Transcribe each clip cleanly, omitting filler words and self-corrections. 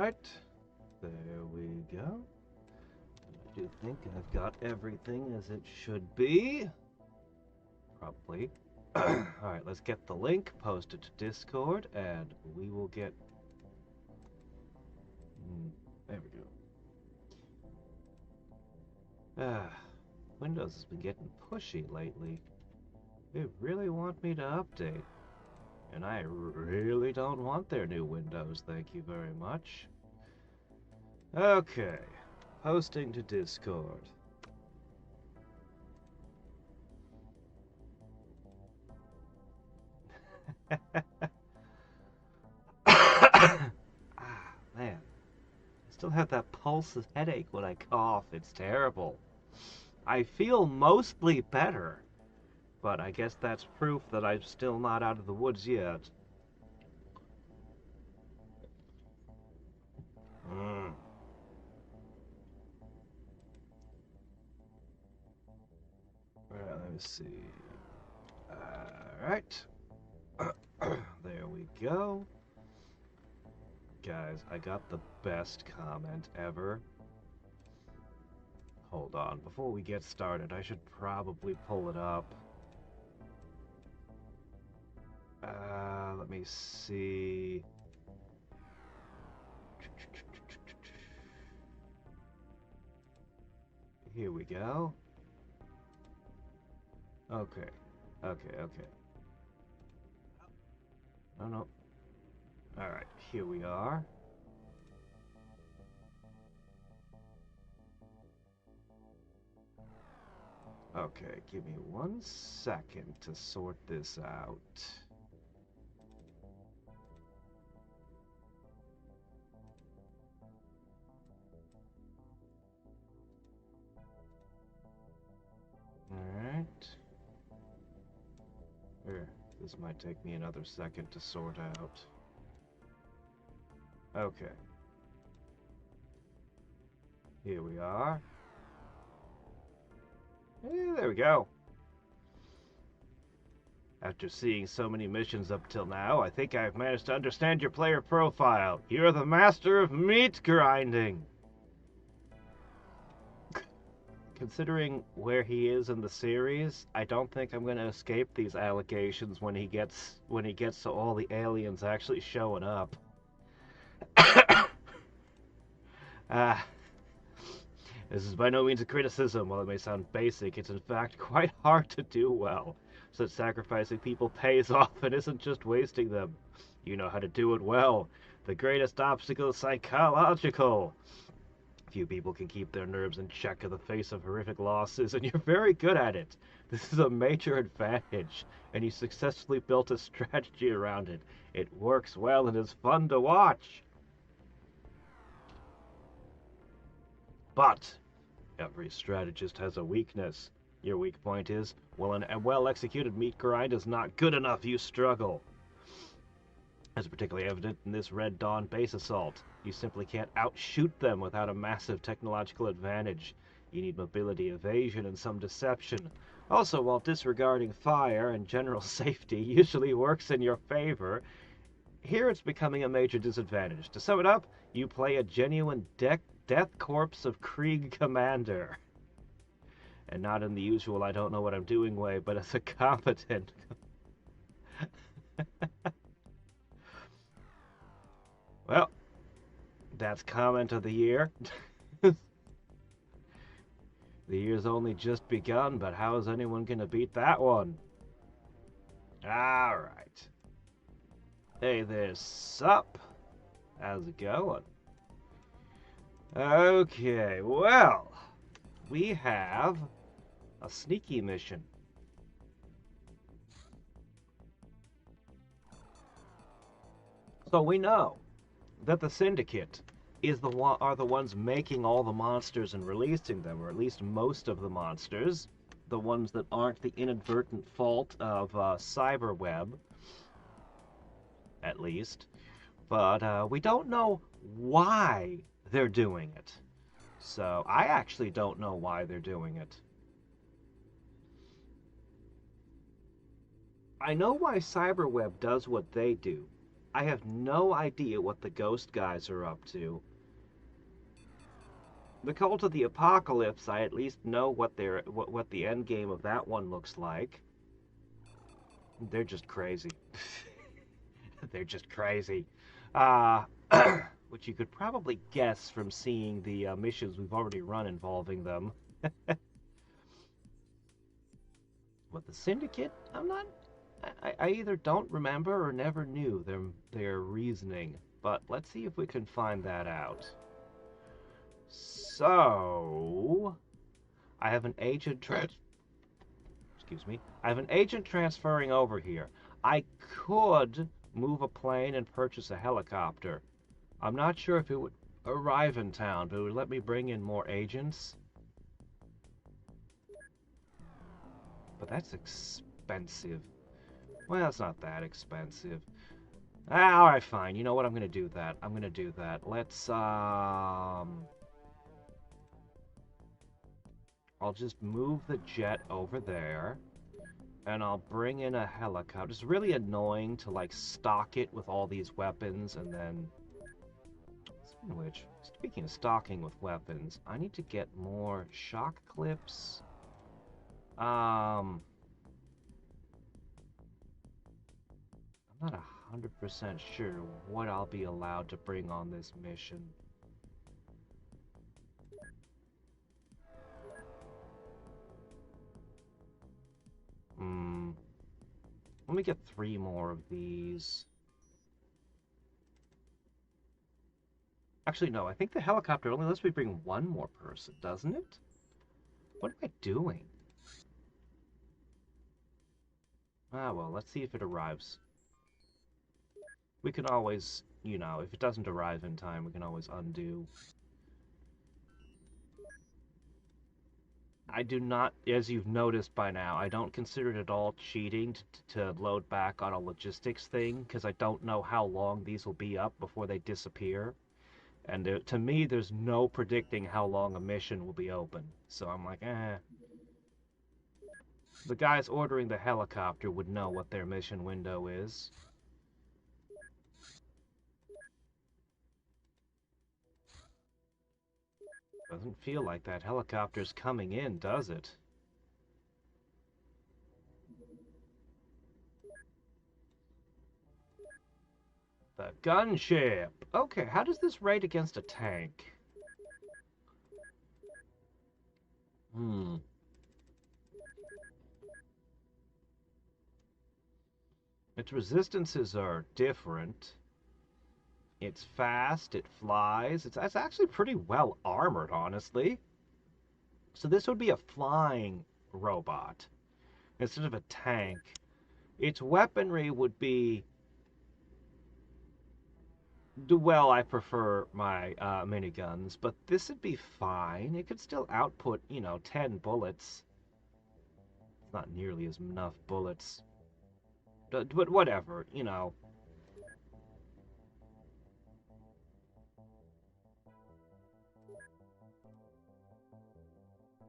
Alright. There we go. I do think I've got everything as it should be. Probably. Alright, let's get the link posted to Discord, and we will get... there we go. Windows has been getting pushy lately. They really want me to update. And I really don't want their new Windows, thank you very much. Okay, posting to Discord. Man. I still have that pulsive headache when I cough. It's terrible. I feel mostly better. But I guess that's proof that I'm still not out of the woods yet. Alright, let me see. Alright. There we go. Guys, I got the best comment ever. Hold on, before we get started, I should probably pull it up. Let me see. Here we go. Okay. No. Alright, here we are. Okay, give me 1 second to sort this out. Alright. Here, this might take me another second to sort out. Okay. Here we are. There we go. After seeing so many missions up till now, I think I've managed to understand your player profile. You're the master of meat grinding. Considering where he is in the series, I don't think I'm going to escape these allegations when he gets to all the aliens actually showing up. This is by no means a criticism. While it may sound basic, it's in fact quite hard to do well. Such sacrificing people pays off and isn't just wasting them. You know how to do it well. The greatest obstacle is psychological. Few people can keep their nerves in check in the face of horrific losses, and you're very good at it. This is a major advantage, and you successfully built a strategy around it. It works well and is fun to watch. But every strategist has a weakness. Your weak point is, well, a well-executed meat grind is not good enough, you struggle. It's particularly evident in this Red Dawn base assault. You simply can't outshoot them without a massive technological advantage. You need mobility, evasion, and some deception. Also, while disregarding fire and general safety usually works in your favor, here it's becoming a major disadvantage. To sum it up, you play a genuine death corpse of Krieg commander. And not in the usual I don't know what I'm doing way, but as a competent... Well, that's comment of the year. The year's only just begun, but how is anyone gonna beat that one? Alright. Hey there, sup? How's it going? Okay, well, we have a sneaky mission. So we know that the Syndicate are the ones making all the monsters and releasing them, or at least most of the monsters, the ones that aren't the inadvertent fault of Cyberweb, at least. But we don't know why they're doing it. So I actually don't know why they're doing it. I know why Cyberweb does what they do. I have no idea what the ghost guys are up to. The Cult of the Apocalypse, I at least know what the end game of that one looks like. They're just crazy. They're just crazy. Uh, which you could probably guess from seeing the missions we've already run involving them. But the Syndicate, I'm not. I either don't remember or never knew their reasoning. But let's see if we can find that out. So, I have an agent excuse me. I have an agent transferring over here. I could move a plane and purchase a helicopter. I'm not sure if it would arrive in town, but it would let me bring in more agents. But that's expensive. Well, it's not that expensive. Alright, fine. You know what? I'm gonna do that. I'm gonna do that. Let's, I'll just move the jet over there. And I'll bring in a helicopter. It's really annoying to, like, stock it with all these weapons and then... Which, speaking of stocking with weapons, I need to get more shock clips. I'm not 100% sure what I'll be allowed to bring on this mission. Let me get 3 more of these. Actually, no, I think the helicopter only lets me bring 1 more person, doesn't it? What am I doing? Ah, well, let's see if it arrives. We can always, you know, if it doesn't arrive in time, we can always undo. I do not, as you've noticed by now, I don't consider it at all cheating to load back on a logistics thing, because I don't know how long these will be up before they disappear. And to me, there's no predicting how long a mission will be open. So I'm like, eh. The guys ordering the helicopter would know what their mission window is. Doesn't feel like that helicopter's coming in, does it? The gunship! Okay, how does this rate against a tank? Its resistances are different. It's fast, it flies. It's actually pretty well armored, honestly. So this would be a flying robot instead of a tank. Its weaponry would be... Well, I prefer my miniguns, but this would be fine. It could still output, you know, 10 bullets. It's not nearly as enough bullets. But whatever, you know.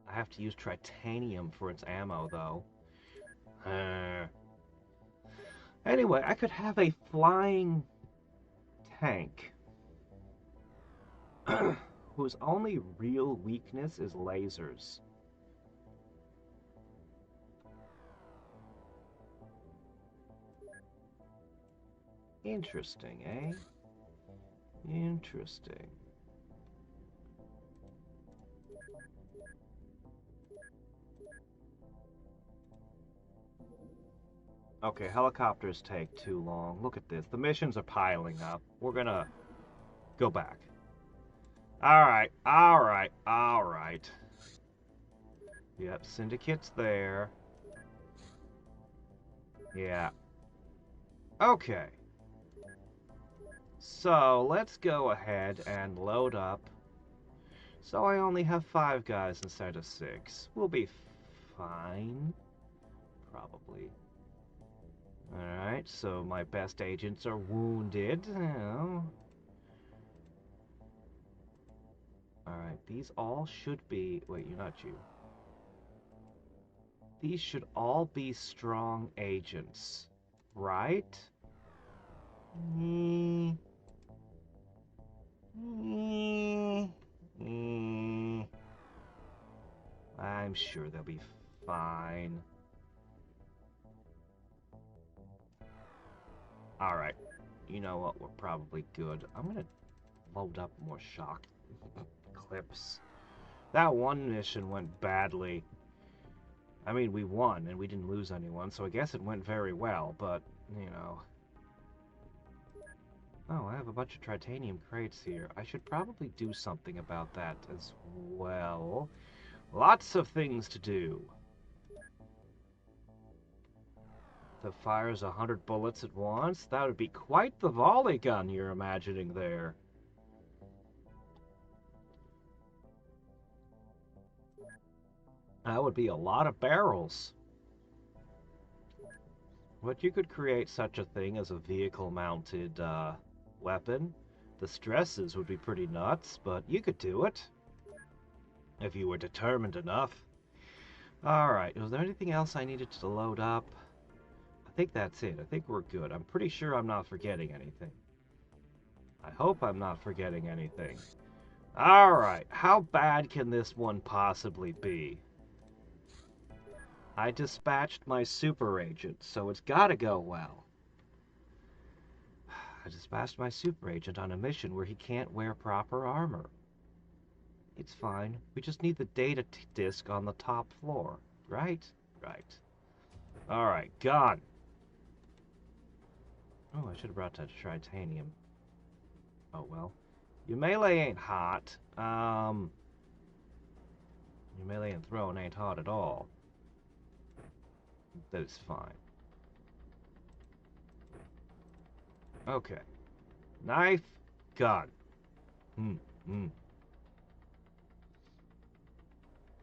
I have to use titanium for its ammo, though. Anyway, I could have a flying tank whose only real weakness is lasers. Interesting, eh? Interesting. Okay, helicopters take too long. Look at this. The missions are piling up. We're gonna go back. Alright, alright, alright. Yep, Syndicate's there. Yeah. Okay. So, let's go ahead and load up. So I only have 5 guys instead of 6. We'll be fine. Probably. Alright, so my best agents are wounded. Oh. Alright, these all should be... Wait, you're not you. These should all be strong agents, right? Mm. Mm. Mm. I'm sure they'll be fine. Alright. You know what? We're probably good. I'm gonna load up more shock clips. That one mission went badly. I mean, we won and we didn't lose anyone, so I guess it went very well, but, you know. Oh, I have a bunch of titanium crates here. I should probably do something about that as well. Lots of things to do. That fires 100 bullets at once? That would be quite the volley gun you're imagining there. That would be a lot of barrels. But you could create such a thing as a vehicle-mounted weapon. The stresses would be pretty nuts, but you could do it. If you were determined enough. Alright, was there anything else I needed to load up? I think that's it. I think we're good. I'm pretty sure I'm not forgetting anything. I hope I'm not forgetting anything. Alright, how bad can this one possibly be? I dispatched my super agent, so it's gotta go well. I dispatched my super agent on a mission where he can't wear proper armor. It's fine. We just need the data disk on the top floor. Right? Right. Alright, gone. Oh, I should have brought that titanium. Oh, well. Your melee ain't hot. Your melee and throwing ain't hot at all. That is fine. Okay. Knife, gun.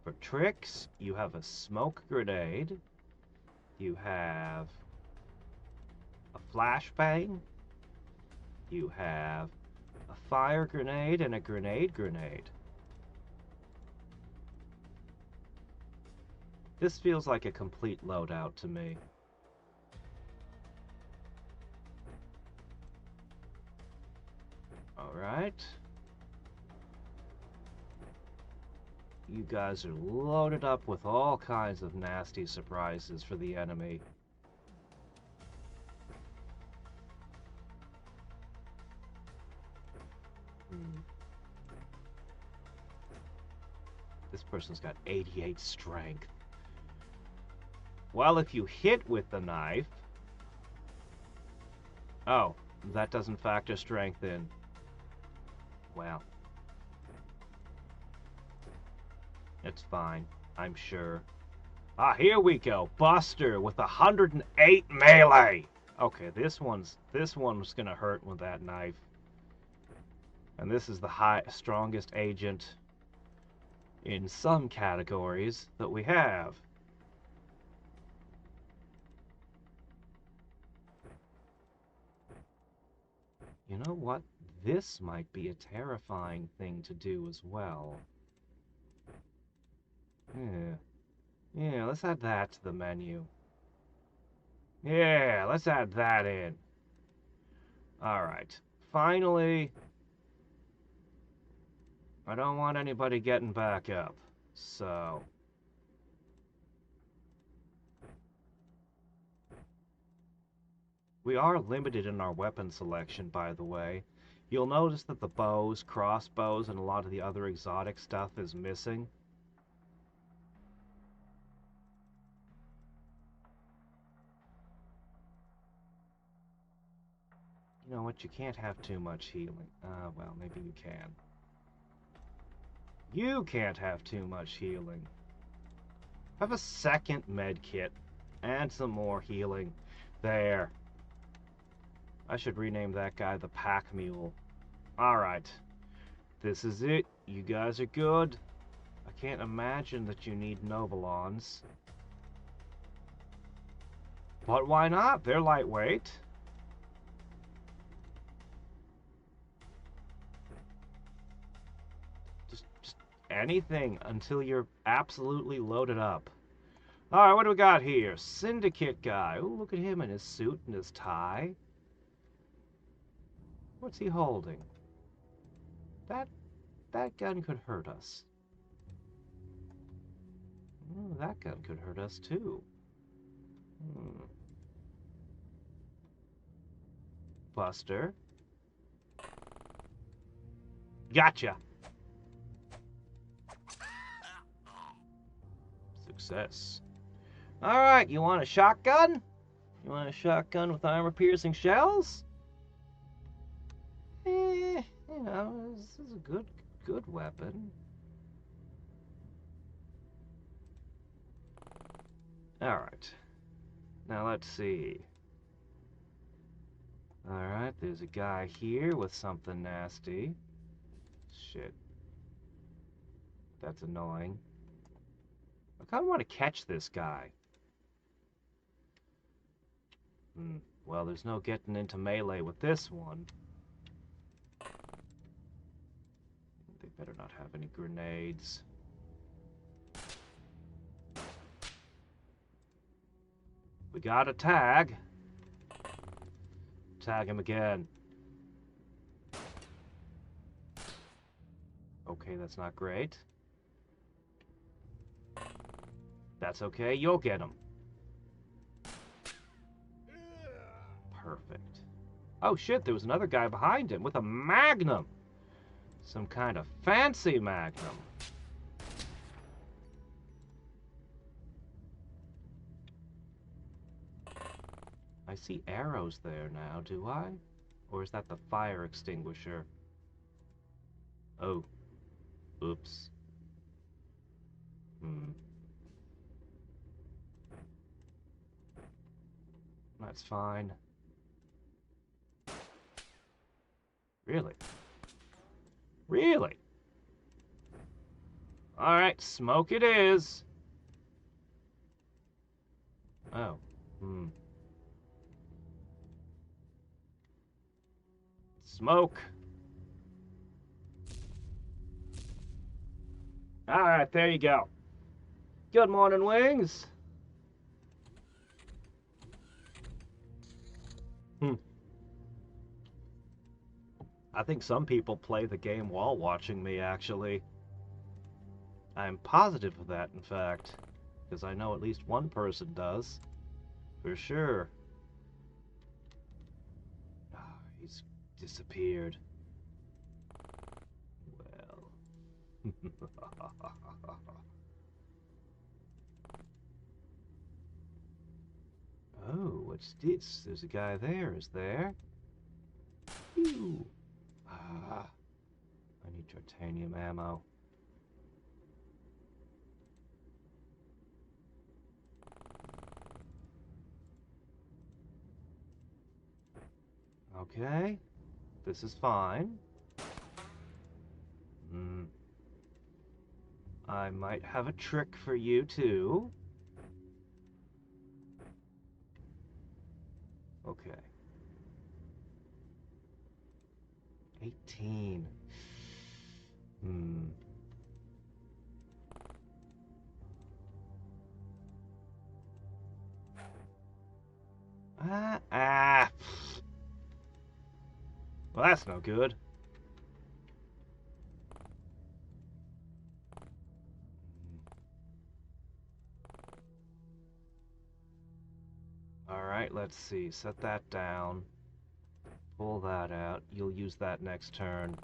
For tricks, you have a smoke grenade. You have a flashbang. You have a fire grenade and a grenade. This feels like a complete loadout to me. Alright. You guys are loaded up with all kinds of nasty surprises for the enemy. This person's got 88 strength. Well, if you hit with the knife... Oh, that doesn't factor strength in. Well. It's fine, I'm sure. Ah, here we go. Buster with 108 melee. Okay, this one's gonna hurt with that knife. And this is the strongest agent in some categories that we have. You know what? This might be a terrifying thing to do as well. Yeah, let's add that to the menu. Yeah, let's add that in. Alright. Finally, I don't want anybody getting back up. So... we are limited in our weapon selection, by the way. You'll notice that the bows, crossbows, and a lot of the other exotic stuff is missing. You know what? You can't have too much healing. Well, maybe you can. You can't have too much healing. Have a second med kit. And some more healing. There. I should rename that guy the Pack Mule. Alright. This is it. You guys are good. I can't imagine that you need Novolons. But why not? They're lightweight. Just anything until you're absolutely loaded up. Alright, what do we got here? Syndicate guy. Ooh, look at him in his suit and his tie. What's he holding? That gun could hurt us. That gun could hurt us too. Buster. Gotcha. Success. Alright, you want a shotgun? You want a shotgun with armor-piercing shells? You know, this is a good weapon. Alright. Now let's see. Alright, there's a guy here with something nasty. Shit. That's annoying. I kind of want to catch this guy. Well, there's no getting into melee with this one. They better not have any grenades. We got a tag. Tag him again. Okay, that's not great. That's okay, you'll get him. Perfect. Oh shit, there was another guy behind him with a magnum. Some kind of fancy magnum. I see arrows there now, do I? Or is that the fire extinguisher? Oh. Oops. That's fine. Really? Really? Alright, smoke it is. Oh. Smoke. Alright, there you go. Good morning, Wings. I think some people play the game while watching me, actually. I'm positive of that, in fact. Because I know at least one person does. For sure. Oh, he's disappeared. Well. Oh, what's this? There's a guy there, is there? Phew. I need titanium ammo. Okay, this is fine. I might have a trick for you, too. Okay. 18. Well, that's no good. Alright, let's see. Set that down. Pull that out. You'll use that next turn.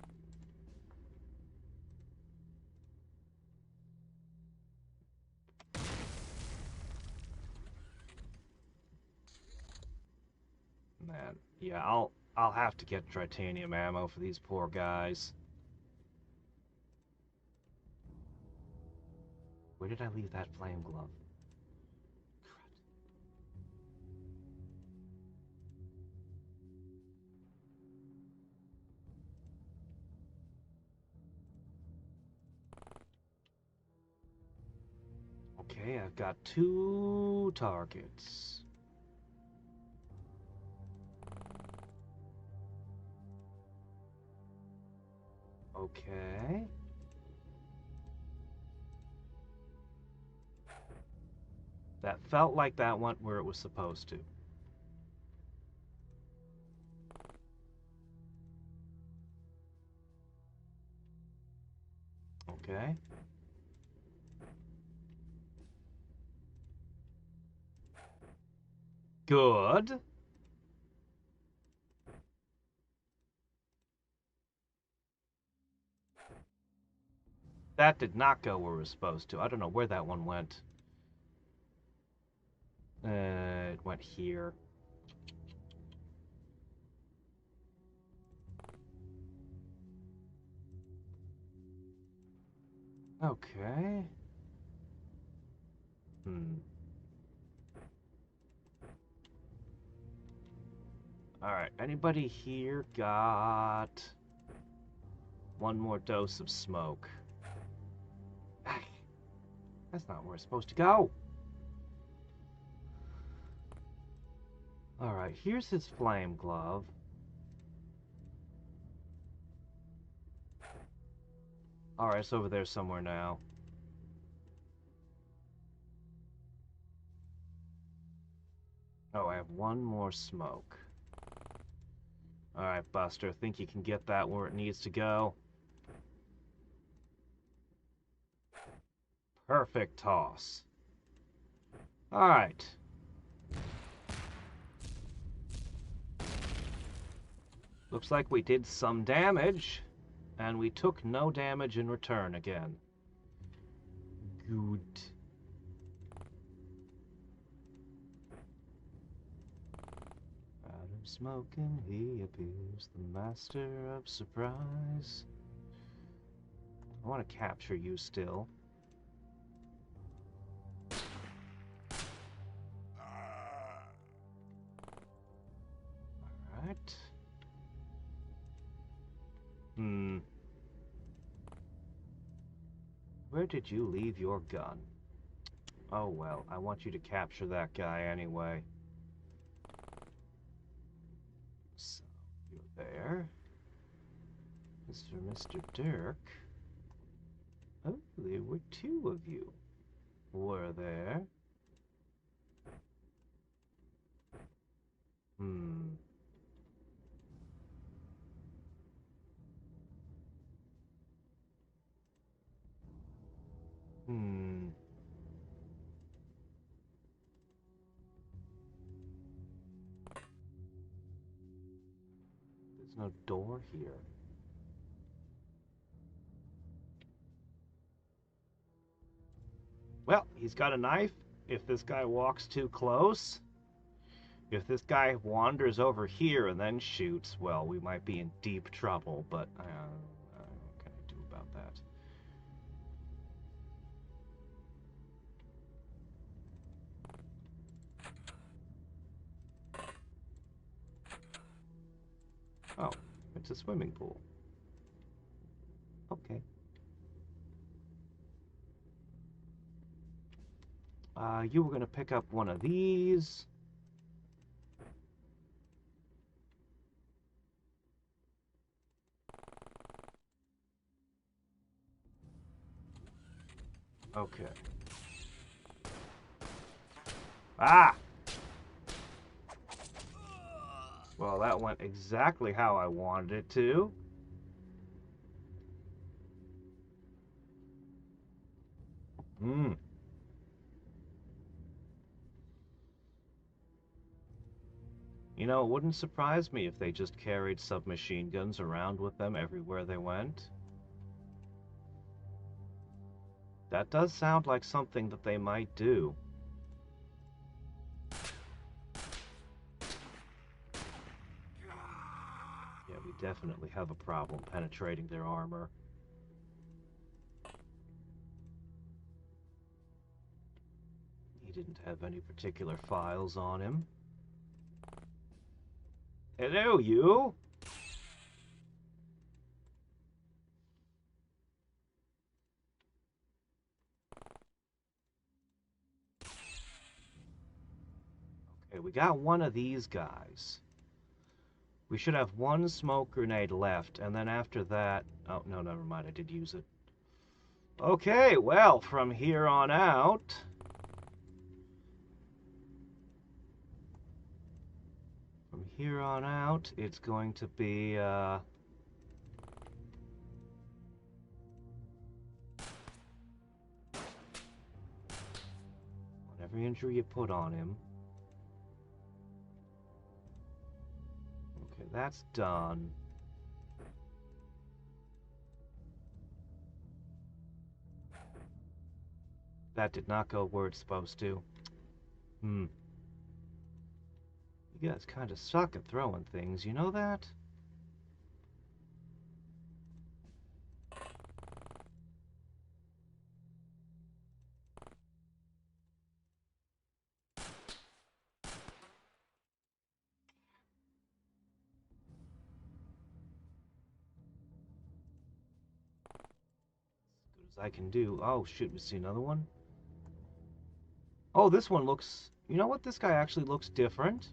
Man, yeah, I'll have to get titanium ammo for these poor guys. Where did I leave that flame glove? Okay, I've got 2 targets. Okay. That felt like that went where it was supposed to. Okay. Good. That did not go where it was supposed to. I don't know where that one went. It went here. Okay. Alright, anybody here got one more dose of smoke? That's not where it's supposed to go. Alright, here's his flame glove. Alright, it's over there somewhere now. Oh, I have one more smoke. Alright, Buster, think you can get that where it needs to go? Perfect toss. Alright. Looks like we did some damage, and we took no damage in return again. Good. Out of smoking, he appears, the master of surprise. I want to capture you still. Alright. Where did you leave your gun? Oh well, I want you to capture that guy anyway. So, you're there. Mr. Dirk. Oh, there were two of you. Were there? There's no door here. Well, he's got a knife. If this guy walks too close, if this guy wanders over here and then shoots, well, we might be in deep trouble, but what can I do about that? Oh, it's a swimming pool. Okay. You were going to pick up one of these. Okay. Ah! Well, that went exactly how I wanted it to. You know, it wouldn't surprise me if they just carried submachine guns around with them everywhere they went. That does sound like something that they might do. Yeah, we definitely have a problem penetrating their armor. He didn't have any particular files on him. Hello, you! Okay, we got one of these guys. We should have one smoke grenade left, and then after that... Oh, no, never mind, I did use it. Okay, well, from here on out... From here on out, it's going to be, every injury you put on him. Okay, that's done. That did not go where it's supposed to. You guys kind of suck at throwing things, you know that? As good as I can do. Oh, shoot, we see another one? Oh, this one looks... You know what? This guy actually looks different.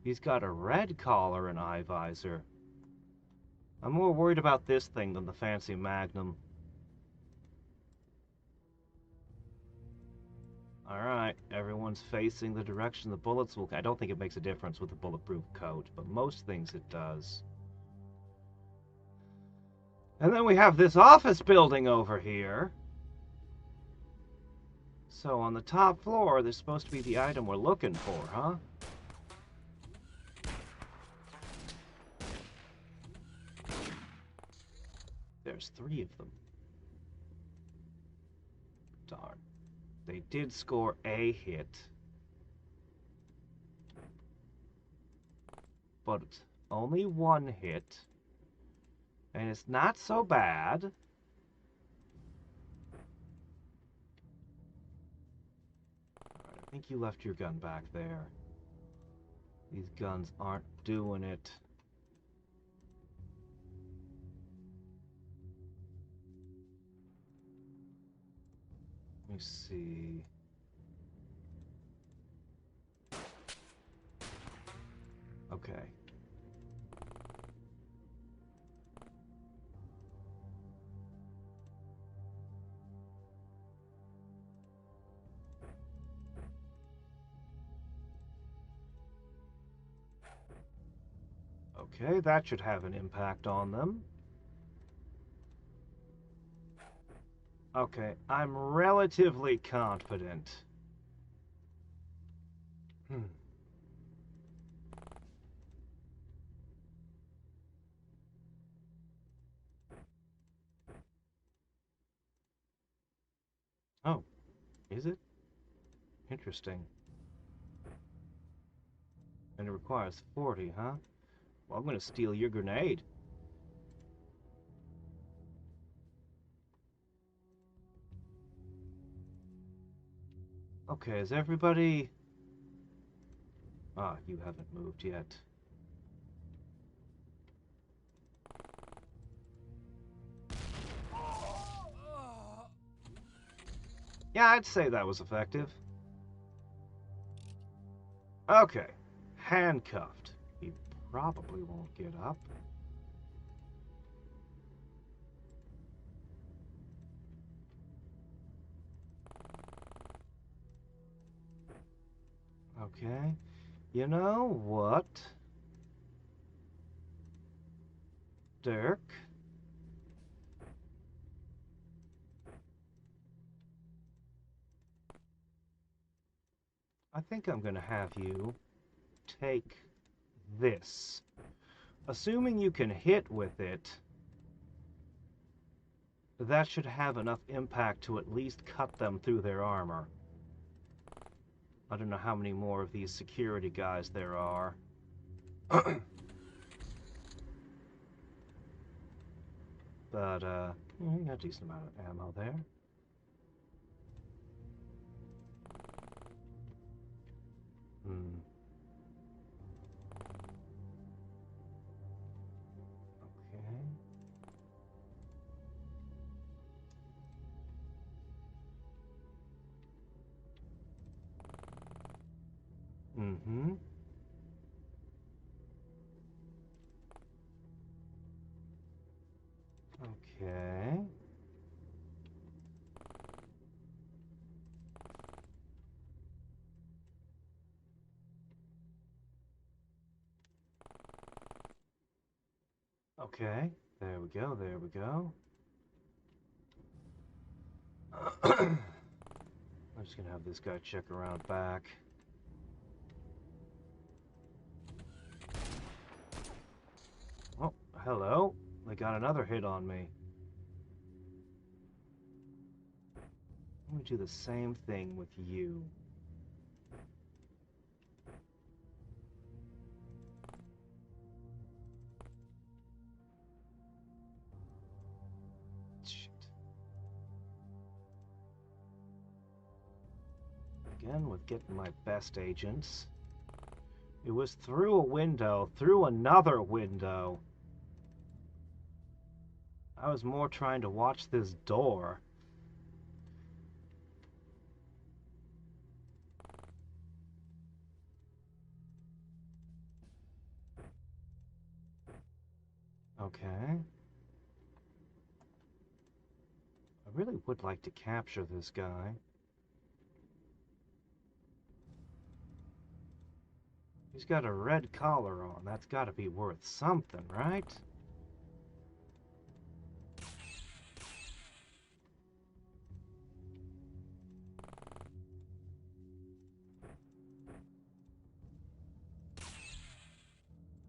He's got a red collar and eye visor. I'm more worried about this thing than the fancy Magnum. Alright, everyone's facing the direction the bullets will... I don't think it makes a difference with the bulletproof coat, but most things it does. And then we have this office building over here. So on the top floor, there's supposed to be the item we're looking for, huh? There's 3 of them. Darn. They did score a hit. But only 1 hit. And it's not so bad. Alright, I think you left your gun back there. These guns aren't doing it. Let me see. Okay. Okay, that should have an impact on them. Okay, I'm relatively confident. Oh, is it? Interesting. And it requires 40, huh? Well, I'm gonna steal your grenade. Okay, is everybody... Ah, you haven't moved yet. Yeah, I'd say that was effective. Okay, handcuffed. He probably won't get up. Okay, you know what, Dirk? I think I'm gonna have you take this. Assuming you can hit with it, that should have enough impact to at least cut them through their armor. I don't know how many more of these security guys there are. But, you got a decent amount of ammo there. Okay. Okay. Okay. There we go, there we go. I'm just gonna have this guy check around back. Oh, hello. They got another hit on me. Let me do the same thing with you. Shit. Again, with getting my best agents. It was through a window, through another window. I was more trying to watch this door. Okay. I really would like to capture this guy. He's got a red collar on. That's got to be worth something, right?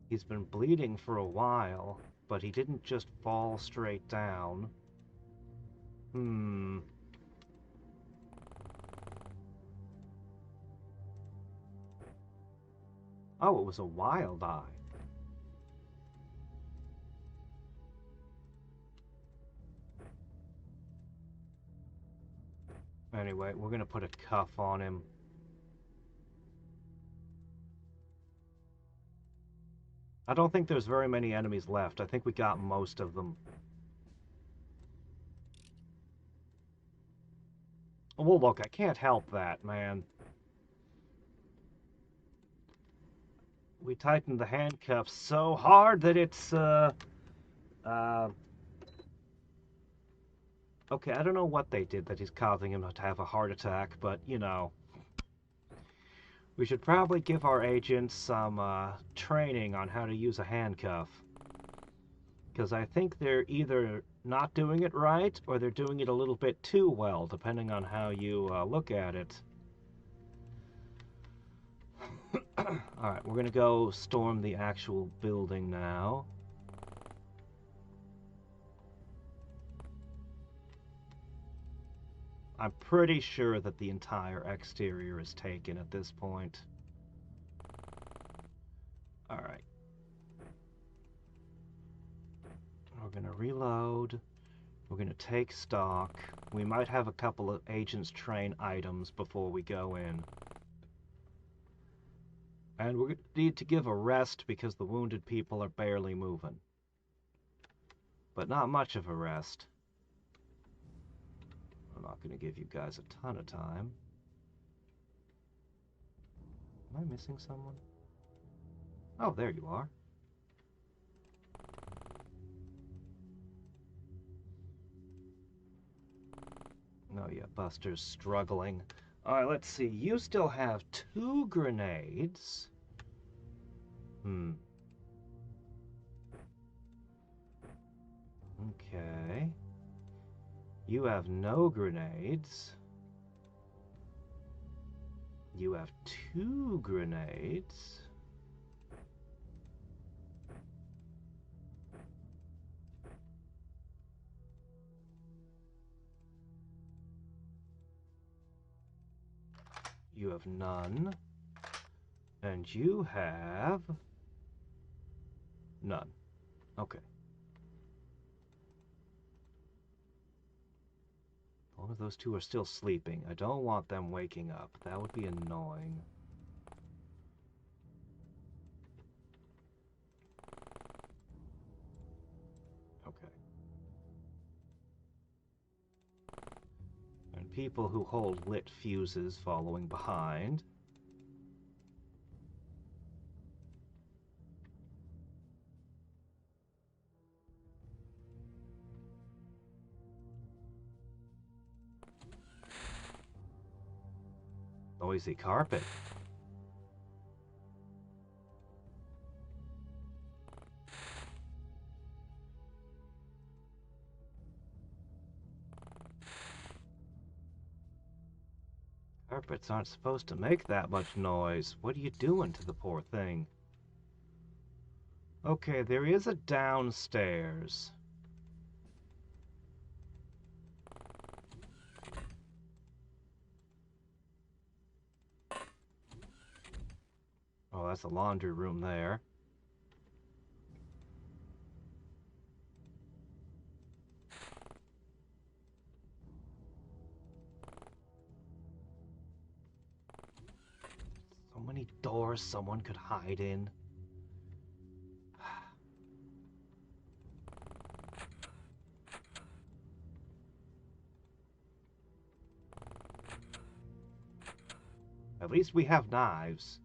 He's been bleeding for a while, but he didn't just fall straight down. Oh, it was a wild eye. Anyway, we're gonna put a cuff on him. I don't think there's very many enemies left. I think we got most of them. Well, look, I can't help that, man. We tightened the handcuffs so hard that it's, okay, I don't know what they did that is causing him to have a heart attack, but, you know. We should probably give our agents some, training on how to use a handcuff. Because I think they're either not doing it right, or they're doing it a little bit too well, depending on how you, look at it. Alright, we're gonna go storm the actual building now. I'm pretty sure that the entire exterior is taken at this point. Alright. We're gonna reload. We're gonna take stock. We might have a couple of agents train items before we go in. And we're gonna need to give a rest because the wounded people are barely moving. But not much of a rest. I'm not going to give you guys a ton of time. Am I missing someone? Oh, there you are. Oh yeah, Buster's struggling. Alright, let's see. You still have 2 grenades. Okay. You have no grenades. You have 2 grenades. You have none. And you have none. Okay. Both of those 2 are still sleeping. I don't want them waking up. That would be annoying. Okay. And people who hold lit fuses following behind. Noisy carpet. Carpets aren't supposed to make that much noise. What are you doing to the poor thing? Okay, there is a downstairs. Oh, that's a laundry room there. So many doors someone could hide in. At least we have knives.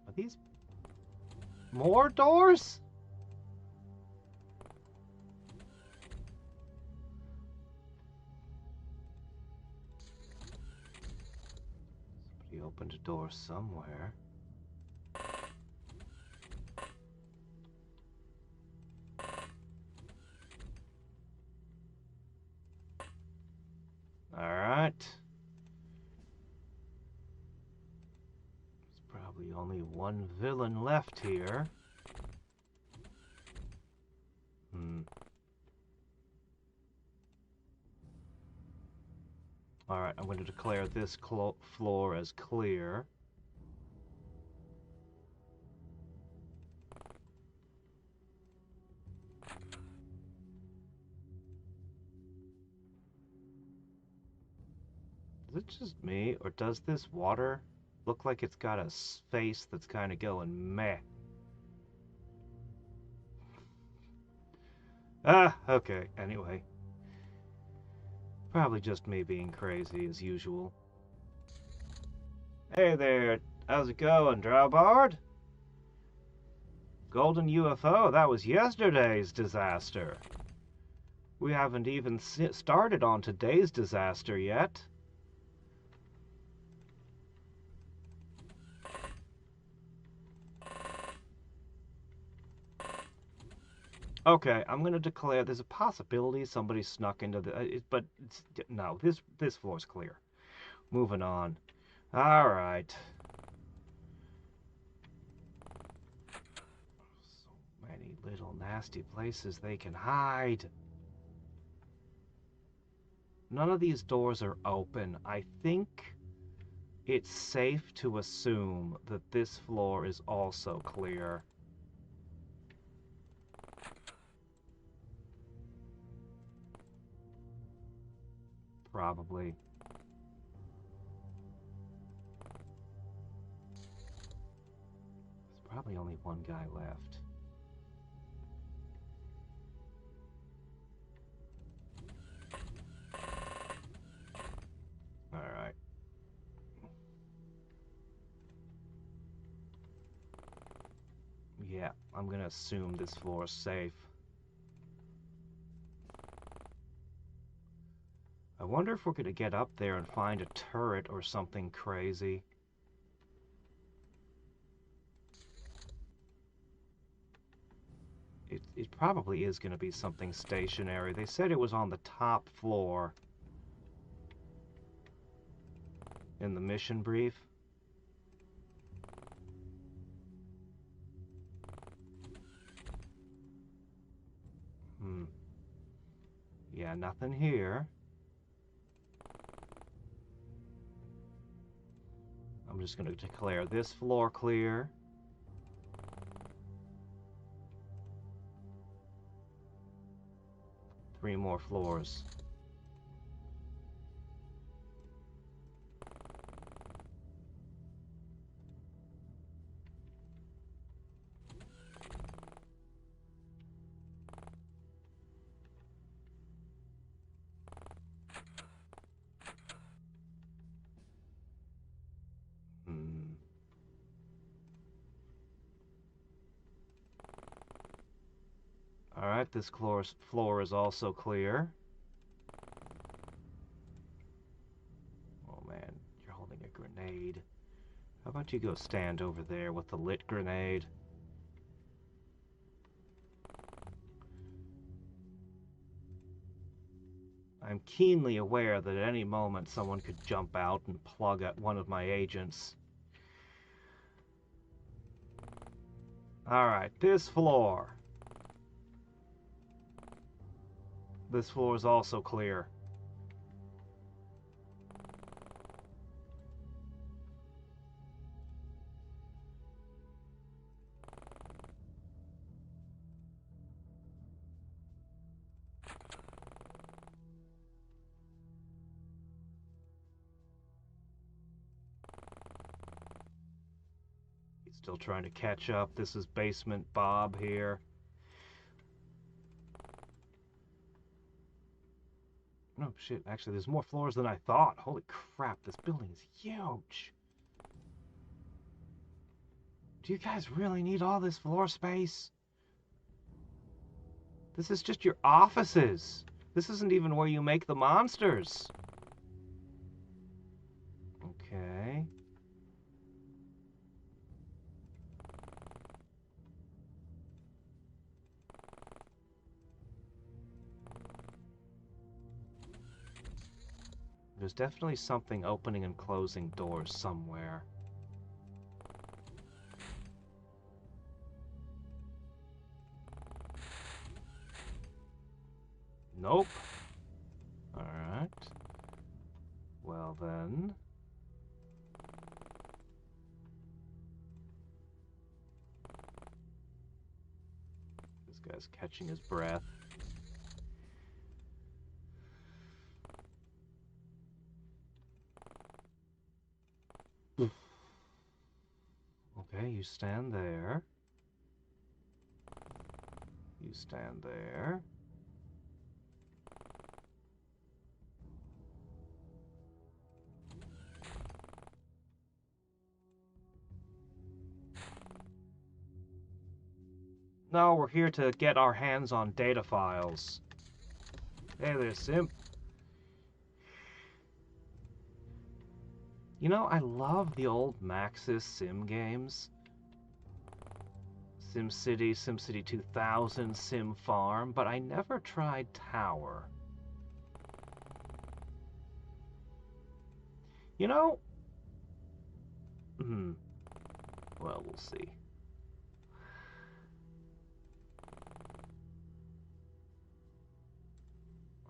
Are these more doors? Somebody opened a door somewhere. Alright. There's probably only one villain left here. Alright, I'm going to declare this floor as clear. Is it just me, or does this water look like it's got a face that's kind of going meh? Ah, okay, anyway. Probably just me being crazy as usual. Hey there, how's it going, Drowbard? Golden UFO, that was yesterday's disaster. We haven't even started on today's disaster yet. Okay, I'm gonna declare there's a possibility somebody snuck into the... but no, this floor's clear. Moving on. Alright. So many little nasty places they can hide. None of these doors are open. I think it's safe to assume that this floor is also clear. Probably. There's probably only one guy left. Alright. Yeah, I'm gonna assume this floor is safe. I wonder if we're gonna get up there and find a turret or something crazy. It probably is gonna be something stationary. They said it was on the top floor in the mission brief. Yeah, nothing here. I'm just going to declare this floor clear. Three more floors. Alright, this floor is also clear. Oh man, you're holding a grenade. How about you go stand over there with the lit grenade? I'm keenly aware that at any moment someone could jump out and plug at one of my agents. Alright, this floor. This floor is also clear. He's still trying to catch up. This is Basement Bob here. Oh shit, actually there's more floors than I thought. Holy crap, this building is huge. Do you guys really need all this floor space? This is just your offices. This isn't even where you make the monsters. Okay. There's definitely something opening and closing doors somewhere. Nope. Alright. Well then. This guy's catching his breath. Okay, you stand there. You stand there. No, we're here to get our hands on data files. Hey there, Simp. You know, I love the old Maxis Sim games. SimCity, SimCity 2000, Sim Farm, but I never tried Tower. You know? Well, we'll see.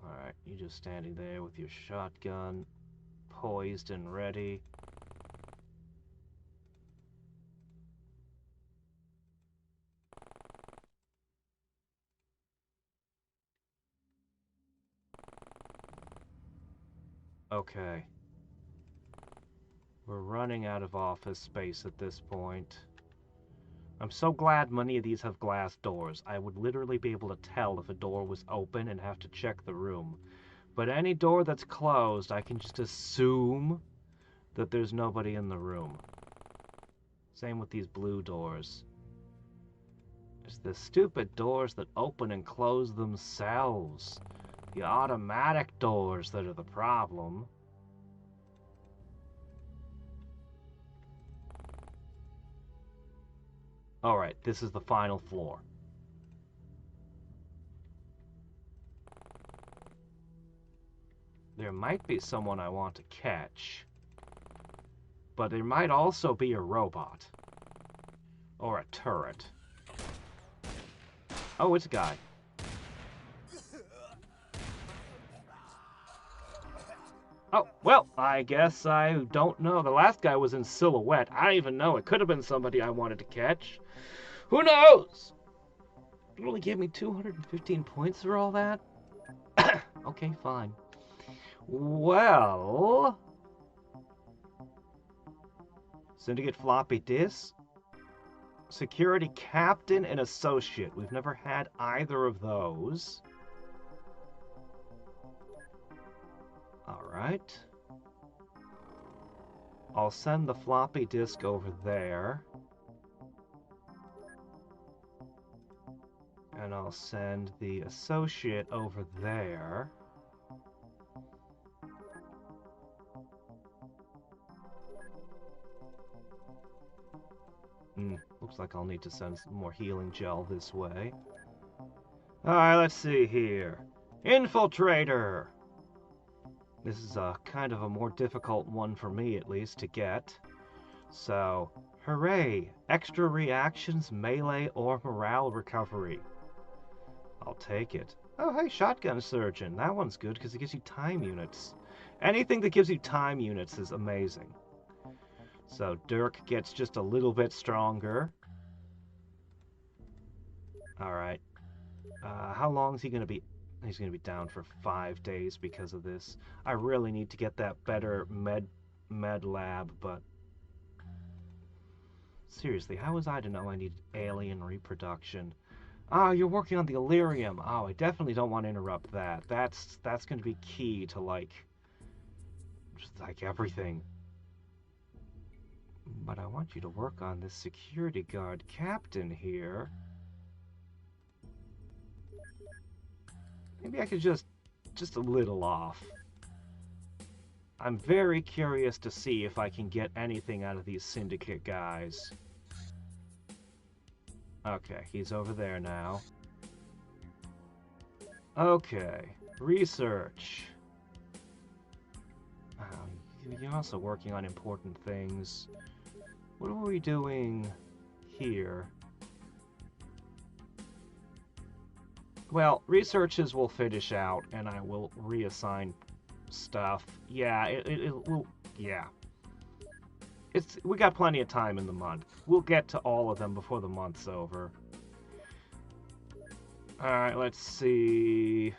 Alright, you just standing there with your shotgun, poised and ready. Okay. We're running out of office space at this point. I'm so glad many of these have glass doors. I would literally be able to tell if a door was open and have to check the room. But any door that's closed, I can just assume that there's nobody in the room. Same with these blue doors. It's the stupid doors that open and close themselves. The automatic doors that are the problem. Alright, this is the final floor. There might be someone I want to catch. But there might also be a robot. Or a turret. Oh, it's a guy. Oh, well, I guess I don't know. The last guy was in silhouette. I don't even know. It could have been somebody I wanted to catch. Who knows? You only gave me 215 points for all that? Okay, fine. Well... Syndicate floppy disk? Security captain and associate. We've never had either of those. Alright. I'll send the floppy disk over there. And I'll send the associate over there. Looks like I'll need to send some more healing gel this way. Alright, let's see here. Infiltrator! This is a kind of a more difficult one for me, at least, to get. So, hooray! Extra reactions, melee, or morale recovery. I'll take it. Oh, hey, shotgun surgeon. That one's good because it gives you time units. Anything that gives you time units is amazing. So Dirk gets just a little bit stronger. Alright. How long is he going to be? He's going to be down for 5 days because of this. I really need to get that better med lab, but... Seriously, how was I to know I needed alien reproduction? Oh, you're working on the Illyrium. Oh, I definitely don't want to interrupt that. That's going to be key to, just like everything. But I want you to work on this security guard captain here. Maybe I could just a little off. I'm very curious to see if I can get anything out of these syndicate guys. Okay, he's over there now. Okay, research. You're also working on important things. What are we doing here? Well, researches will finish out, and I will reassign stuff. Yeah, it will. Yeah, we got plenty of time in the month. We'll get to all of them before the month's over. All right, let's see.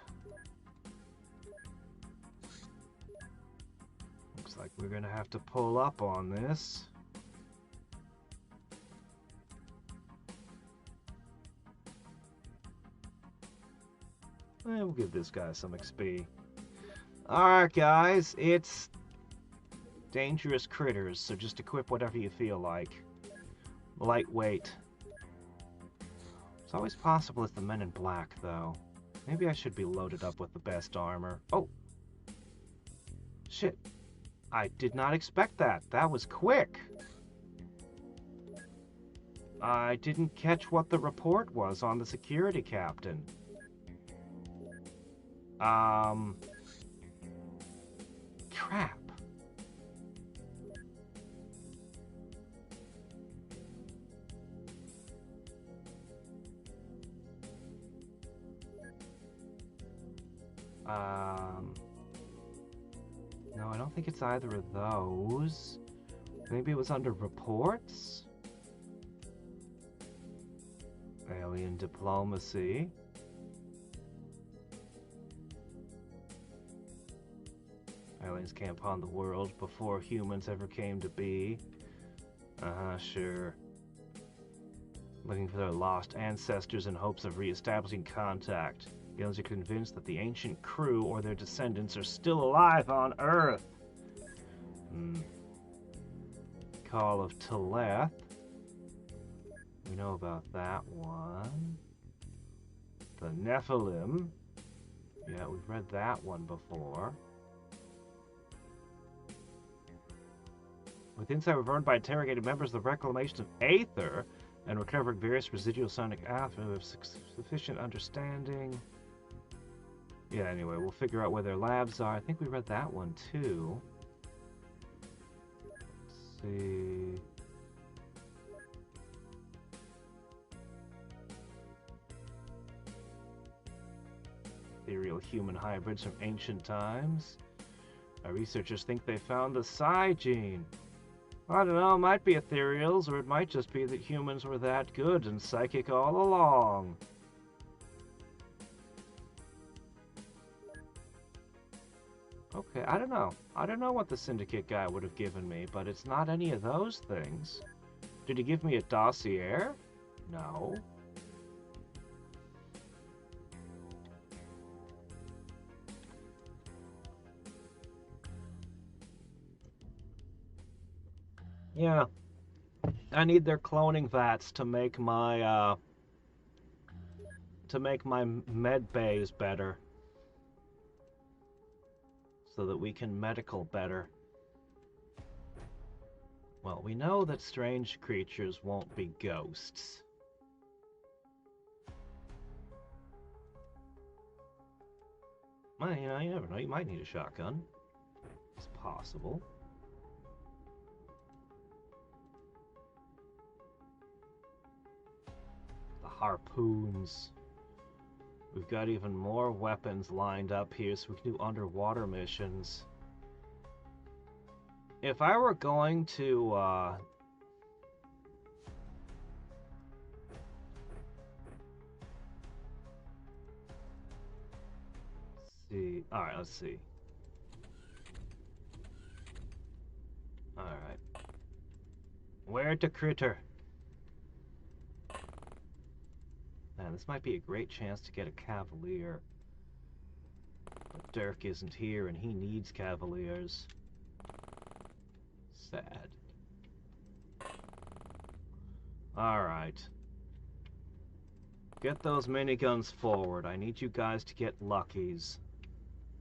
Looks like we're gonna have to pull up on this. We'll give this guy some XP. Alright, guys, it's dangerous critters, so just equip whatever you feel like. Lightweight. It's always possible it's the men in black, though. Maybe I should be loaded up with the best armor. Oh! Shit. I did not expect that. That was quick. I didn't catch what the report was on the security captain. Crap. No, I don't think it's either of those. Maybe it was under reports? Alien diplomacy. Aliens came upon the world before humans ever came to be. Sure. Looking for their lost ancestors in hopes of re-establishing contact. Aliens are convinced that the ancient crew or their descendants are still alive on Earth. Call of Teleth. We know about that one. The Nephilim. Yeah, we've read that one before. With insight we've earned by interrogating members of the Reclamation of Aether and recovering various residual sonic alpha with sufficient understanding. Yeah, anyway, we'll figure out where their labs are. I think we read that one too. Let's see. Ethereal human hybrids from ancient times. Our researchers think they found the Psi gene. I don't know, it might be ethereals, or it might just be that humans were that good and psychic all along. Okay, I don't know. I don't know what the syndicate guy would have given me, but it's not any of those things. Did he give me a dossier? No. Yeah. I need their cloning vats to make my med bays better. So that we can medical better. Well, we know that strange creatures won't be ghosts. Well, you know, you never know. You might need a shotgun. It's possible. The harpoons. We've got even more weapons lined up here so we can do underwater missions. If I were going to, see. Alright, let's see. Alright. Where to critter? Man, this might be a great chance to get a Cavalier. But Dirk isn't here and he needs Cavaliers. Sad. Alright. Get those miniguns forward. I need you guys to get luckies.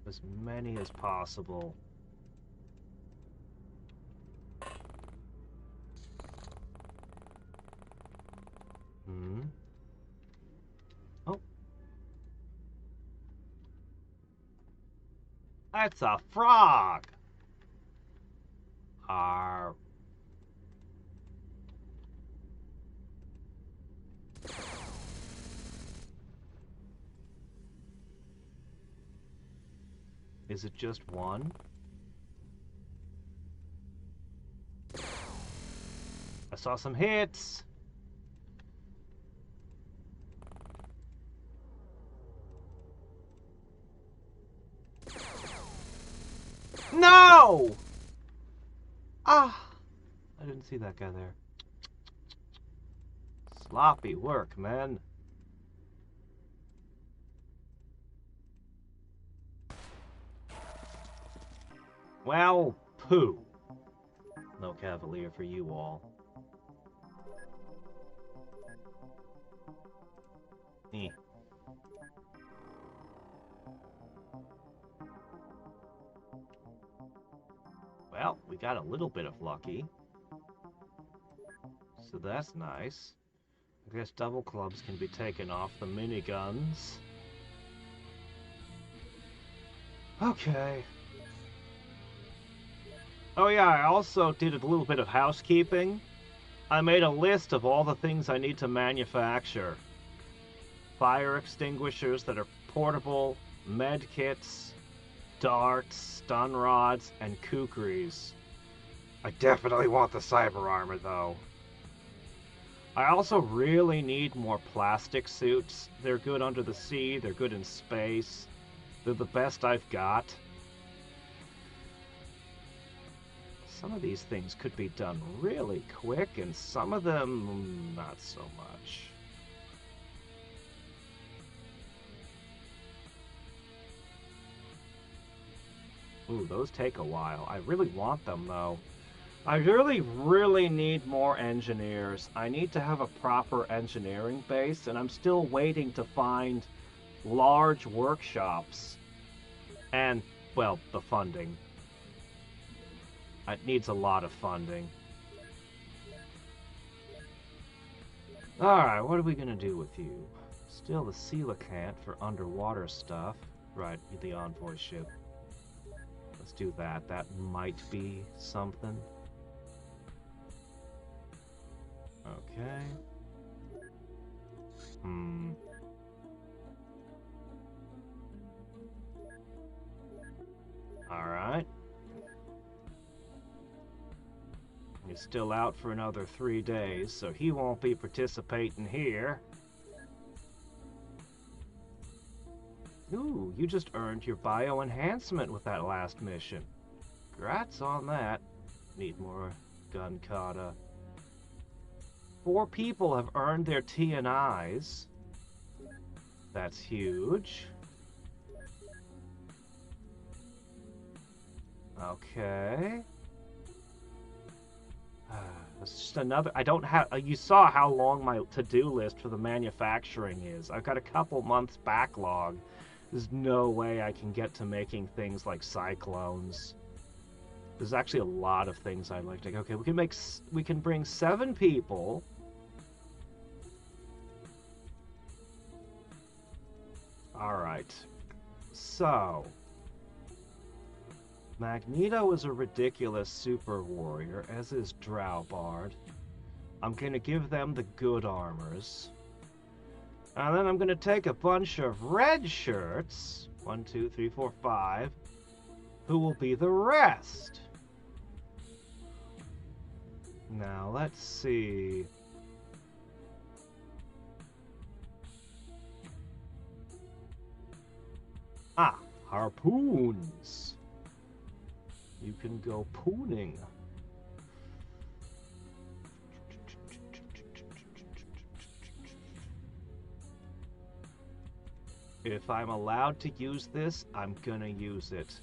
As many as possible. Oh. That's a frog! Arr. Is it just one? I saw some hits! No! Ah! I didn't see that guy there. Sloppy work, man. Well, poo. No Cavalier for you all. Eh. Well, we got a little bit of lucky. So that's nice. I guess double clubs can be taken off the miniguns. Okay. Oh yeah, I also did a little bit of housekeeping. I made a list of all the things I need to manufacture. Fire extinguishers that are portable, med kits, darts, stun rods, and kukris. I definitely want the cyber armor though. I also really need more plastic suits. They're good under the sea, they're good in space. They're the best I've got. Some of these things could be done really quick, and some of them, not so much. Ooh, those take a while. I really want them, though. I really need more engineers. I need to have a proper engineering base, and I'm still waiting to find large workshops. And, well, the funding. It needs a lot of funding. Alright, what are we gonna do with you? Still the coelacanth for underwater stuff. Right, the envoy ship. Let's do that. That might be something. Okay. Alright. He's still out for another 3 days, so he won't be participating here. Ooh, you just earned your bio-enhancement with that last mission. Congrats on that. Need more gun kata. 4 people have earned their TNIs. That's huge. Okay. It's just another... I don't have... You saw how long my to-do list for the manufacturing is. I've got a couple months backlog. There's no way I can get to making things like cyclones. There's actually a lot of things I'd like to... Okay, we can bring 7 people. Alright. So... Magneto is a ridiculous super warrior, as is Drowbard. I'm gonna give them the good armors. And then I'm gonna take a bunch of red shirts, 1, 2, 3, 4, 5, who will be the rest. Now, let's see. Ah, harpoons. You can go pooning. If I'm allowed to use this, I'm gonna use it.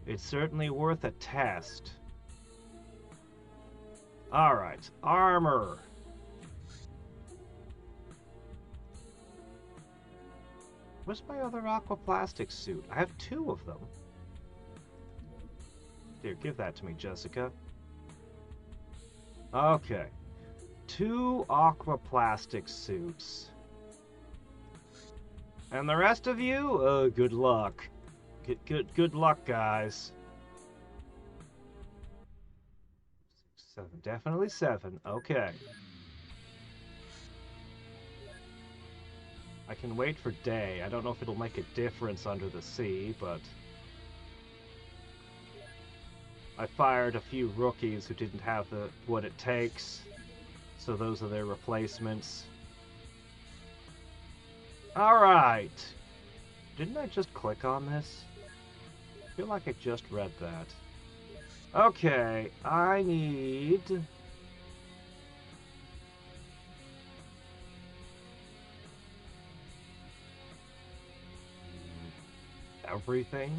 It's certainly worth a test. Alright, armor. Where's my other aquaplastic suit? I have 2 of them. Here, give that to me, Jessica. Okay. 2 aquaplastic suits. And the rest of you, good luck. Good luck, guys. 7, definitely 7. Okay. I can wait for day. I don't know if it'll make a difference under the sea, but I fired a few rookies who didn't have what it takes, so those are their replacements. Alright. Didn't I just click on this? I feel like I just read that. Okay, I need everything.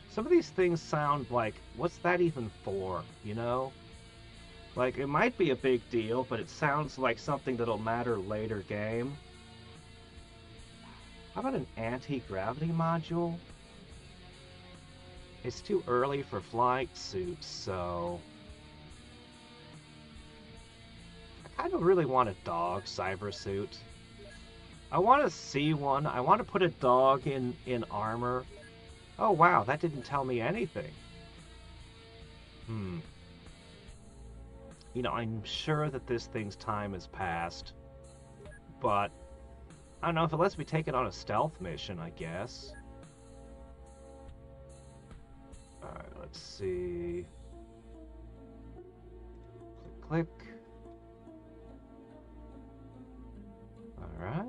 Some of these things sound like, what's that even for, you know? Like, it might be a big deal, but it sounds like something that'll matter later game. How about an anti-gravity module? It's too early for flight suits, so I kind of really want a dog cyber suit. I want to see one. I want to put a dog in armor. Oh wow, that didn't tell me anything. You know, I'm sure that this thing's time has passed, but I don't know if it lets me take it on a stealth mission, I guess. Alright, let's see. Click, click. Alright.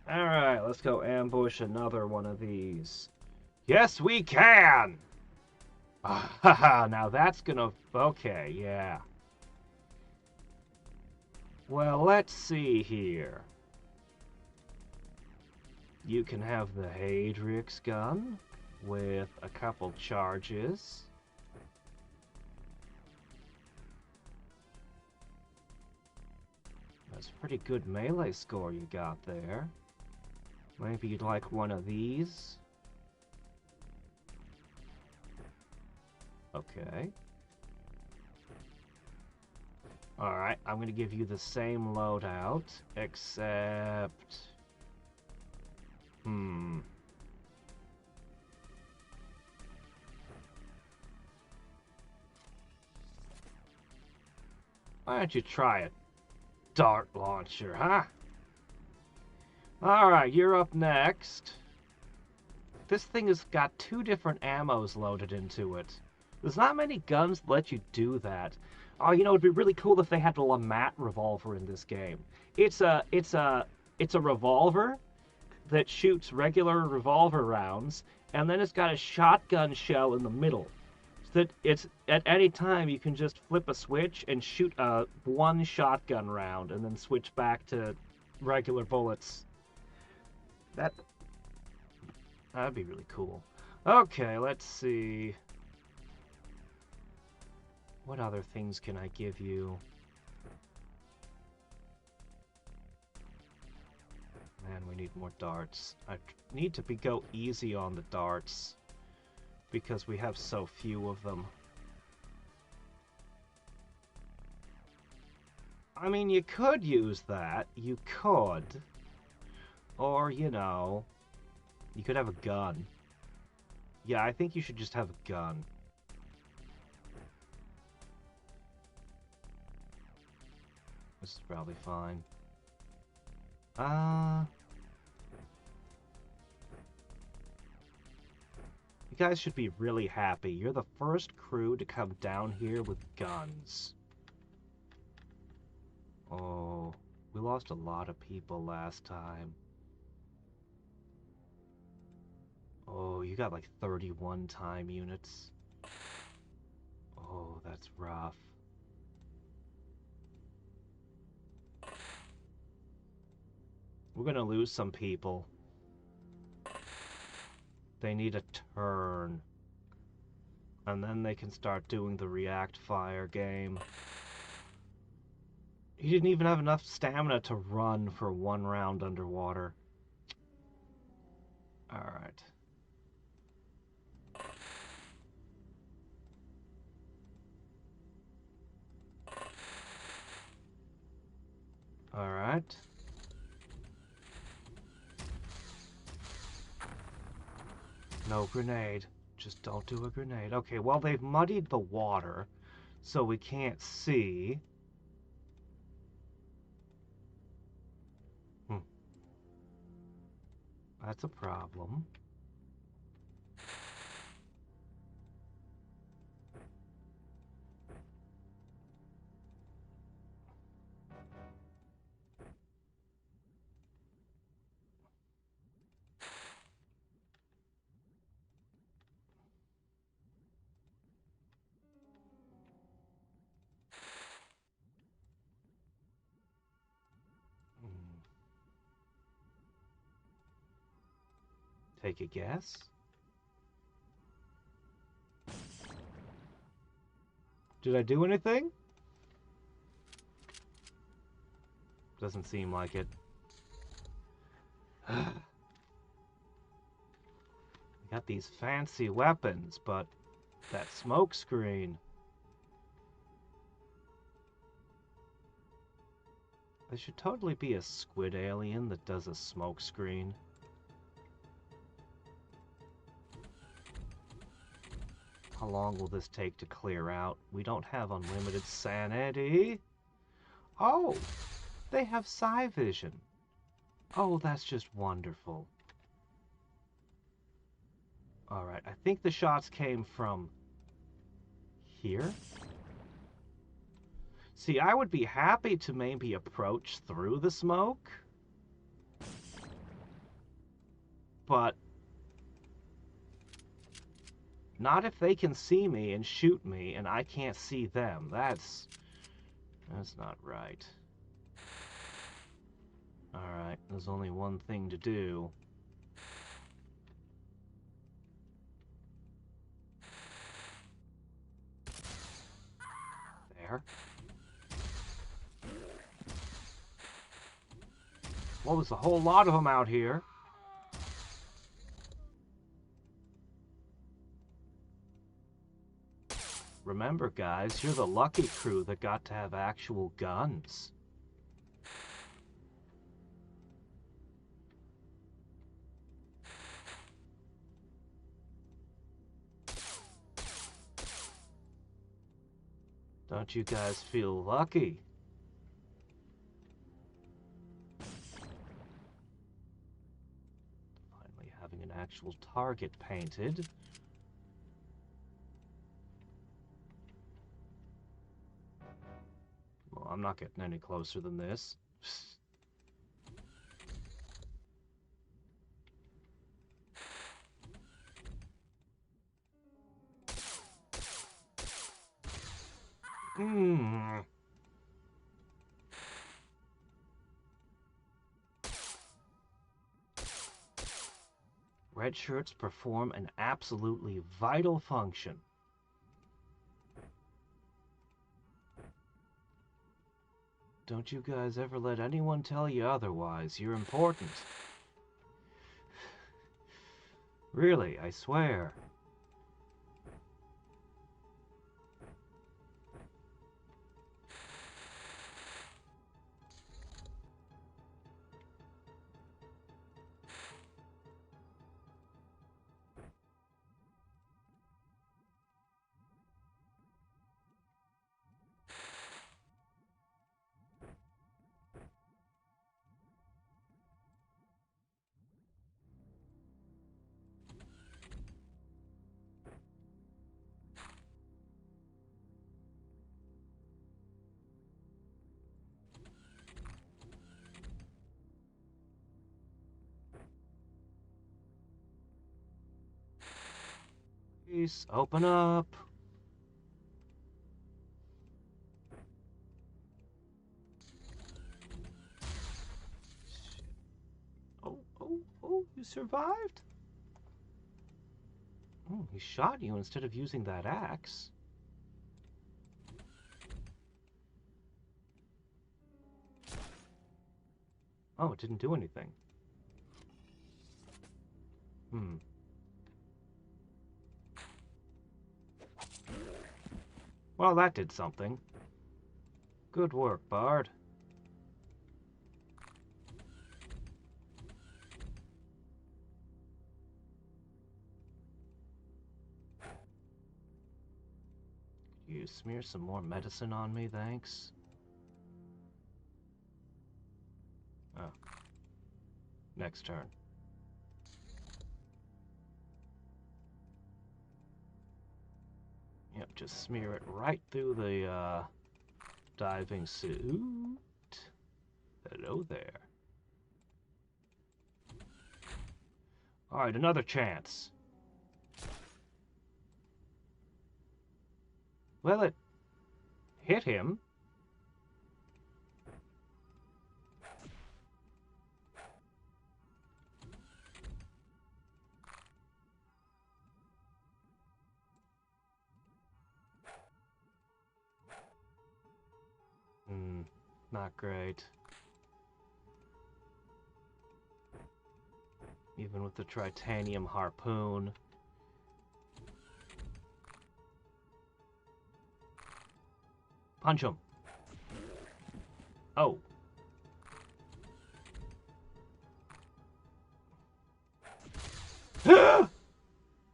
Alright, let's go ambush another one of these. Yes, we can! Haha, now that's gonna... Okay, yeah. Well, let's see here. You can have the Hadriex gun with a couple charges. That's a pretty good melee score you got there. Maybe you'd like one of these. Okay. Alright, I'm gonna give you the same loadout, except... Why don't you try a dart launcher, huh? Alright, you're up next. This thing has got 2 different ammos loaded into it. There's not many guns that let you do that. Oh, you know, it'd be really cool if they had a Lamat revolver in this game. It's a revolver that shoots regular revolver rounds, and then it's got a shotgun shell in the middle. So that it's at any time you can just flip a switch and shoot one shotgun round, and then switch back to regular bullets. That'd be really cool. Okay, let's see. What other things can I give you? Man, we need more darts. I need to go easy on the darts because we have so few of them. I mean, you could use that. You could. Or, you know, you could have a gun. Yeah, I think you should just have a gun. This is probably fine. You guys should be really happy. You're the first crew to come down here with guns. Oh, we lost a lot of people last time. Oh, you got like 31 time units. Oh, that's rough. We're gonna lose some people. They need a turn. And then they can start doing the react fire game. He didn't even have enough stamina to run for one round underwater. Alright. Alright. No grenade. Just don't do a grenade. Okay, well, they've muddied the water, so we can't see. That's a problem. Take a guess. Did I do anything? Doesn't seem like it. We got these fancy weapons, but that smoke screen. There should totally be a squid alien that does a smoke screen. How long will this take to clear out? We don't have unlimited sanity. Oh, they have psi vision. Oh, that's just wonderful. Alright, I think the shots came from here. See, I would be happy to maybe approach through the smoke. But not if they can see me and shoot me and I can't see them. That's not right. Alright, there's only one thing to do. There. Well, there's a whole lot of them out here. Remember, guys, you're the lucky crew that got to have actual guns. Don't you guys feel lucky? Finally having an actual target painted. Well, I'm not getting any closer than this. Red shirts perform an absolutely vital function. Don't you guys ever let anyone tell you otherwise. You're important. Really, I swear. Please, open up. Oh, you survived? Oh, he shot you instead of using that axe. Oh, it didn't do anything. Well, that did something. Good work, Bard. You smear some more medicine on me, thanks. Oh. Next turn. Yep, just smear it right through the diving suit. Hello there. Alright, another chance. Well, it hit him. Not great. Even with the titanium harpoon. Punch him. Oh.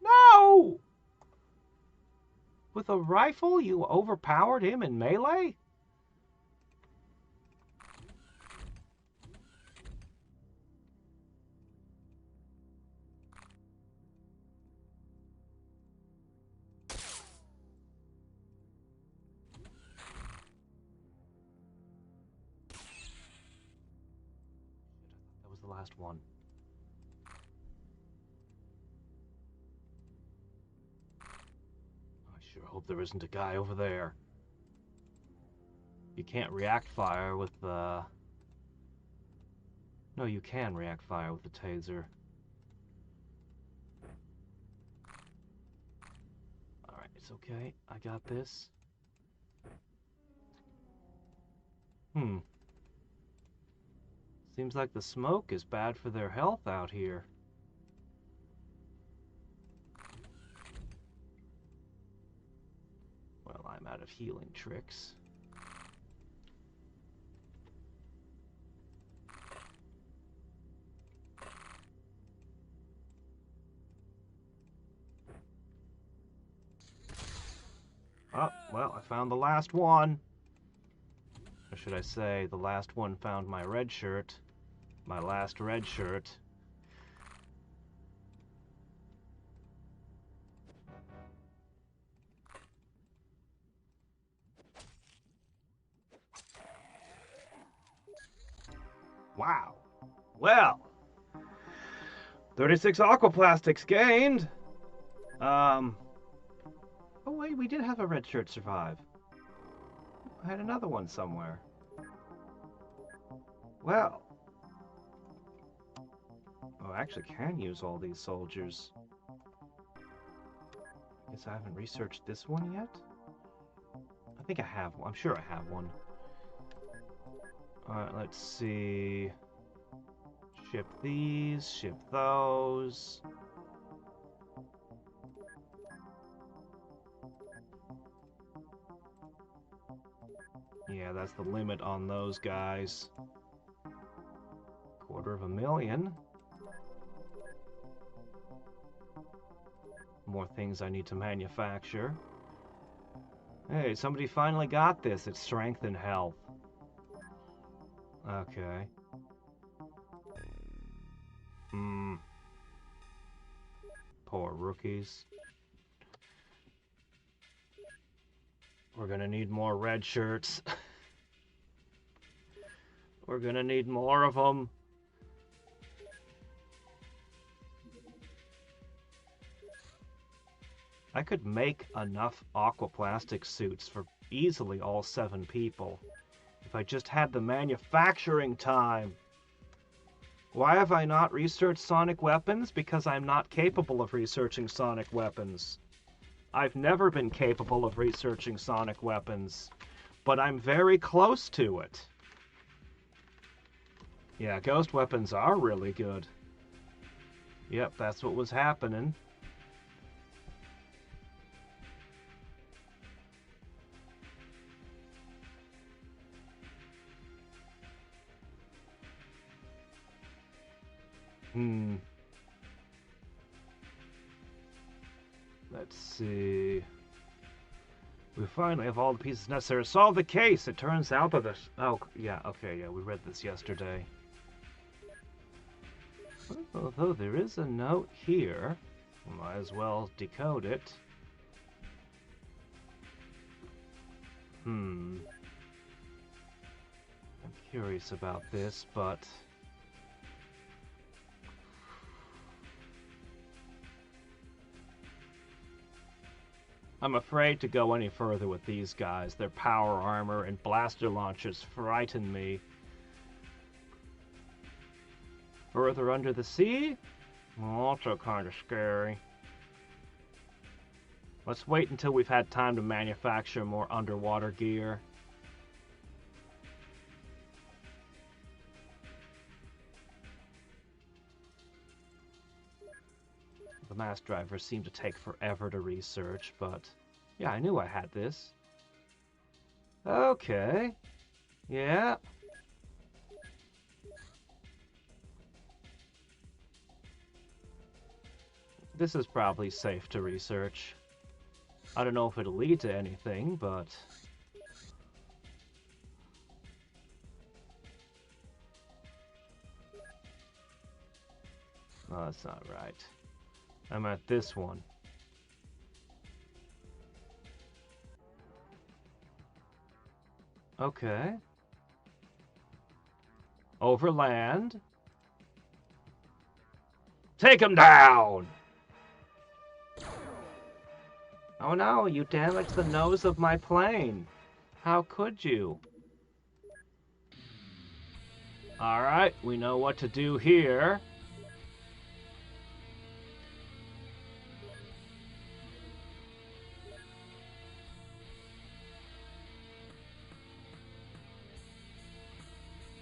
No! With a rifle, you overpowered him in melee? That was the last one. I sure hope there isn't a guy over there. You can't react fire with the... No, you can react fire with the taser. Alright, it's okay. I got this. Seems like the smoke is bad for their health out here. Well, I'm out of healing tricks. Oh, well, I found the last one. Or should I say, the last one found my red shirt. My last red shirt. Wow. Well, 36 aquaplastics gained. Oh wait, we did have a red shirt survive. I had another one somewhere. Well. Oh, I actually can use all these soldiers. Guess I haven't researched this one yet. I think I have one. I'm sure I have one. Alright, let's see. Ship these, ship those. Yeah, that's the limit on those guys. 250,000. More things I need to manufacture. Hey, somebody finally got this. It's strength and health. Okay. Poor rookies. We're gonna need more red shirts. We're gonna need more of them. I could make enough aquaplastic suits for easily all 7 people if I just had the manufacturing time. Why have I not researched sonic weapons? Because I'm not capable of researching sonic weapons. I've never been capable of researching sonic weapons, but I'm very close to it. Yeah, ghost weapons are really good. Yep, that's what was happening. Let's see. We finally have all the pieces necessary to solve the case. It turns out that this... Oh, yeah, okay, yeah, we read this yesterday. Although there is a note here, might as well decode it. I'm curious about this, but... I'm afraid to go any further with these guys. Their power armor and blaster launchers frighten me. Further under the sea? Also kind of scary. Let's wait until we've had time to manufacture more underwater gear. The mass drivers seem to take forever to research, but... Yeah, I knew I had this. Okay. Yeah. This is probably safe to research. I don't know if it'll lead to anything, but... No, that's not right. I'm at this one. Okay. Overland. Take him down! Oh no, you damaged the nose of my plane. How could you? Alright, we know what to do here.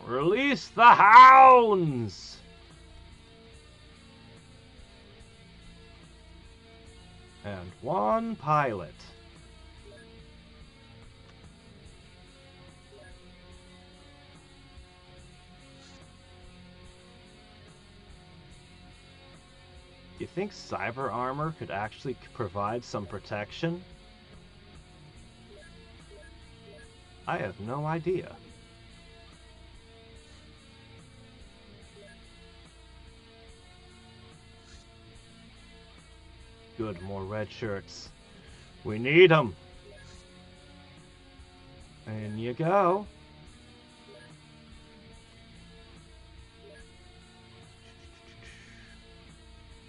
Release the hounds! And one pilot. Do you think cyber armor could actually provide some protection? I have no idea. Good, more red shirts. We need them. In you go.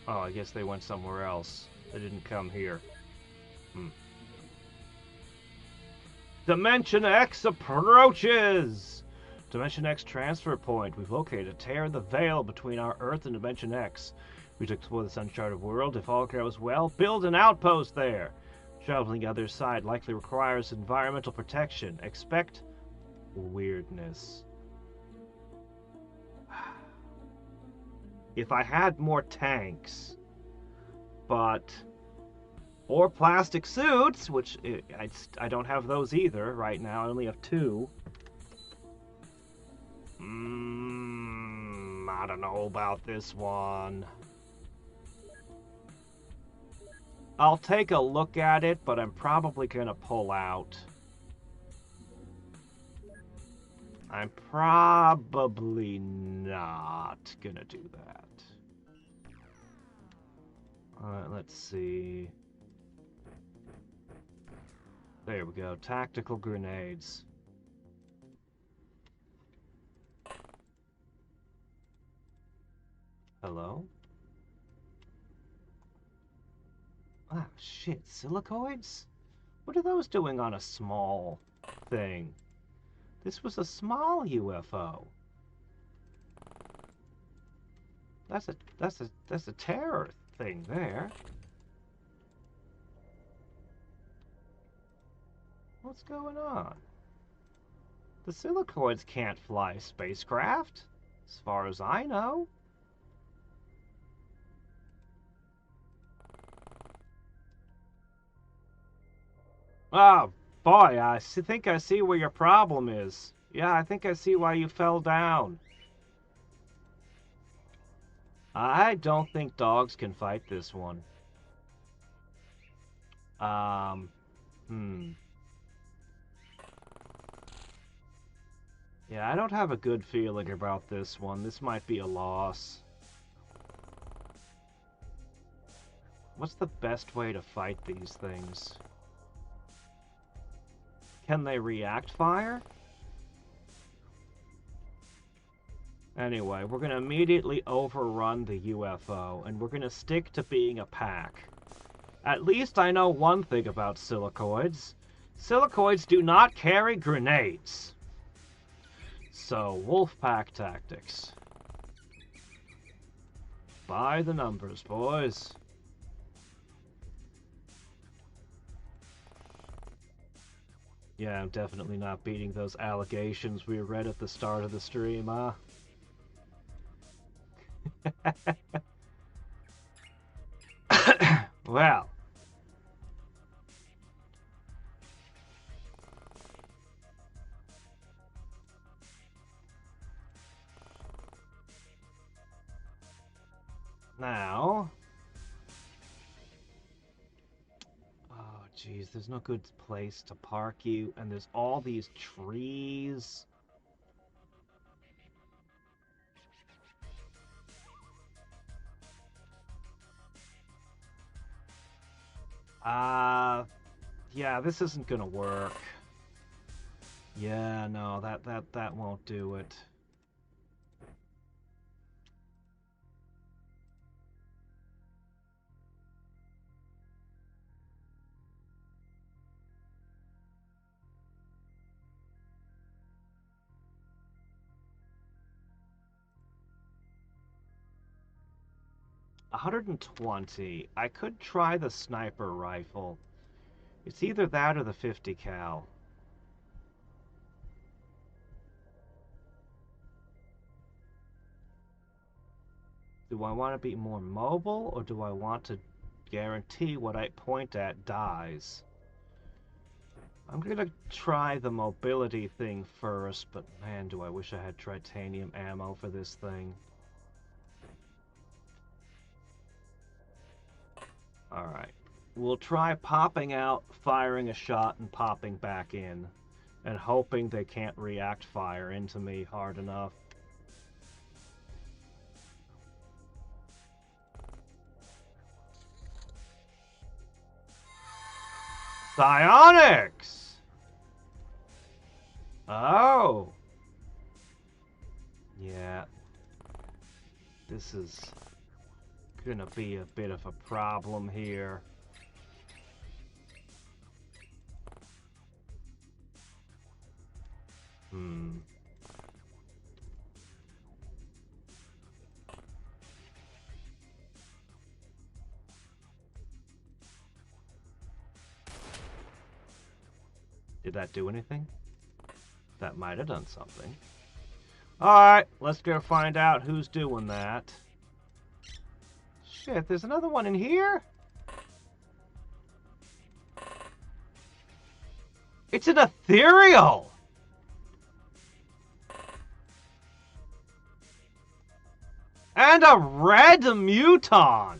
Oh, I guess they went somewhere else. They didn't come here. Dimension X approaches! Dimension X transfer point. We've located a tear in the veil between our Earth and Dimension X. We took explore this uncharted world. If all goes well, build an outpost there. Traveling the other side likely requires environmental protection. Expect weirdness. If I had more tanks, but... Or plastic suits, which I don't have those either right now. I only have 2. I don't know about this one. I'll take a look at it, but I'm probably gonna pull out. I'm probably not gonna do that. Alright, let's see. There we go. Tactical grenades. Hello? Ah, shit, silicoids? What are those doing on a small thing? This was a small UFO. That's a terror thing there. What's going on? The silicoids can't fly spacecraft, as far as I know. Oh, boy, think I see where your problem is. Yeah, I think I see why you fell down. I don't think dogs can fight this one. Um, hmm. Yeah, I don't have a good feeling about this one. This might be a loss. What's the best way to fight these things? Can they react fire? Anyway, we're going to immediately overrun the UFO, and we're going to stick to being a pack. At least I know one thing about silicoids. Silicoids do not carry grenades. So, wolf pack tactics. By the numbers, boys. Yeah, I'm definitely not beating those allegations we read at the start of the stream, huh? Well. Now. Oh, geez, there's no good place to park you, and there's all these trees. Yeah, this isn't gonna work. Yeah, no, that won't do it. $120. I could try the sniper rifle. It's either that or the 50 cal. Do I want to be more mobile, or do I want to guarantee what I point at dies? I'm gonna try the mobility thing first, but man, do I wish I had titanium ammo for this thing. Alright. We'll try popping out, firing a shot, and popping back in. And hoping they can't react fire into me hard enough. Psionics! Oh! Yeah. This is gonna be a bit of a problem here. Did that do anything? That might have done something. Alright, let's go find out who's doing that. Shit, there's another one in here? It's an ethereal! And a red muton!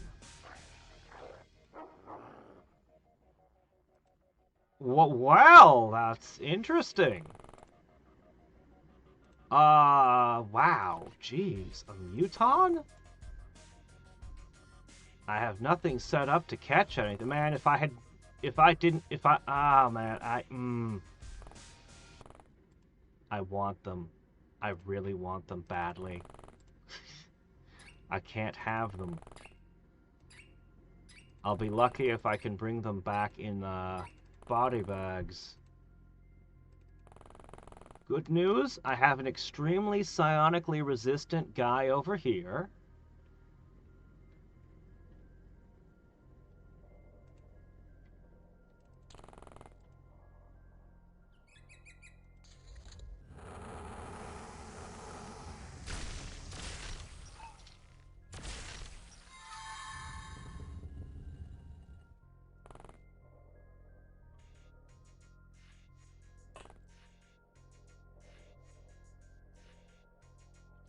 Well, that's interesting. Wow, jeez, a muton? I have nothing set up to catch anything. Man, I want them. I really want them badly. I can't have them. I'll be lucky if I can bring them back in body bags. Good news, I have an extremely psionically resistant guy over here.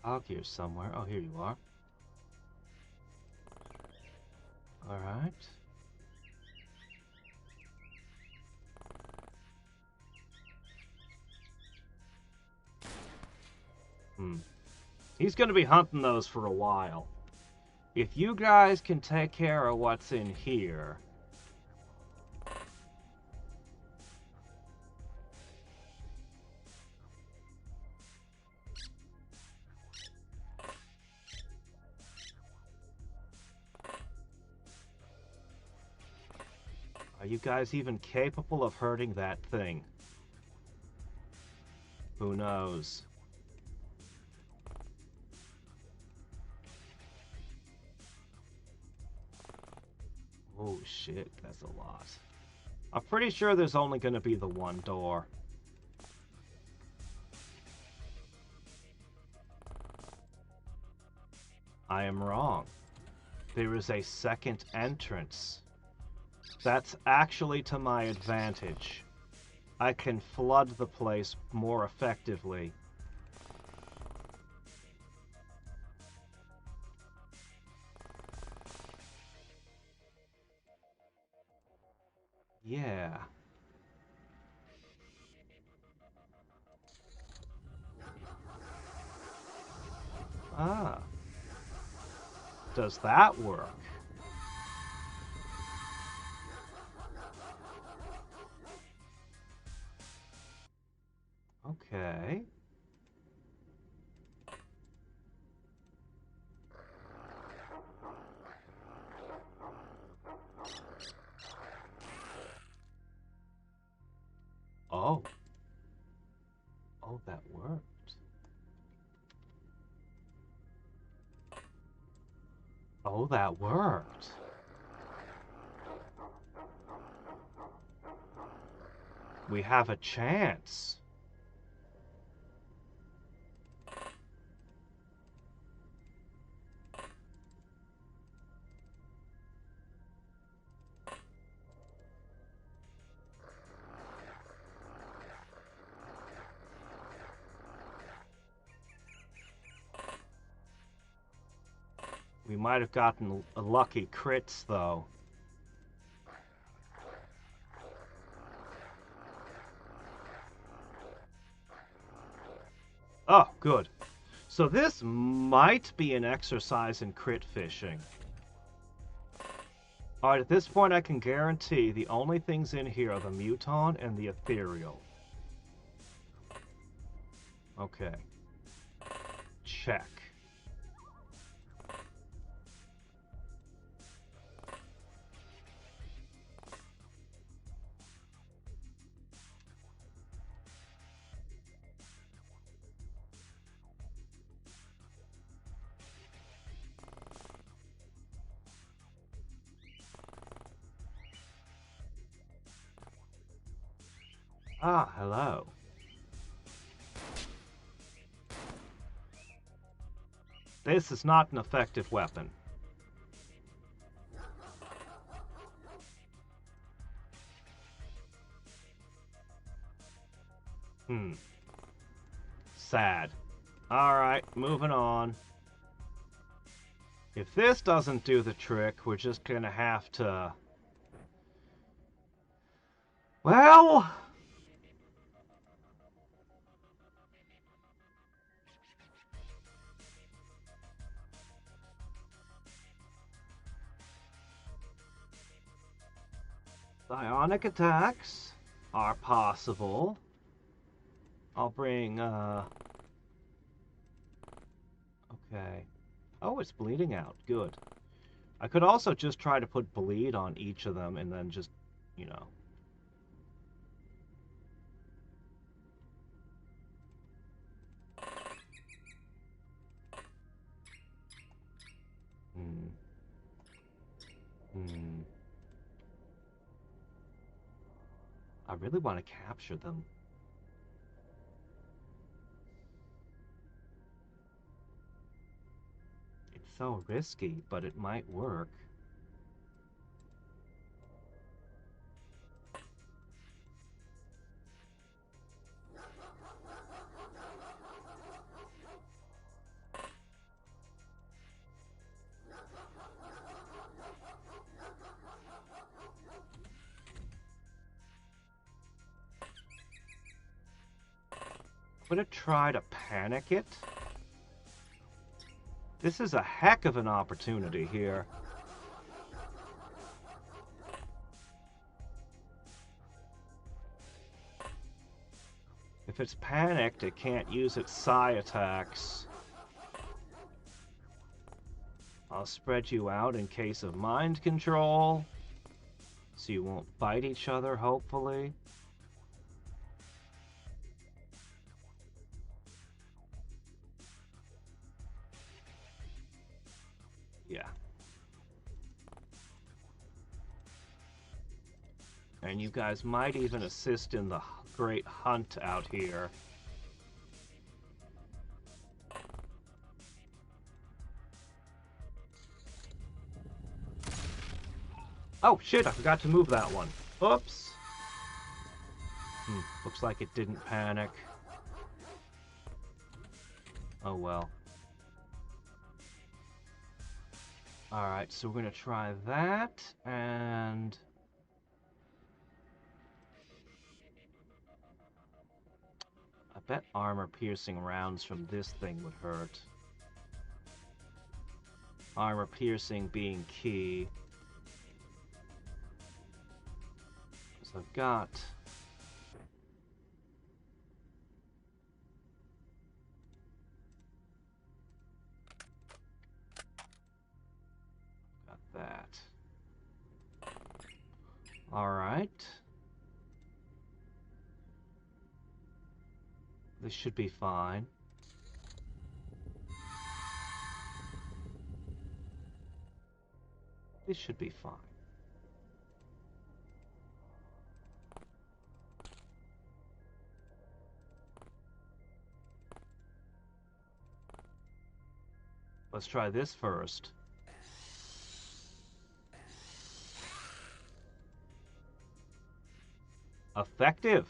Dog here somewhere. Oh, here you are. Alright. He's gonna be hunting those for a while. If you guys can take care of what's in here... Are you guys even capable of hurting that thing? Who knows? Oh shit, that's a lot. I'm pretty sure there's only gonna be the one door. I am wrong. There is a second entrance. That's actually to my advantage. I can flood the place more effectively. Yeah. Ah. Does that work? Okay. Oh. Oh, that worked. Oh, that worked. We have a chance. We might have gotten a lucky crits, though. Oh, good. So this might be an exercise in crit fishing. Alright, at this point I can guarantee the only things in here are the Muton and the Ethereal. Okay. Check. Ah, hello. This is not an effective weapon. Sad. Alright, moving on. If this doesn't do the trick, we're just gonna have to... Well... Psionic attacks are possible. I'll bring, Okay. Oh, it's bleeding out. Good. I could also just try to put bleed on each of them and then just, you know. Hmm. Hmm. I really want to capture them. It's so risky, but it might work. I'm gonna try to panic it. This is a heck of an opportunity here. If it's panicked, it can't use its psi attacks. I'll spread you out in case of mind control, so you won't bite each other, hopefully. Yeah. And you guys might even assist in the great hunt out here. Oh shit, I forgot to move that one. Oops. Looks like it didn't panic. Oh well. Alright, so we're gonna try that, and... I bet armor-piercing rounds from this thing would hurt. Armor-piercing being key. So I've got... that. Alright. This should be fine. This should be fine. Let's try this first. Effective.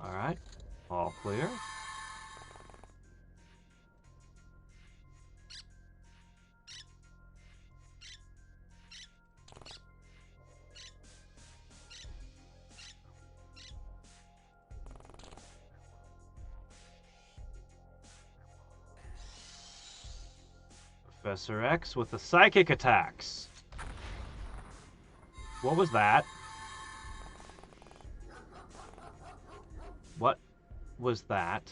Alright, all clear. Professor X with the psychic attacks. What was that? What was that?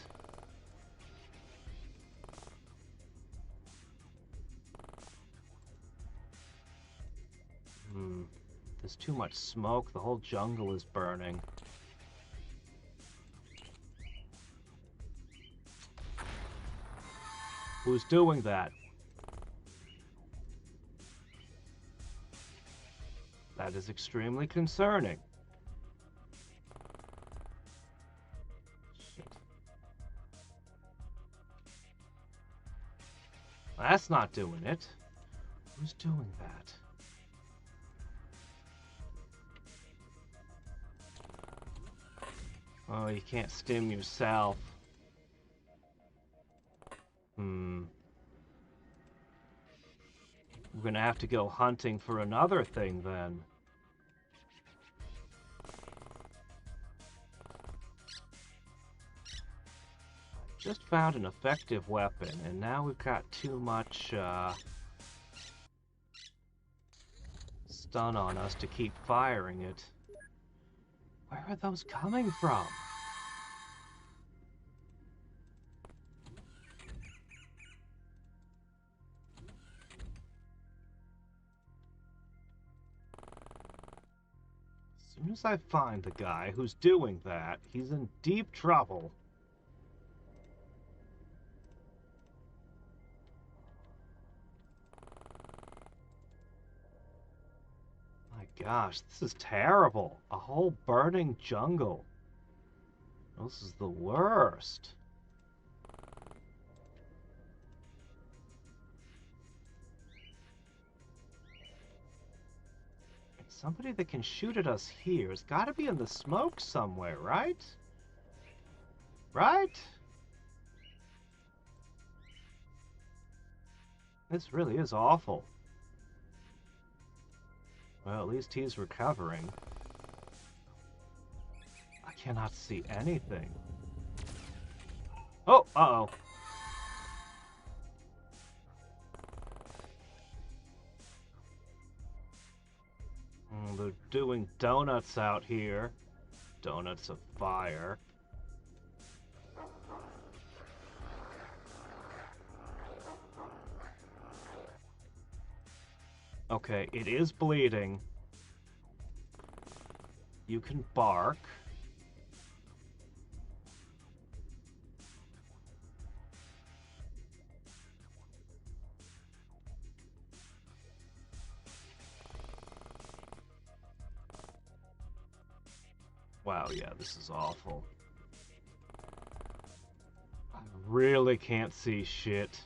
There's too much smoke. The whole jungle is burning. Who's doing that? That is extremely concerning. Shit. That's not doing it. Who's doing that? Oh, you can't stim yourself. We're gonna have to go hunting for another thing then. Just found an effective weapon, and now we've got too much stun on us to keep firing it. Where are those coming from? as I find the guy who's doing that, he's in deep trouble. My gosh, this is terrible. A whole burning jungle. This is the worst. Somebody that can shoot at us here has got to be in the smoke somewhere, right? Right? This really is awful. Well, at least he's recovering. I cannot see anything. Oh, uh-oh. They're doing donuts out here. Donuts of fire. Okay, it is bleeding. You can bark. Wow, yeah, this is awful. I really can't see shit.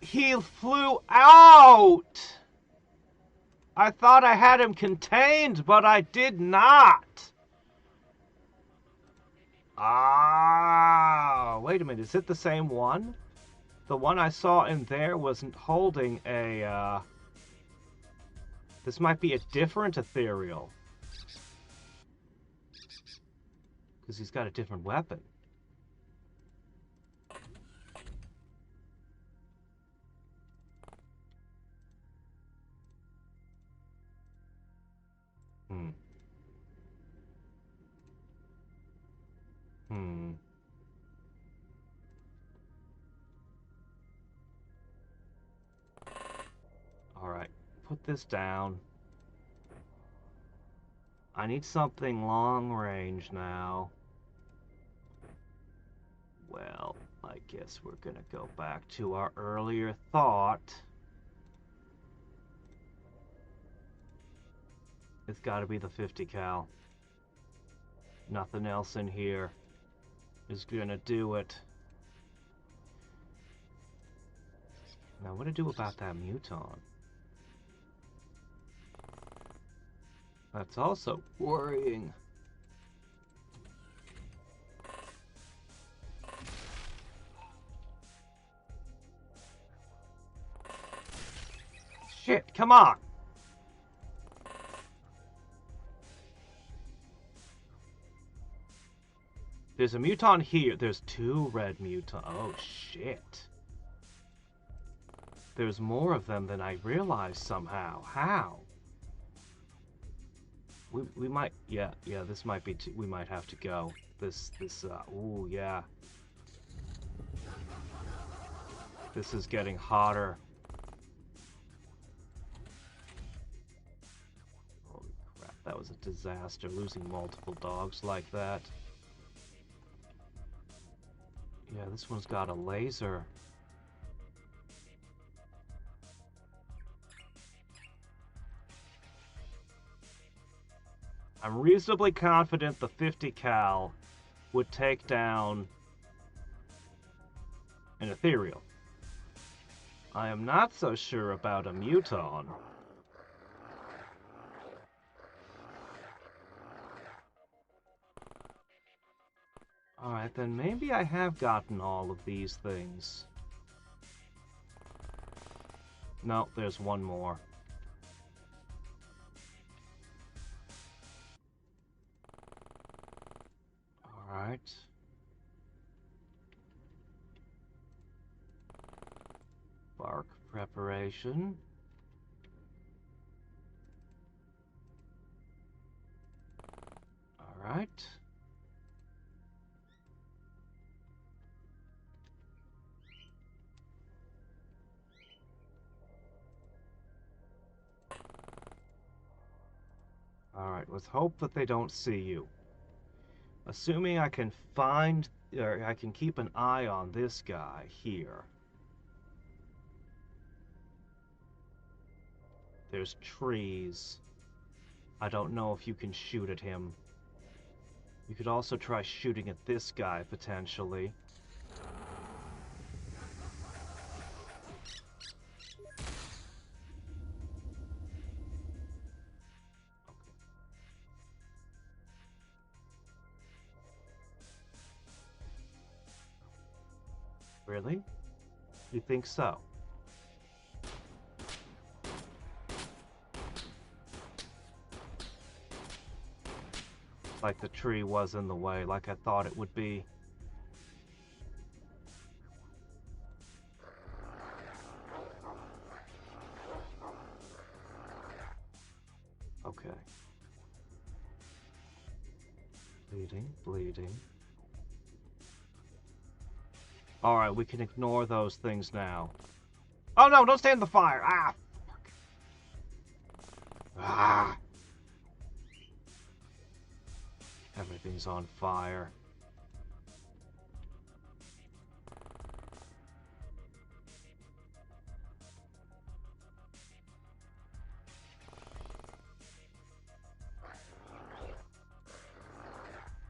He flew out! I thought I had him contained, but I did not! Ah, wait a minute, is it the same one? The one I saw in there wasn't holding a, This might be a different ethereal. Because he's got a different weapon. Alright, put this down. I need something long range now. Well, I guess we're gonna go back to our earlier thought. It's gotta be the 50 cal. Nothing else in here is gonna do it. Now, what to do about that muton? That's also worrying. Shit, come on! There's a muton here. There's 2 red muton. Oh, shit. There's more of them than I realized somehow. How? We might, yeah, this might be, we might have to go. Ooh, yeah. This is getting hotter. Holy crap, that was a disaster, losing multiple dogs like that. Yeah, this one's got a laser. I'm reasonably confident the 50 cal would take down an ethereal. I am not so sure about a muton. Alright, then maybe I have gotten all of these things. No, there's one more. Alright. Bark preparation. Alright. Alright, let's hope that they don't see you. Assuming I can find, or I can keep an eye on this guy here. There's trees. I don't know if you can shoot at him. You could also try shooting at this guy, potentially. Really? You think so? Like the tree was in the way, like I thought it would be. Okay. Bleeding, bleeding. Alright, we can ignore those things now. Oh no, don't stay in the fire! Ah! Fuck. Ah! Everything's on fire.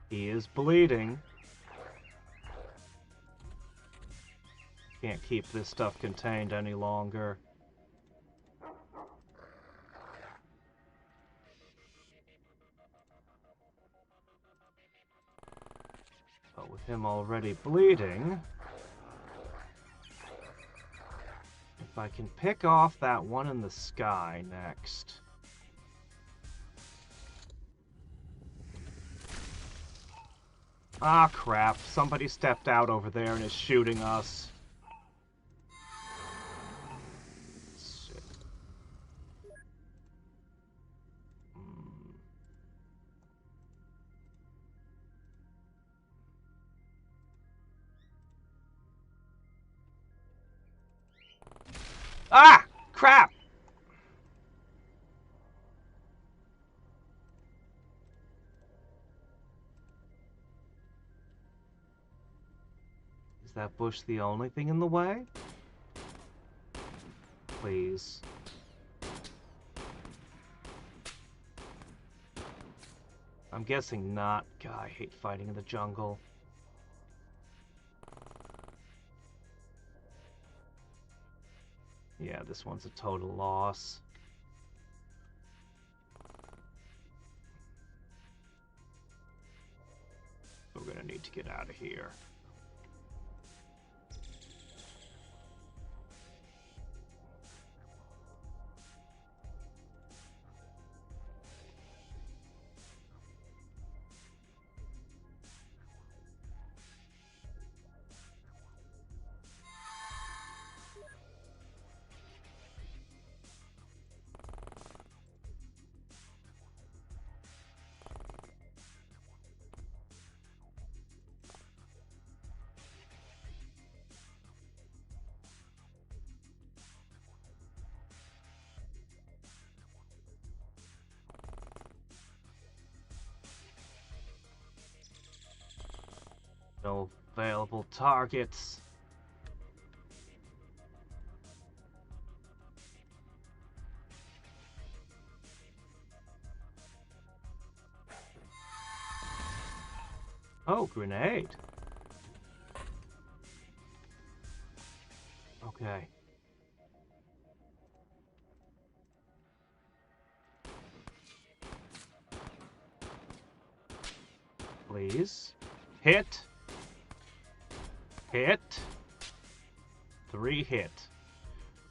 He is bleeding. Can't keep this stuff contained any longer. But with him already bleeding, if I can pick off that one in the sky next. Ah, crap. Somebody stepped out over there and is shooting us. Shit. Ah! Crap! Is that bush the only thing in the way? Please. I'm guessing not. God, I hate fighting in the jungle. Yeah, this one's a total loss. We're gonna need to get out of here. No available targets. Oh, grenade. Okay. Please. Hit. Hit. 3 hit.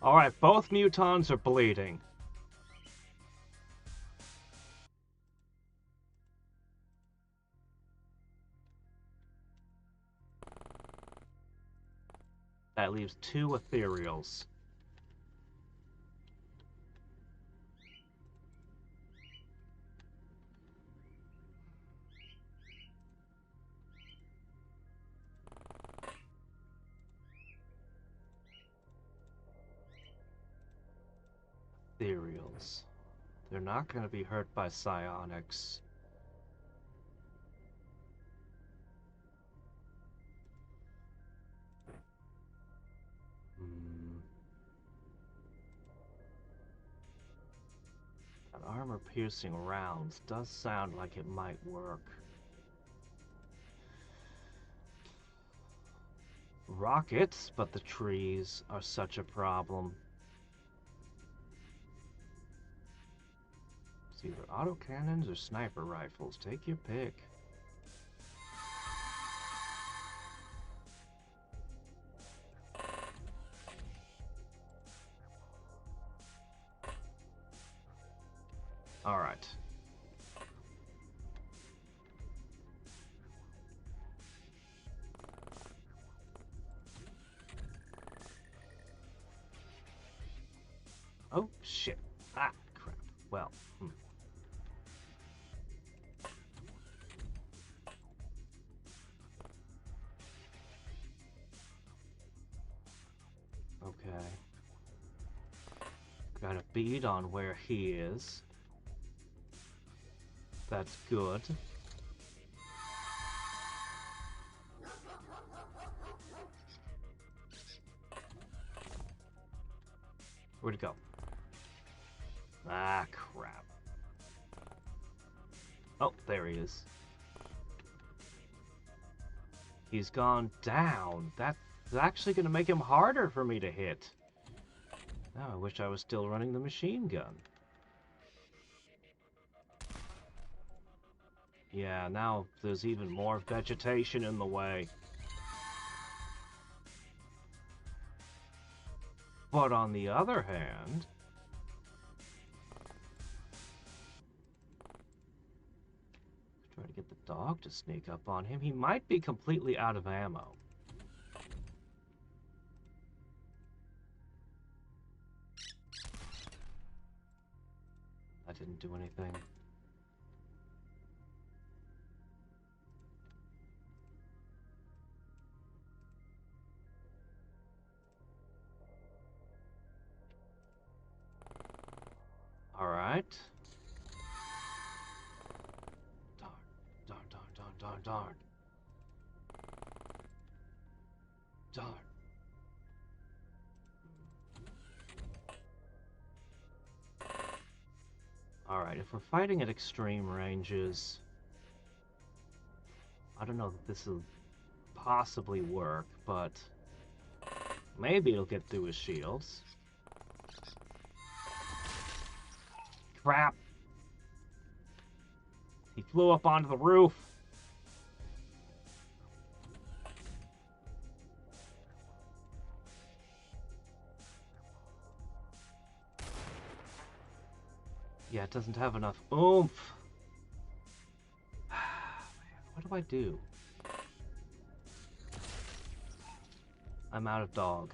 Alright, both mutons are bleeding. That leaves 2 ethereals. Ethereals. They're not going to be hurt by psionics. That armor-piercing rounds does sound like it might work. Rockets, but the trees are such a problem. It's either autocannons or sniper rifles. Take your pick. All right. Oh, shit. Ah, crap. Well, Okay. Got a bead on where he is. That's good. Where'd he go? Ah, crap. Oh, there he is. He's gone down. That's actually going to make him harder for me to hit. Now I wish I was still running the machine gun. Yeah, now there's even more vegetation in the way. But on the other hand... Try to get the dog to sneak up on him. He might be completely out of ammo. That didn't do anything. Alright. Darn, darn, darn, darn, darn, darn. Darn. Alright, if we're fighting at extreme ranges, I don't know that this will possibly work, but maybe it'll get through his shields. Crap! He flew up onto the roof! Yeah, it doesn't have enough oomph. What do I do? I'm out of dog.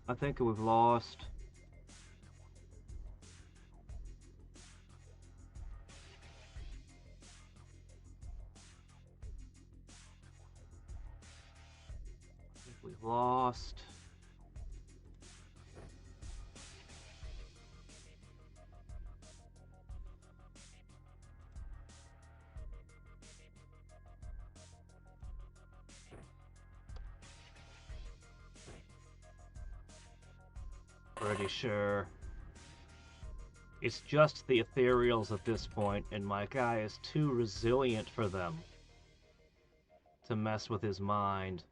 I think we've lost. I think we've lost. Pretty sure. It's just the ethereals at this point, and my guy is too resilient for them to mess with his mind.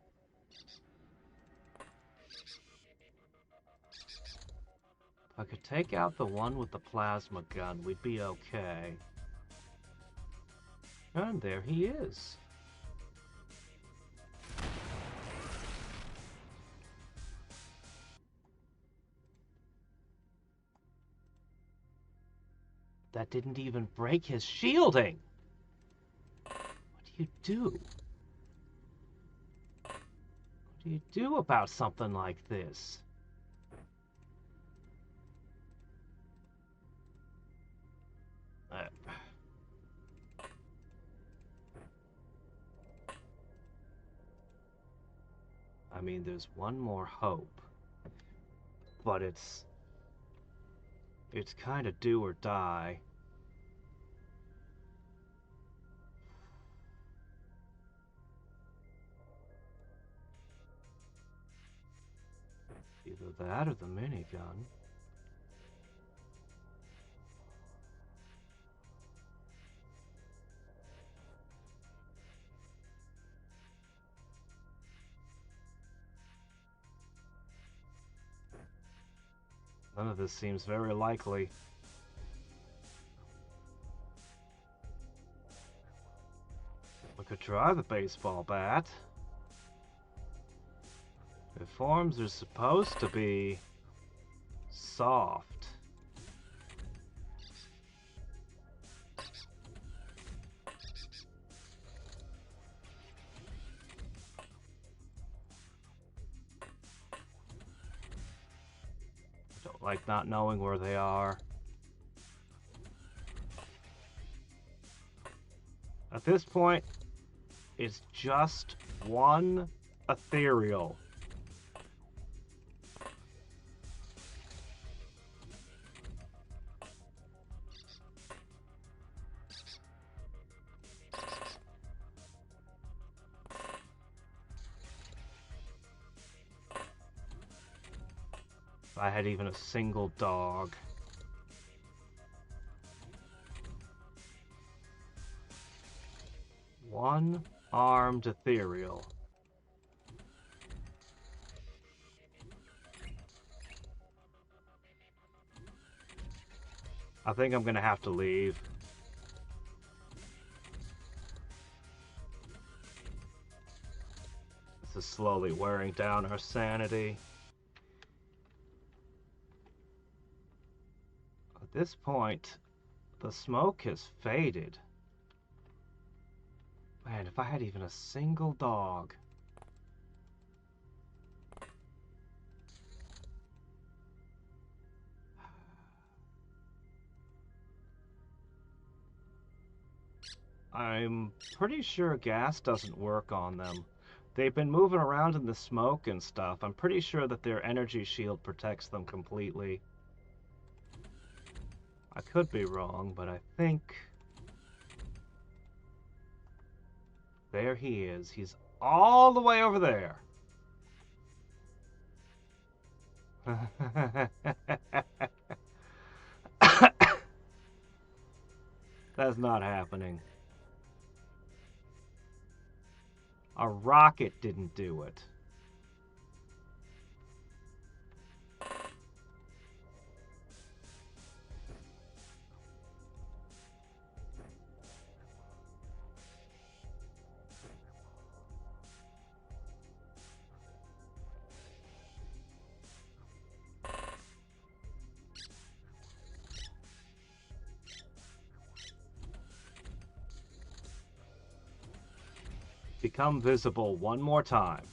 If I could take out the one with the plasma gun, we'd be okay. And there he is. That didn't even break his shielding! What do you do? What do you do about something like this? I mean, there's one more hope. but it's kind of do or die. Either that or the minigun. None of this seems very likely. We could try the baseball bat. The forms are supposed to be soft. Don't like not knowing where they are. At this point, it's just one ethereal. If I had even a single dog. One-armed ethereal. I think I'm gonna have to leave. This is slowly wearing down our sanity. At this point, the smoke has faded. Man, if I had even a single dog. I'm pretty sure gas doesn't work on them. They've been moving around in the smoke and stuff. I'm pretty sure that their energy shield protects them completely. I could be wrong, but I think... There he is. He's all the way over there. That's not happening. A rocket didn't do it. Become visible one more time.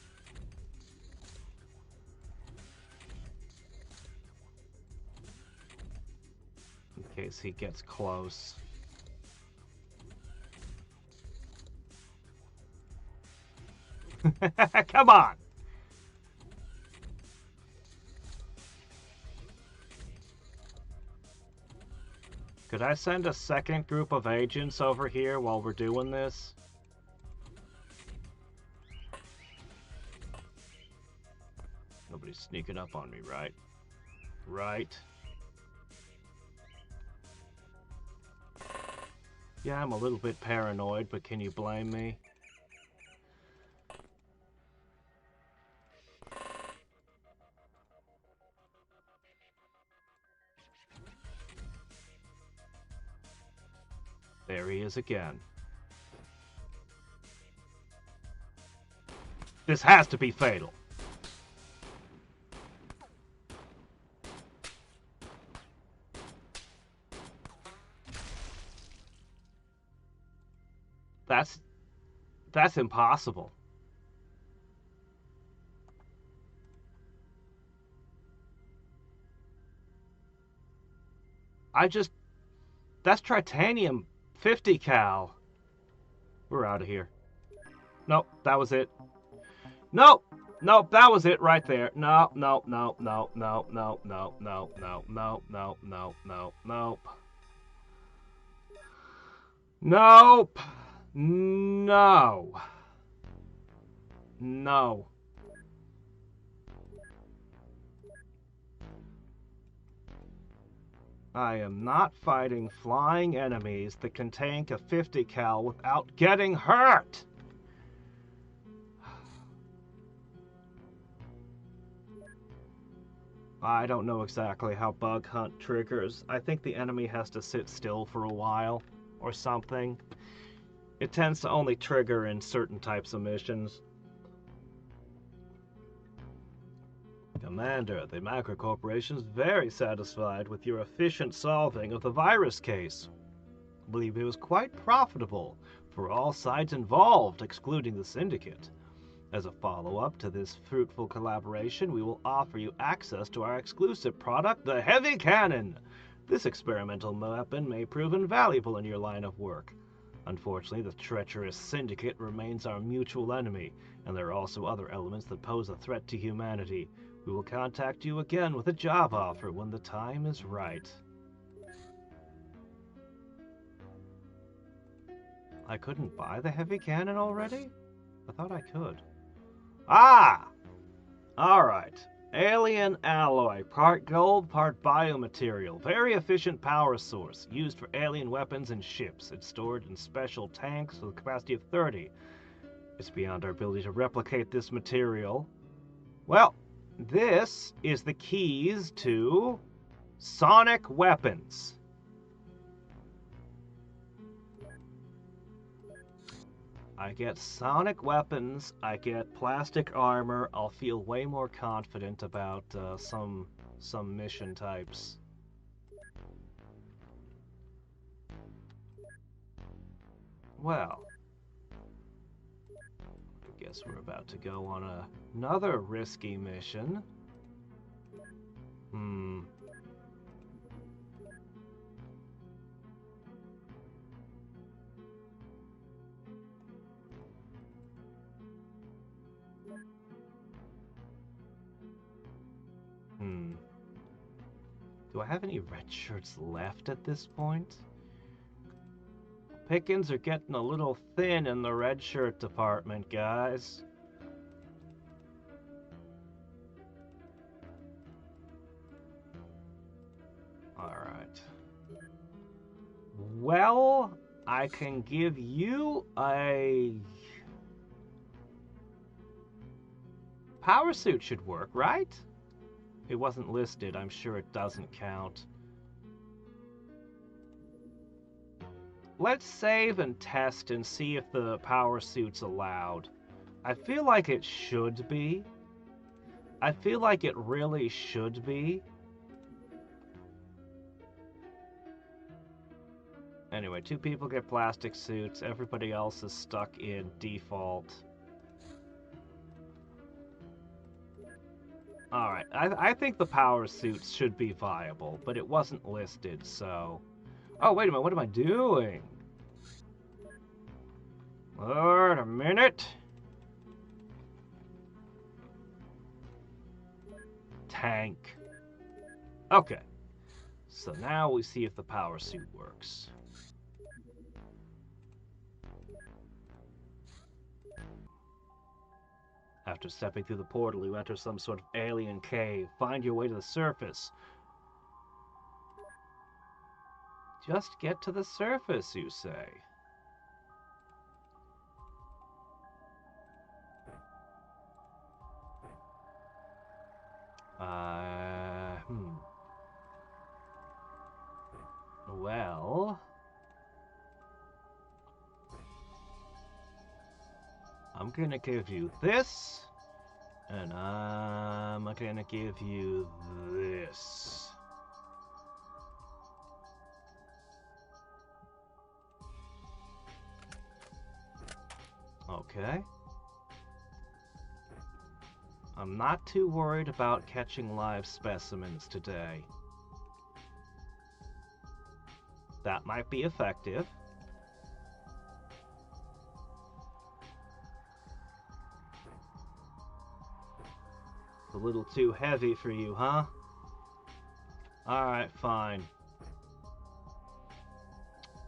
In case he gets close. Come on! Could I send a second group of agents over here while we're doing this? Nobody's sneaking up on me, right? Right. Yeah, I'm a little bit paranoid, but can you blame me? There he is again. This has to be fatal. That's impossible. That's tritanium 50 cal. We're out of here. Nope, that was it. Nope, Nope, that was it right there. No, no, no, no, no, no, no, no, no, no, no, no, no, nope. Nope. No. No. I am not fighting flying enemies that can tank a 50 cal without getting hurt. I don't know exactly how bug hunt triggers. I think the enemy has to sit still for a while or something. It tends to only trigger in certain types of missions. Commander, the Macro Corporation is very satisfied with your efficient solving of the virus case. I believe it was quite profitable for all sides involved, excluding the Syndicate. As a follow-up to this fruitful collaboration, we will offer you access to our exclusive product, the Heavy Cannon. This experimental weapon may prove invaluable in your line of work. Unfortunately, the treacherous Syndicate remains our mutual enemy, and there are also other elements that pose a threat to humanity. We will contact you again with a job offer when the time is right. I couldn't buy the Heavy Cannon already? I thought I could. Ah! Alright. Alien alloy, part gold, part biomaterial. Very efficient power source, used for alien weapons and ships. It's stored in special tanks with a capacity of 30. It's beyond our ability to replicate this material. Well, this is the keys to sonic weapons. I get sonic weapons, I get plastic armor, I'll feel way more confident about some mission types. Well, I guess we're about to go on another risky mission. Do I have any red shirts left at this point? Pickings are getting a little thin in the red shirt department, guys. Alright. Well, I can give you a... power suit should work, right? It wasn't listed, I'm sure it doesn't count. Let's save and test and see if the power suit's allowed. I feel like it should be. I feel like it really should be. Anyway, 2 people get plastic suits, everybody else is stuck in default. Alright, I think the power suits should be viable, but it wasn't listed, so... Oh, wait a minute, what am I doing? Wait a minute. Tank. Okay. So now we see if the power suit works. After stepping through the portal, you enter some sort of alien cave. Find your way to the surface. Just get to the surface, you say. Well... I'm gonna give you this, and I'm gonna give you this. Okay. I'm not too worried about catching live specimens today. That might be effective. A little too heavy for you, huh? Alright, fine.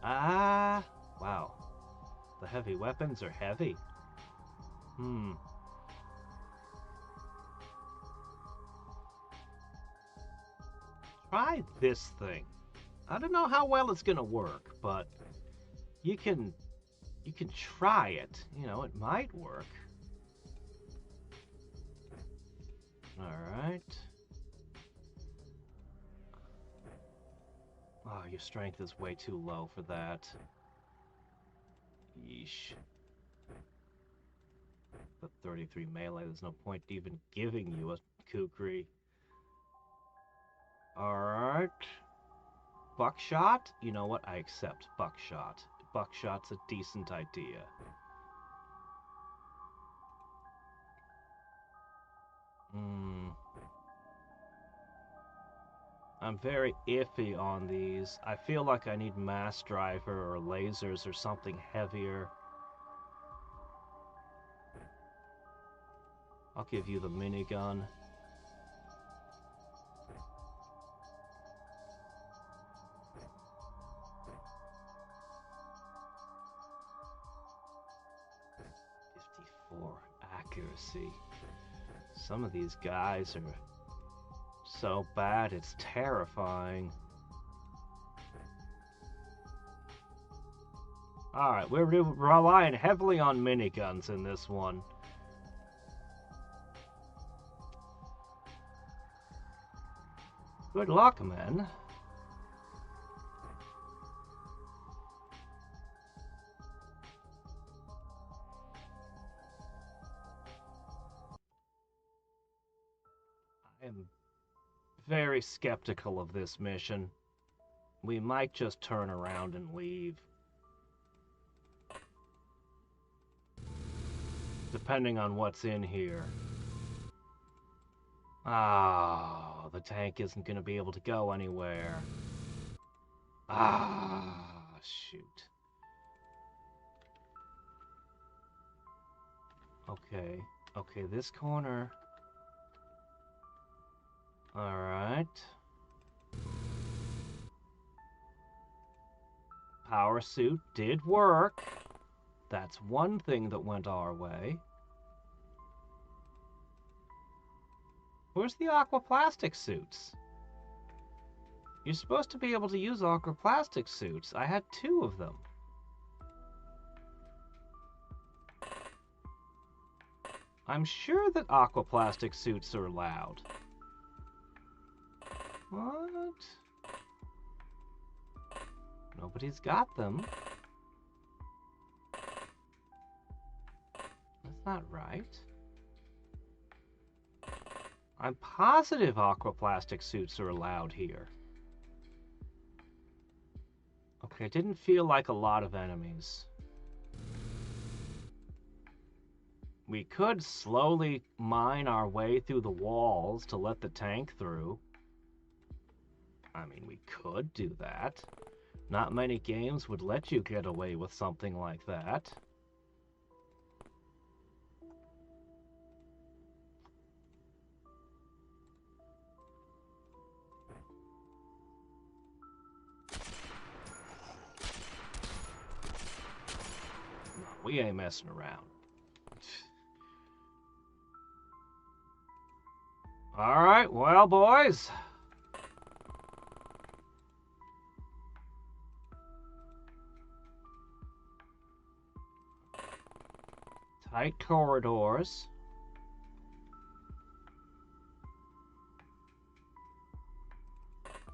Ah, wow. The heavy weapons are heavy. Try this thing. I don't know how well it's gonna work, but you can try it. You know, it might work. Alright. Oh, your strength is way too low for that. Yeesh. The 33 melee, there's no point even giving you a kukri. Alright. Buckshot? You know what? I accept buckshot. Buckshot's a decent idea. I'm very iffy on these. I feel like I need mass driver or lasers or something heavier. I'll give you the minigun. Accuracy. Some of these guys are so bad it's terrifying. Alright, we're relying heavily on miniguns in this one. Good luck, men. I am very skeptical of this mission. We might just turn around and leave. Depending on what's in here. Ah, the tank isn't going to be able to go anywhere. Ah, shoot. Okay, okay, this corner. Alright. Power suit did work. That's one thing that went our way. Where's the aquaplastic suits? You're supposed to be able to use aquaplastic suits. I had 2 of them. I'm sure that aquaplastic suits are allowed. What? Nobody's got them. That's not right. I'm positive aquaplastic suits are allowed here. Okay, it didn't feel like a lot of enemies. We could slowly mine our way through the walls to let the tank through. I mean, we could do that. Not many games would let you get away with something like that. No, we ain't messing around. Alright, well, boys. Tight corridors.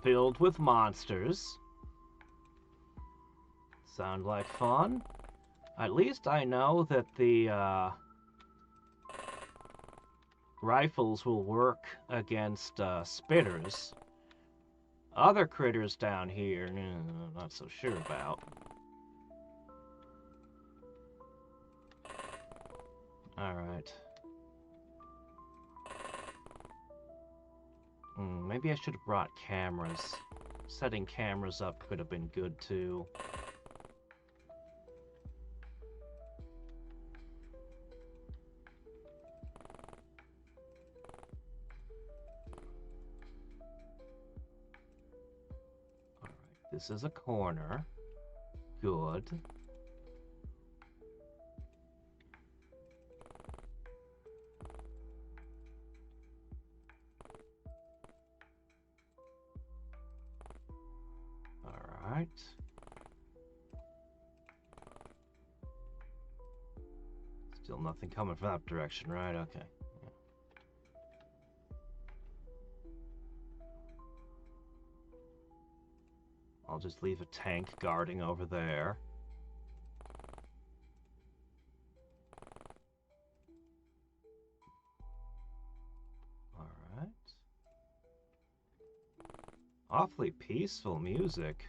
Filled with monsters. Sound like fun? At least I know that the rifles will work against spitters. Other critters down here, not so sure about. Alright. Maybe I should have brought cameras. Setting cameras up could have been good too. This is a corner. Good. Alright. Still nothing coming from that direction, right? Okay. Yeah. I'll just leave a tank guarding over there. Alright. Awfully peaceful music.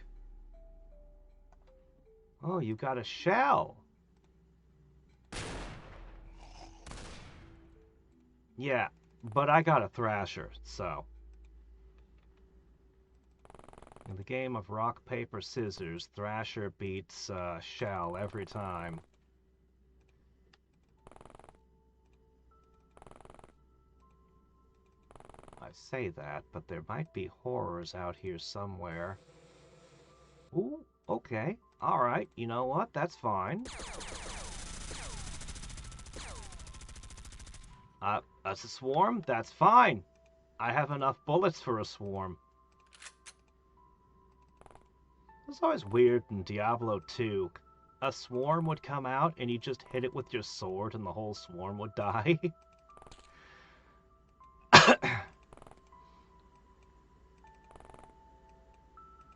Oh, you got a shell! Yeah, but I got a thrasher, so... In the game of rock, paper, scissors, thrasher beats shell every time. I say that, but there might be horrors out here somewhere. Ooh, okay. Alright, you know what? That's fine. That's a swarm? That's fine. I have enough bullets for a swarm. It's always weird in Diablo 2. A swarm would come out and you just hit it with your sword and the whole swarm would die.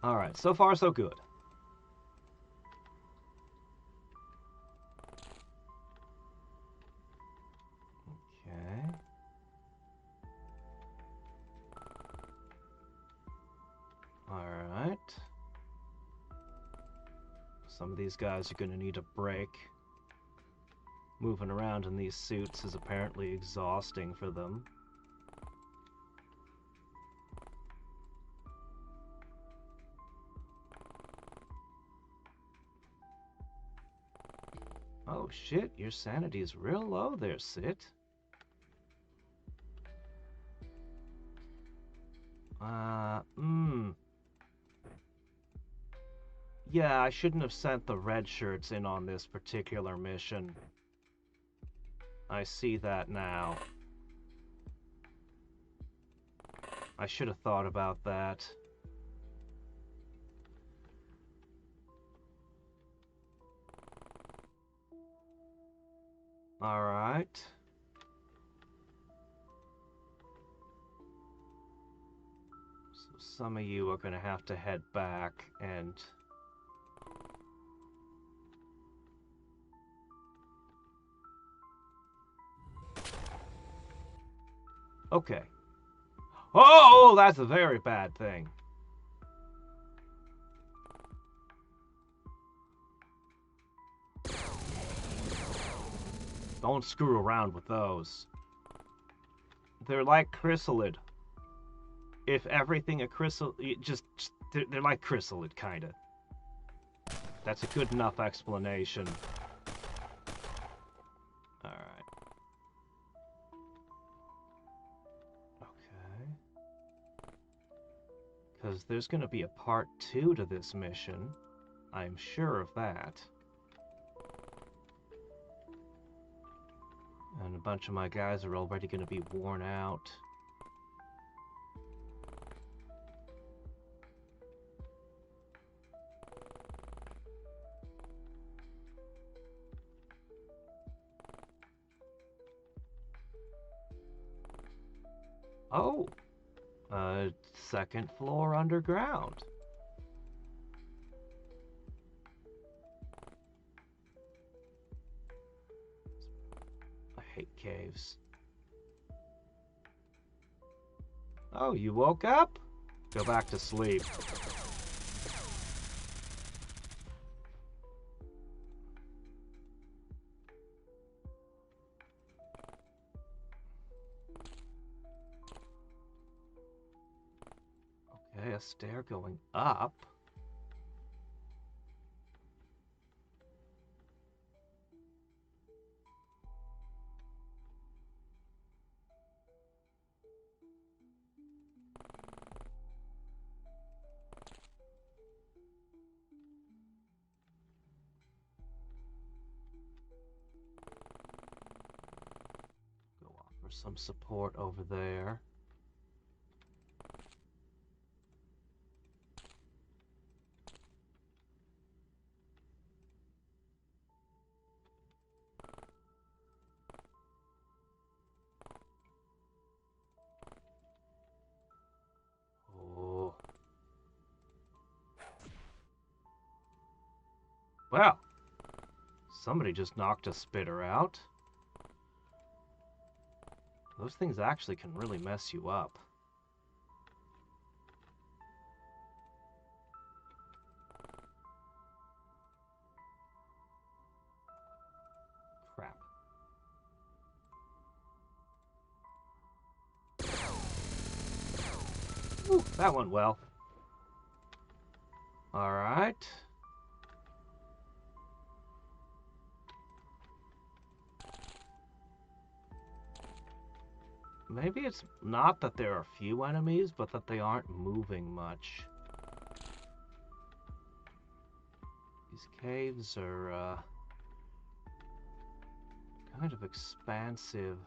Alright, so far so good. Okay. Alright. Some of these guys are going to need a break. Moving around in these suits is apparently exhausting for them. Oh shit, your sanity is real low there, Sit. Yeah, I shouldn't have sent the red shirts in on this particular mission. I see that now. I should have thought about that. Alright. So some of you are gonna have to head back and... Okay. Oh, that's a very bad thing. Don't screw around with those. They're like chrysalid. If everything a chrysalid... They're like chrysalid, kinda. That's a good enough explanation. Alright. Because there's going to be a part 2 to this mission. I'm sure of that. And a bunch of my guys are already going to be worn out. Oh! Second floor underground. I hate caves. Oh, you woke up? Go back to sleep. Okay, a stair going up. some support over there. Oh. Well, somebody just knocked a spitter out. Those things actually can really mess you up. Crap. Ooh, that went well. Alright. Maybe it's not that there are few enemies, but that they aren't moving much. These caves are, kind of expansive.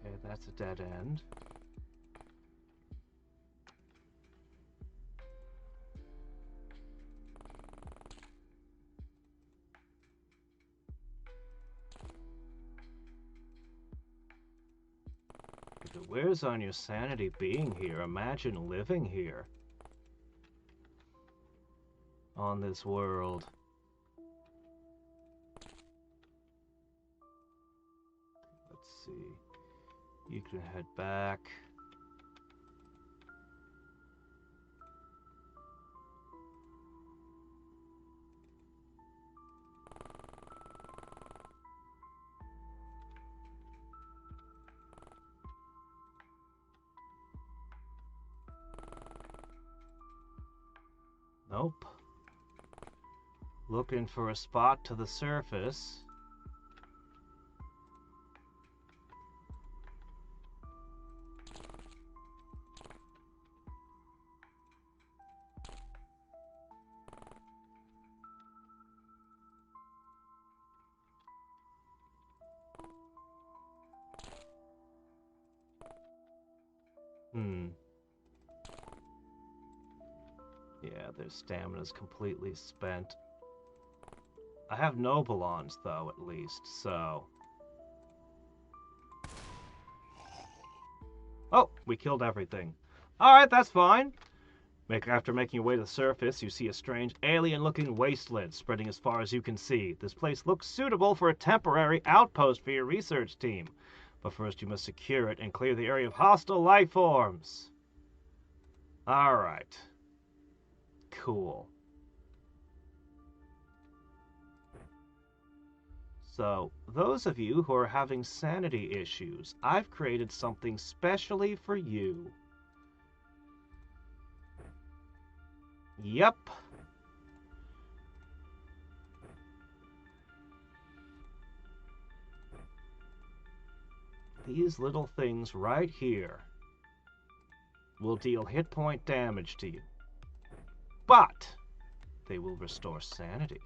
Okay, that's a dead end. If it wears on your sanity being here, imagine living here. On this world. Let's see. You can head back. Nope. Looking for a spot to the surface. Yeah, their stamina's completely spent. I have Nobilons, though, at least, so... Oh, we killed everything. Alright, that's fine. After making your way to the surface, you see a strange alien-looking wasteland spreading as far as you can see. This place looks suitable for a temporary outpost for your research team. But first you must secure it and clear the area of hostile life forms. Alright. Cool. So, those of you who are having sanity issues, I've created something specially for you. Yep. These little things right here will deal hit point damage to you. But they will restore sanity.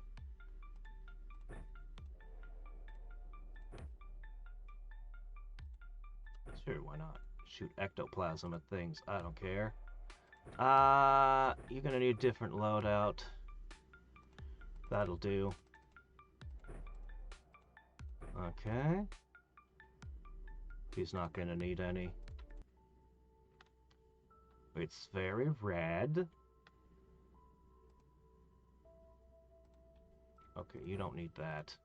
Sure, why not? Shoot ectoplasm at things. I don't care. You're gonna need a different loadout. That'll do. Okay. He's not gonna need any. It's very red. Okay, you don't need that.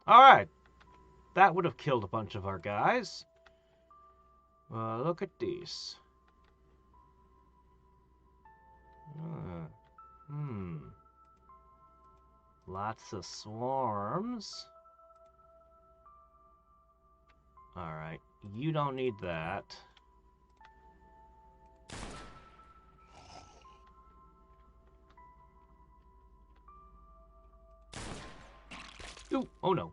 Alright. That would have killed a bunch of our guys. Look at these. Lots of swarms. Alright, you don't need that. Ooh, oh no.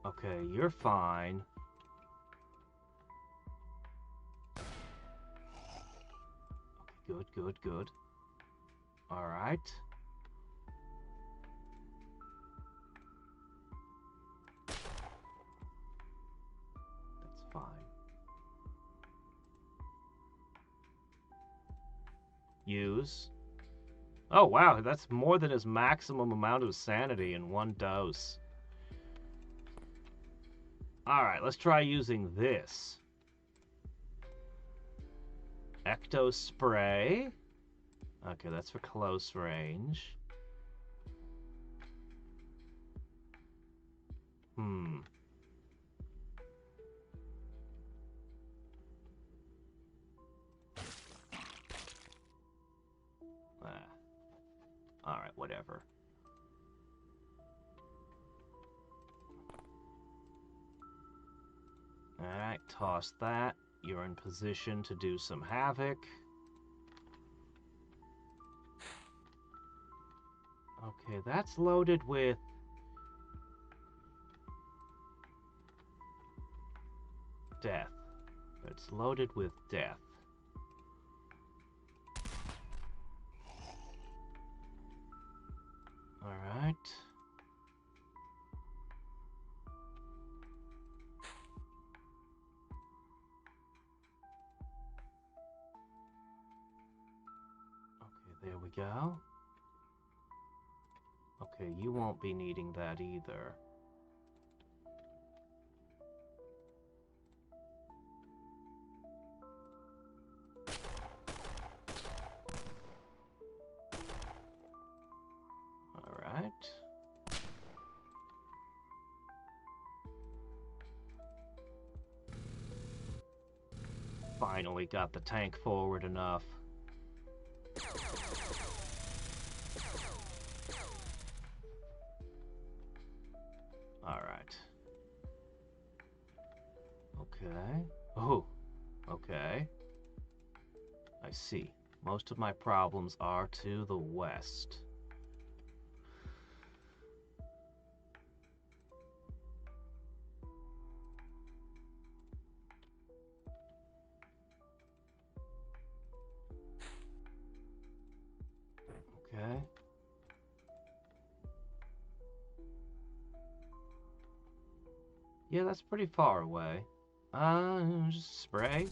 Okay, you're fine. Okay, good. Alright. That's fine. Use. Oh, wow, that's more than his maximum amount of sanity in one dose. Alright, let's try using this. Ecto Spray. Okay, that's for close range. Alright, whatever. Alright, toss that. You're in position to do some havoc. Okay, that's loaded with... death. It's loaded with death. Alright. Okay, there we go. Okay, you won't be needing that either. Alright. Finally got the tank forward enough. Alright. Okay. Oh, okay. I see. Most of my problems are to the west. Okay. Yeah, that's pretty far away. Just spray.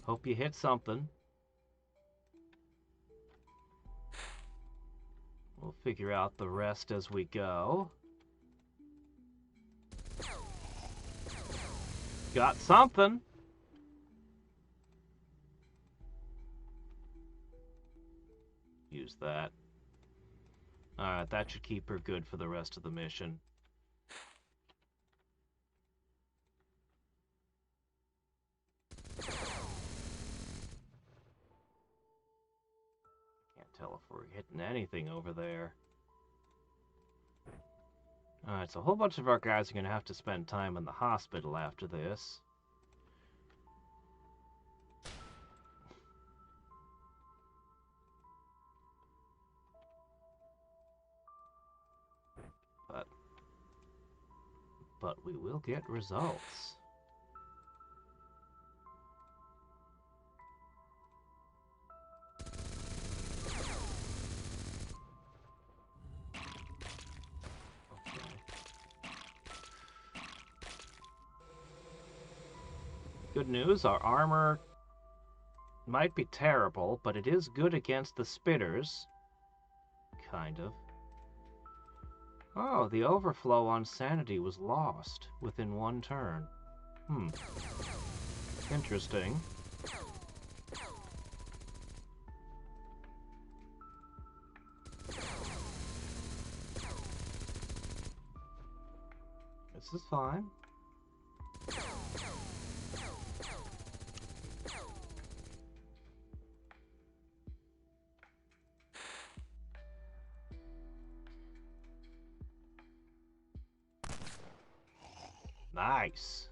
Hope you hit something. We'll figure out the rest as we go. Got something. Use that. Alright, that should keep her good for the rest of the mission. Can't tell if we're hitting anything over there. Alright, so a whole bunch of our guys are going to have to spend time in the hospital after this. But we will get results. Good news, our armor might be terrible, but it is good against the spitters. Kind of. Oh, the overflow on sanity was lost within one turn. Interesting. This is fine. Nice.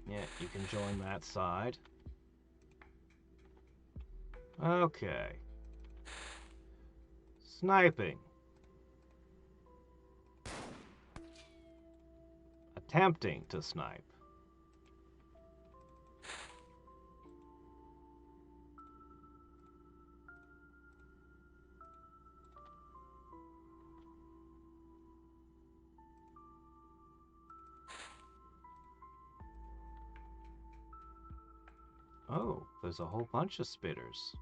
Yeah, you can join that side. Okay. Sniping. Attempting to snipe. Oh, there's a whole bunch of spitters.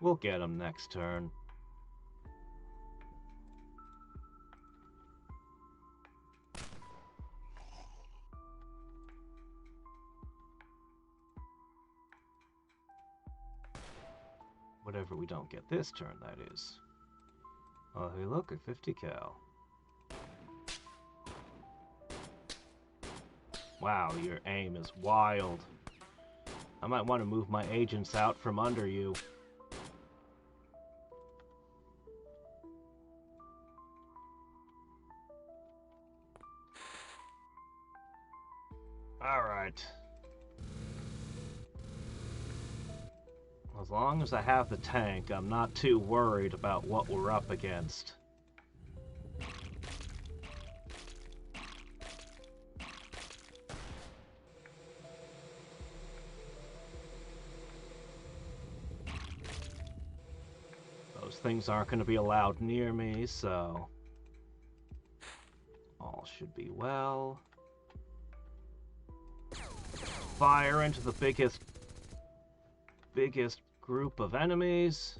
We'll get them next turn. Whatever we don't get this turn, that is. Oh, hey, look, a 50 cal. Wow, your aim is wild. I might want to move my agents out from under you. Alright. As long as I have the tank, I'm not too worried about what we're up against. Those things aren't going to be allowed near me, so all should be well. Fire into the biggest group of enemies.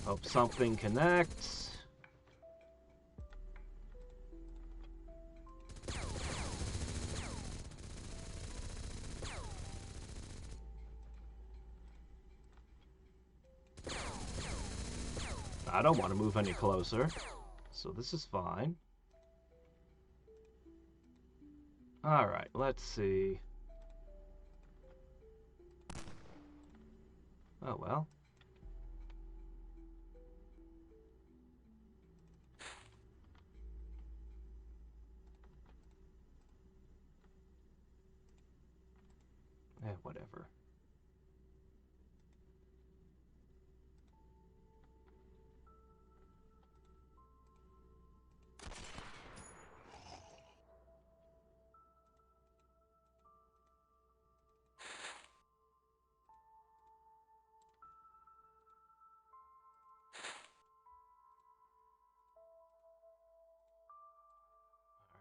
Hope something connects. I don't want to move any closer, so this is fine. Alright, let's see. Oh well. Whatever.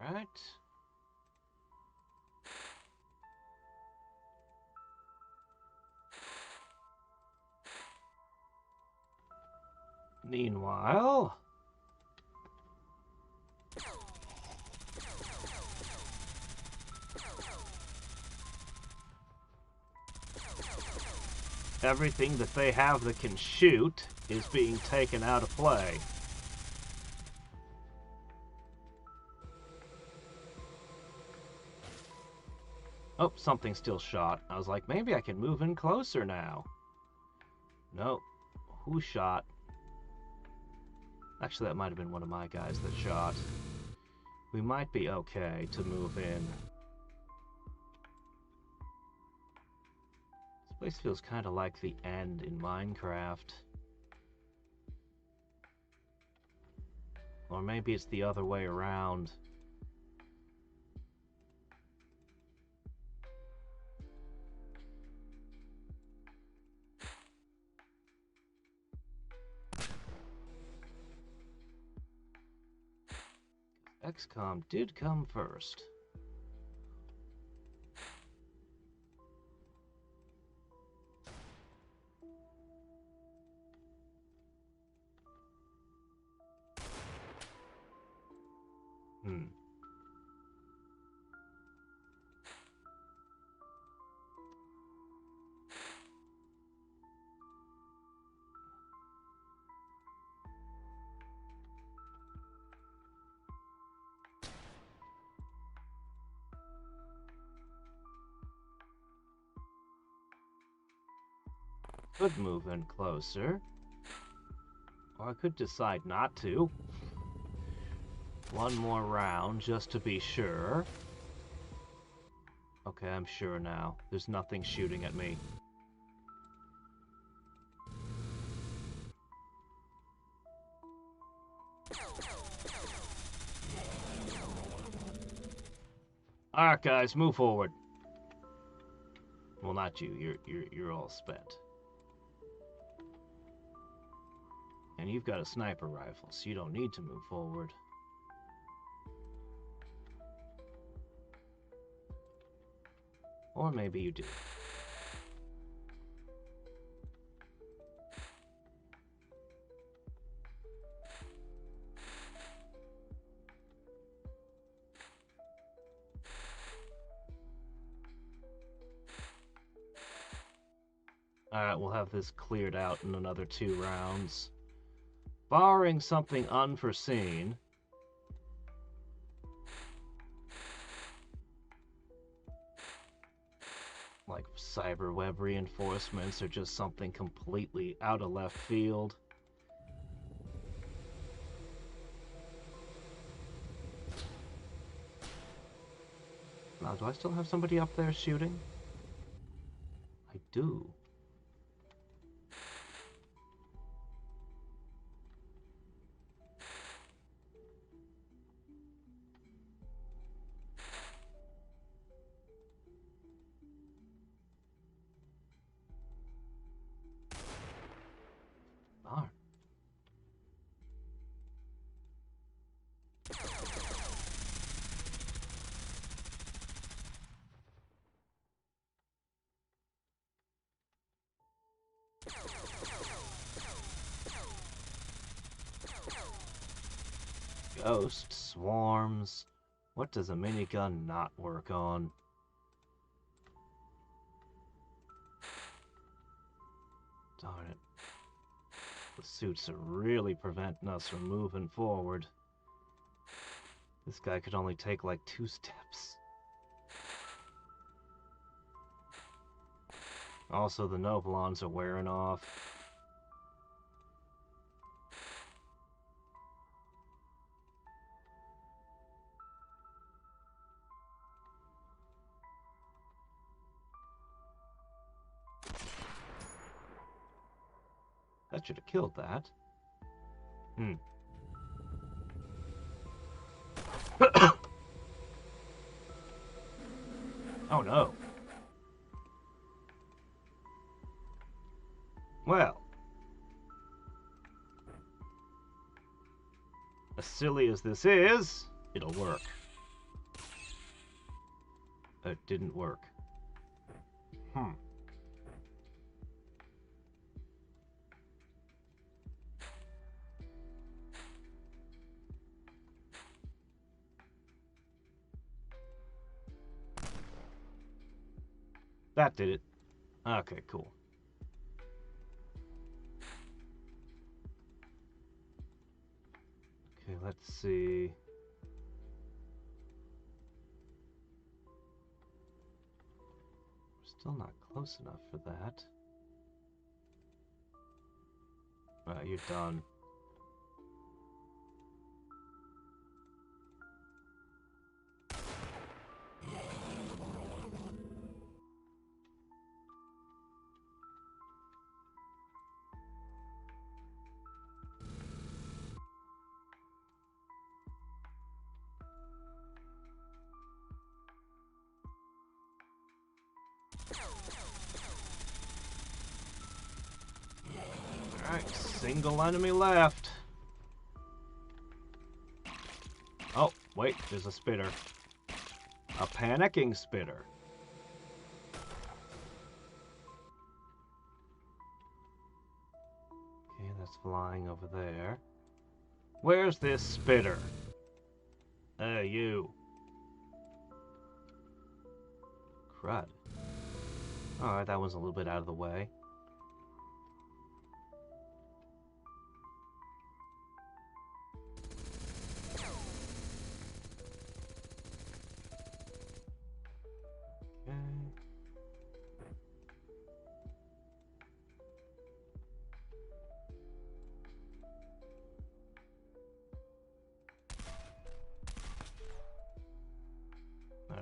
Alright. Meanwhile, everything that they have that can shoot is being taken out of play. Oh, something still shot. I was like, maybe I can move in closer now. Nope. Who shot? Actually, that might have been one of my guys that shot. We might be okay to move in. This place feels kind of like the end in Minecraft. Or maybe it's the other way around. Xcom did come first. Could move in closer. Or I could decide not to. One more round, just to be sure. Okay, I'm sure now. There's nothing shooting at me. Alright, guys, move forward. Well, not you. You're all spent. And you've got a sniper rifle, so you don't need to move forward. Or maybe you do. Alright, we'll have this cleared out in another 2 rounds. Barring something unforeseen. Like cyber web reinforcements or just something completely out of left field. Now, do I still have somebody up there shooting? I do. Darn. Ghost swarms. What does a minigun not work on? Darn it. The suits are really preventing us from moving forward. This guy could only take like 2 steps. Also, the Novolons are wearing off. That should have killed that. Oh no. Well. As silly as this is, it'll work. It didn't work. That did it. Okay, cool. Okay, let's see. We're still not close enough for that. You're done. Alright, single enemy left. Oh, wait, there's a spitter. A panicking spitter. Okay, that's flying over there. Where's this spitter? You. Crud. Alright, that was a little bit out of the way.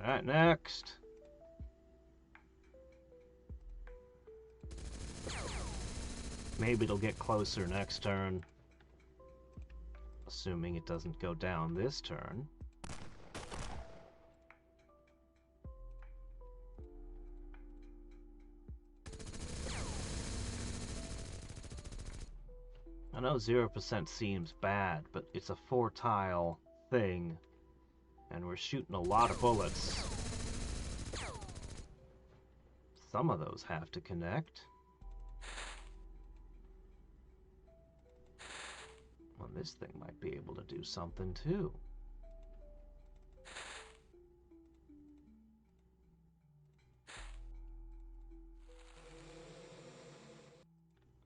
Alright, next. Maybe it'll get closer next turn. Assuming it doesn't go down this turn. I know 0% seems bad, but it's a 4-tile thing. And we're shooting a lot of bullets. Some of those have to connect. Well, this thing might be able to do something too.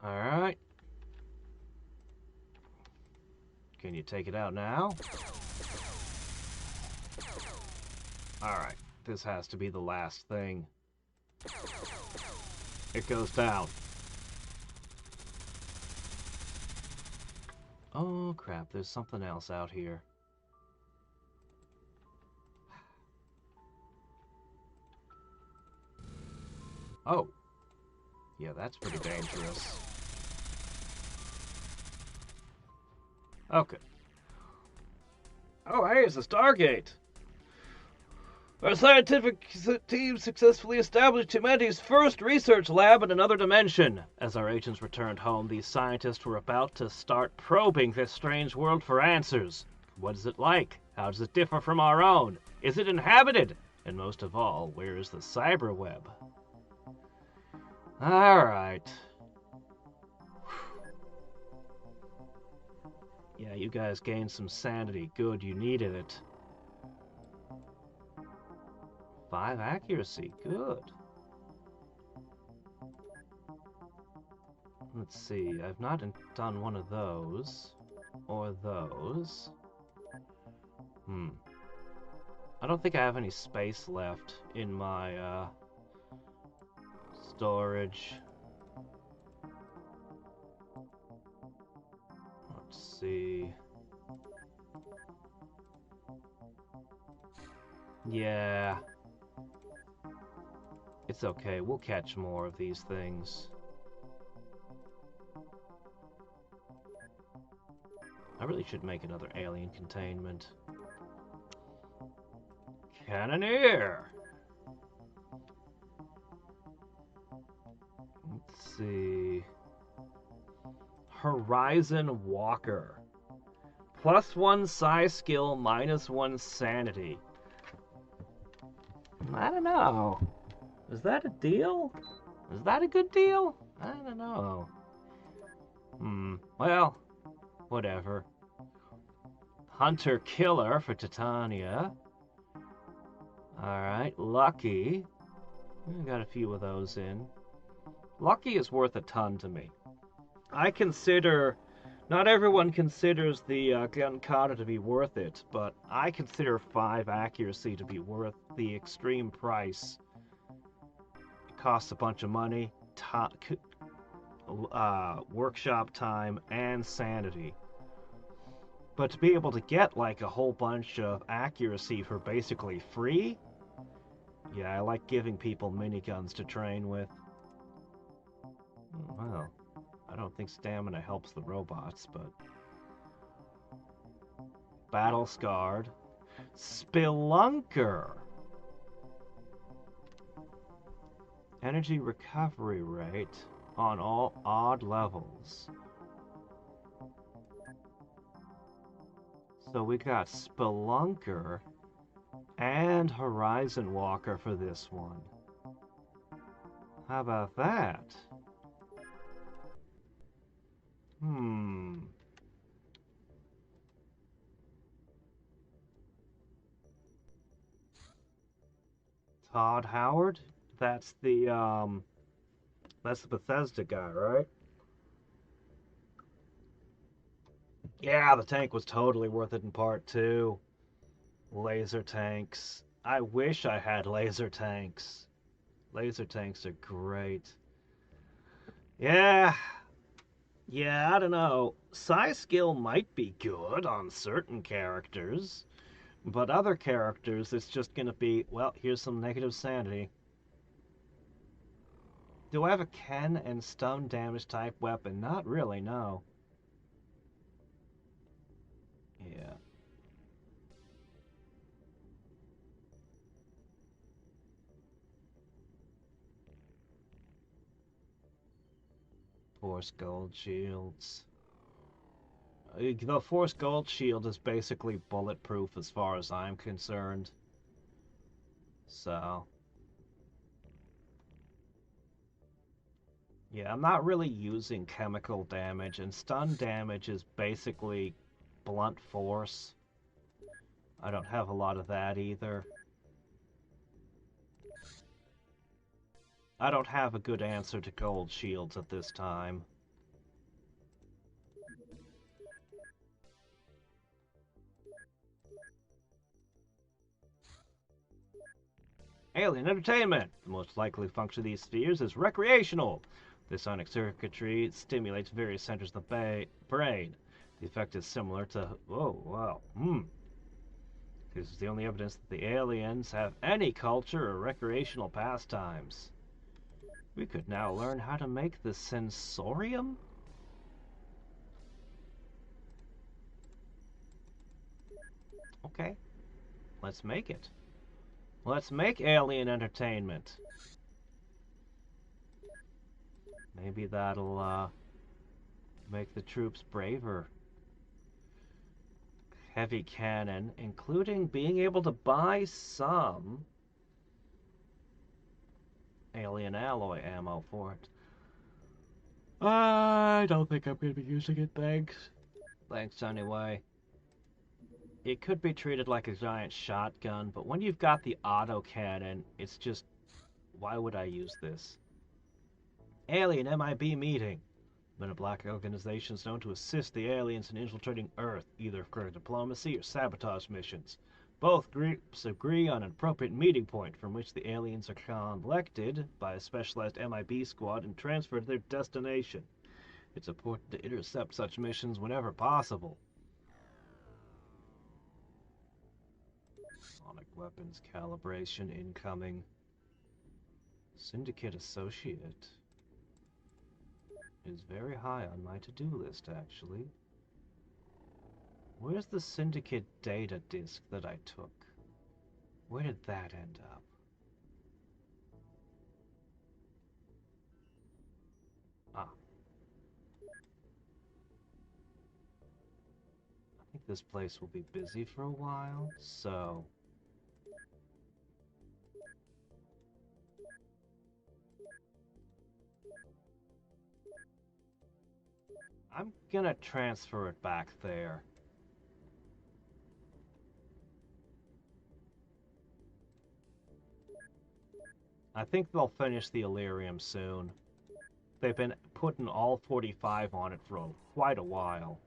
Alright. Can you take it out now? Alright, this has to be the last thing. It goes down. Oh crap, there's something else out here. Oh. Yeah, that's pretty dangerous. Okay. Oh, hey, it's a Stargate! Our scientific team successfully established humanity's first research lab in another dimension. As our agents returned home, these scientists were about to start probing this strange world for answers. What is it like? How does it differ from our own? Is it inhabited? And most of all, where is the cyberweb? Alright. Yeah, you guys gained some sanity. Good, you needed it. 5 accuracy, good. Let's see, I've not done one of those. Or those. I don't think I have any space left in my, storage. Let's see. Yeah. It's okay, we'll catch more of these things. I really should make another alien containment. Cannoneer! Let's see... Horizon Walker. +1 psi skill, -1 sanity. I don't know. Is that a deal? Is that a good deal? I don't know. Well, whatever. Hunter Killer for Titania. Alright, Lucky. We got a few of those in. Lucky is worth a ton to me. I consider... Not everyone considers the gun kata to be worth it, but I consider 5 accuracy to be worth the extreme price. It costs a bunch of money, workshop time, and sanity. But to be able to get like a whole bunch of accuracy for basically free, yeah, I like giving people miniguns to train with. Well, I don't think stamina helps the robots, but... Battle Scarred. Spelunker! Energy recovery rate on all odd levels. So we got Spelunker and Horizon Walker for this one. How about that? Todd Howard? That's the Bethesda guy, right? Yeah, the tank was totally worth it in part 2. Laser tanks. I wish I had laser tanks. Laser tanks are great. Yeah. Yeah, I don't know. Psi skill might be good on certain characters. But other characters, it's just gonna be, well, here's some negative sanity. Do I have a Ken and stun damage type weapon? Not really, no. Yeah. Force Gold Shields. The Force Gold Shield is basically bulletproof as far as I'm concerned. So, yeah, I'm not really using chemical damage, and stun damage is basically blunt force. I don't have a lot of that either. I don't have a good answer to gold shields at this time. Alien entertainment! The most likely function of these spheres is recreational. This sonic circuitry stimulates various centers of the brain. The effect is similar to... Oh, wow. This is the only evidence that the aliens have any culture or recreational pastimes. We could now learn how to make the sensorium? Okay, let's make it. Let's make alien entertainment. Maybe that'll make the troops braver. Heavy cannon, including being able to buy some alien alloy ammo for it. I don't think I'm going to be using it, thanks. Thanks anyway. It could be treated like a giant shotgun, but when you've got the autocannon, it's just... Why would I use this? Alien MIB meeting. Been a black organizations known to assist the aliens in infiltrating Earth, either for diplomacy or sabotage missions. Both groups agree on an appropriate meeting point from which the aliens are collected by a specialized MIB squad and transferred to their destination. It's important to intercept such missions whenever possible. Sonic weapons calibration incoming. Syndicate associate is very high on my to-do list, actually. Where's the Syndicate data disk that I took? Where did that end up? Ah. I think this place will be busy for a while, so... I'm gonna transfer it back there. I think they'll finish the Illyrium soon. They've been putting all 45 on it for quite a while.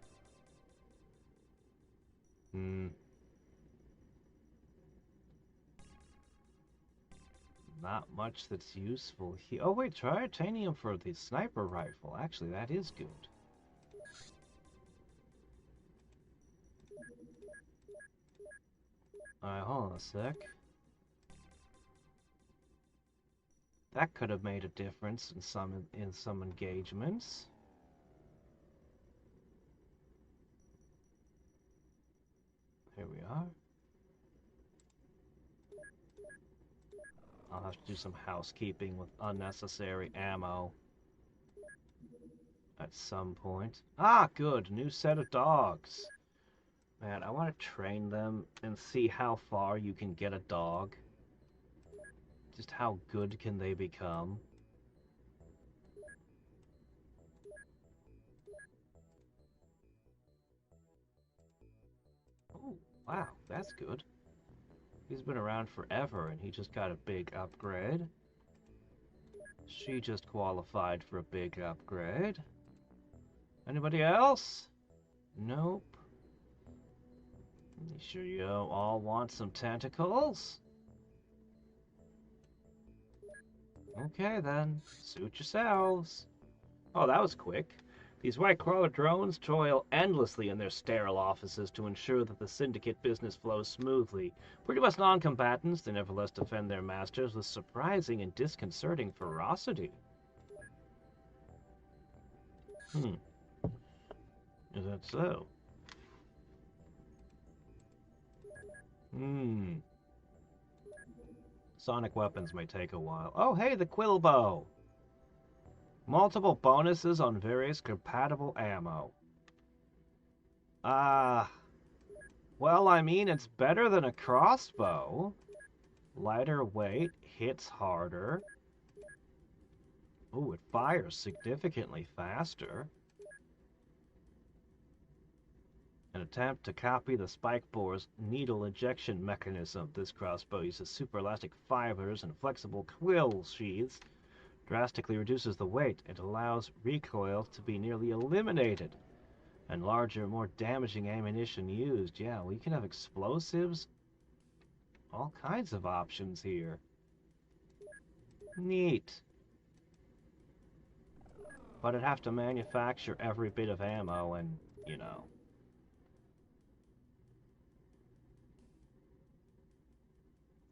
Not much that's useful here. Oh wait, titanium for the sniper rifle. Actually, that is good. Alright, hold on a sec. That could have made a difference in some engagements. Here we are. I'll have to do some housekeeping with unnecessary ammo at some point. Ah, good. New set of dogs. Man, I want to train them and see how far you can get a dog. Just how good can they become? Oh, wow, that's good. He's been around forever and he just got a big upgrade. She just qualified for a big upgrade. Anybody else? Nope. You sure you all want some tentacles? Okay then, suit yourselves. Oh, that was quick. These white-collar drones toil endlessly in their sterile offices to ensure that the syndicate business flows smoothly. Pretty much non-combatants, they nevertheless defend their masters with surprising and disconcerting ferocity. Is that so? Sonic weapons may take a while. Oh, hey, the Quill Bow! Multiple bonuses on various compatible ammo. Well, I mean, it's better than a crossbow. Lighter weight, hits harder. Ooh, it fires significantly faster. An attempt to copy the spike bore's needle ejection mechanism. This crossbow uses super elastic fibers and flexible quill sheaths, drastically reduces the weight, and allows recoil to be nearly eliminated. And larger, more damaging ammunition used. Yeah, we can have explosives. All kinds of options here. Neat. But I'd have to manufacture every bit of ammo and, you know.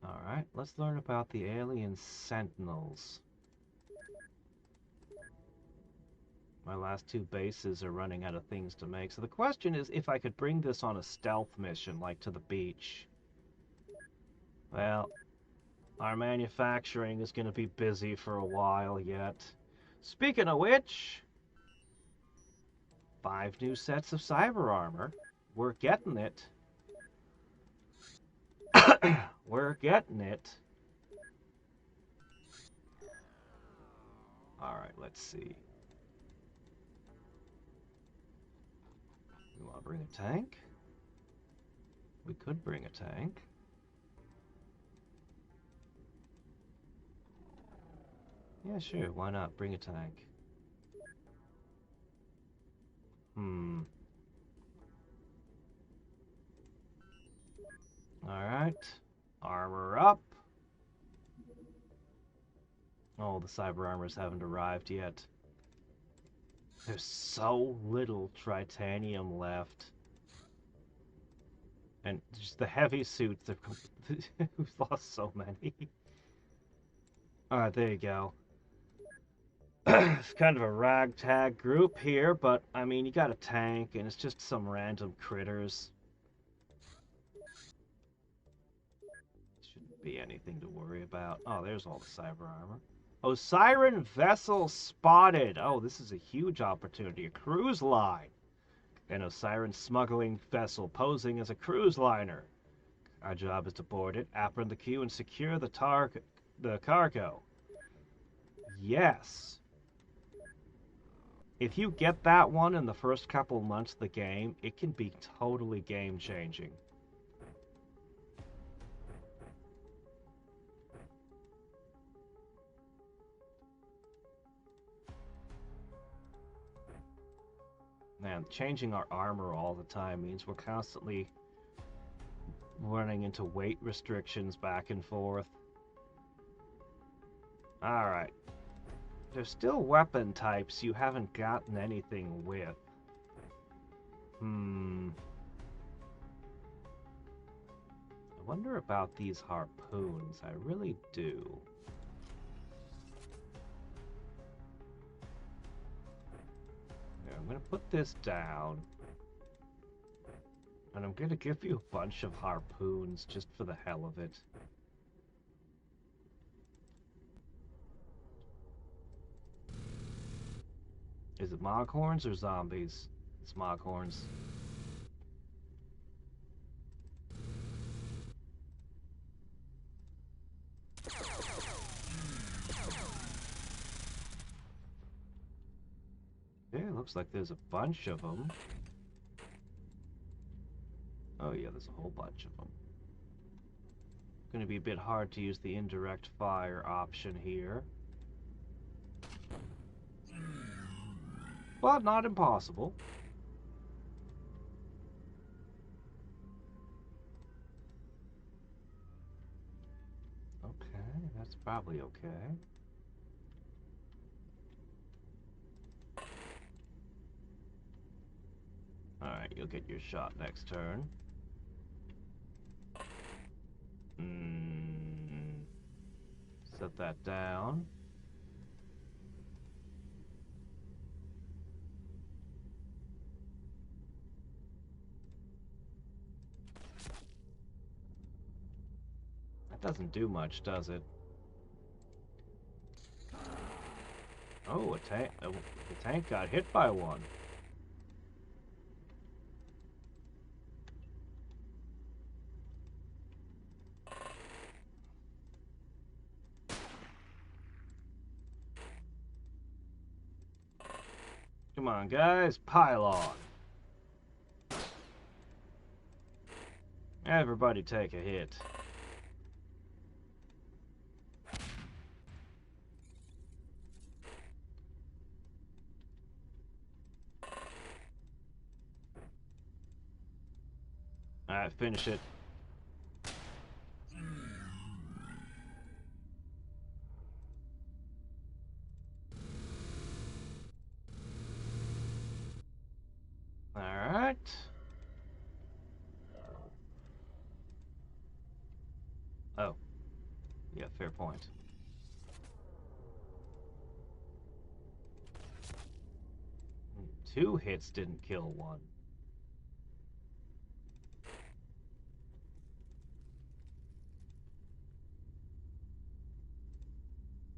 Alright, let's learn about the alien sentinels. My last two bases are running out of things to make, so the question is if I could bring this on a stealth mission, like to the beach. Well, our manufacturing is going to be busy for a while yet. Speaking of which, 5 new sets of cyber armor. We're getting it. We're getting it. Alright, let's see. We want to bring a tank? We could bring a tank. Yeah, sure, why not? Bring a tank. Alright. Armor up. Oh, the cyber armors haven't arrived yet. There's so little titanium left. And just the heavy suits, we've lost so many. Alright, there you go. It's kind of a ragtag group here, but I mean, you got a tank, and it's just some random critters. Shouldn't be anything to worry about. Oh, there's all the cyber armor. Osiren vessel spotted! Oh, this is a huge opportunity. A cruise line! An Osiren smuggling vessel posing as a cruise liner. Our job is to board it, apprehend the queue, and secure the cargo. Yes! If you get that one in the first couple months of the game, it can be totally game-changing. Man, changing our armor all the time means we're constantly running into weight restrictions back and forth. Alright. There's still weapon types you haven't gotten anything with. I wonder about these harpoons. I really do. Here, I'm gonna put this down. And I'm gonna give you a bunch of harpoons just for the hell of it. Is it Moghorns or zombies? It's Moghorns. Yeah, looks like there's a bunch of them. Oh yeah, there's a whole bunch of them. Gonna be a bit hard to use the indirect fire option here. But not impossible. Okay, that's probably okay. get your shot next turn. Set that down. That doesn't do much, does it? Oh, the tank got hit by one. Come on, guys, pile on. Everybody take a hit. Alright, finish it. Alright. Oh. Yeah, fair point. Two hits didn't kill one.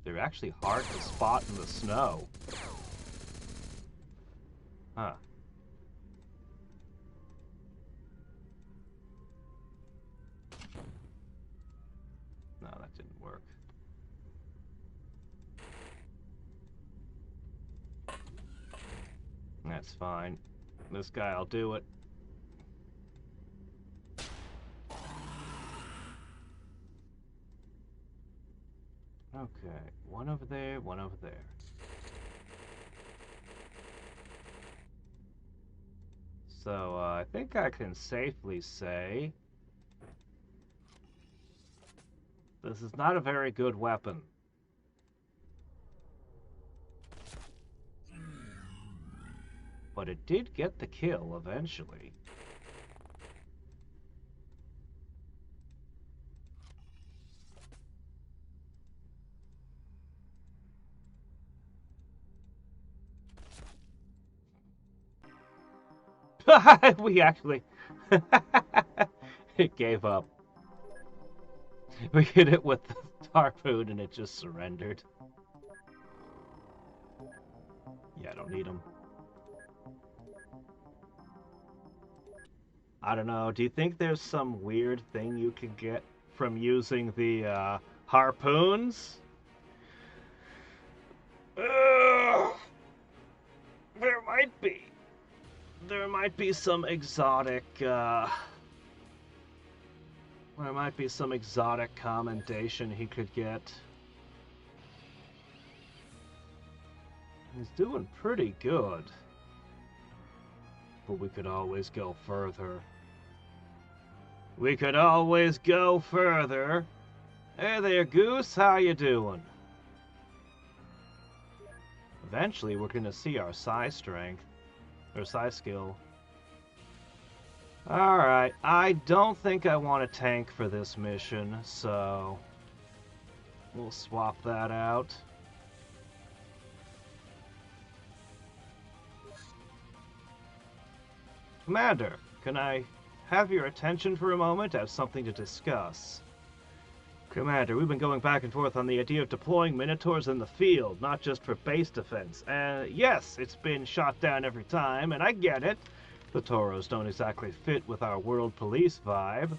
They're actually hard to spot in the snow. Huh. No, that didn't work. That's fine. This guy'll do it. Okay, one over there, one over there. So, I think I can safely say this is not a very good weapon. But it did get the kill eventually. We actually... It gave up. We hit it with the harpoon and it just surrendered. Yeah, I don't need them. I don't know. Do you think there's some weird thing you can get from using the harpoons? There might be. There might be some exotic, there might be some exotic commendation he could get. He's doing pretty good. But we could always go further. We could always go further. Hey there, Goose, how you doing? Eventually, we're gonna see our psi strength. Or psi skill. Alright, I don't think I want a tank for this mission, so... we'll swap that out. Commander, can I have your attention for a moment? I have something to discuss. Commander, we've been going back and forth on the idea of deploying Minotaurs in the field, not just for base defense. Yes, it's been shot down every time, and I get it. The Tauros don't exactly fit with our world police vibe.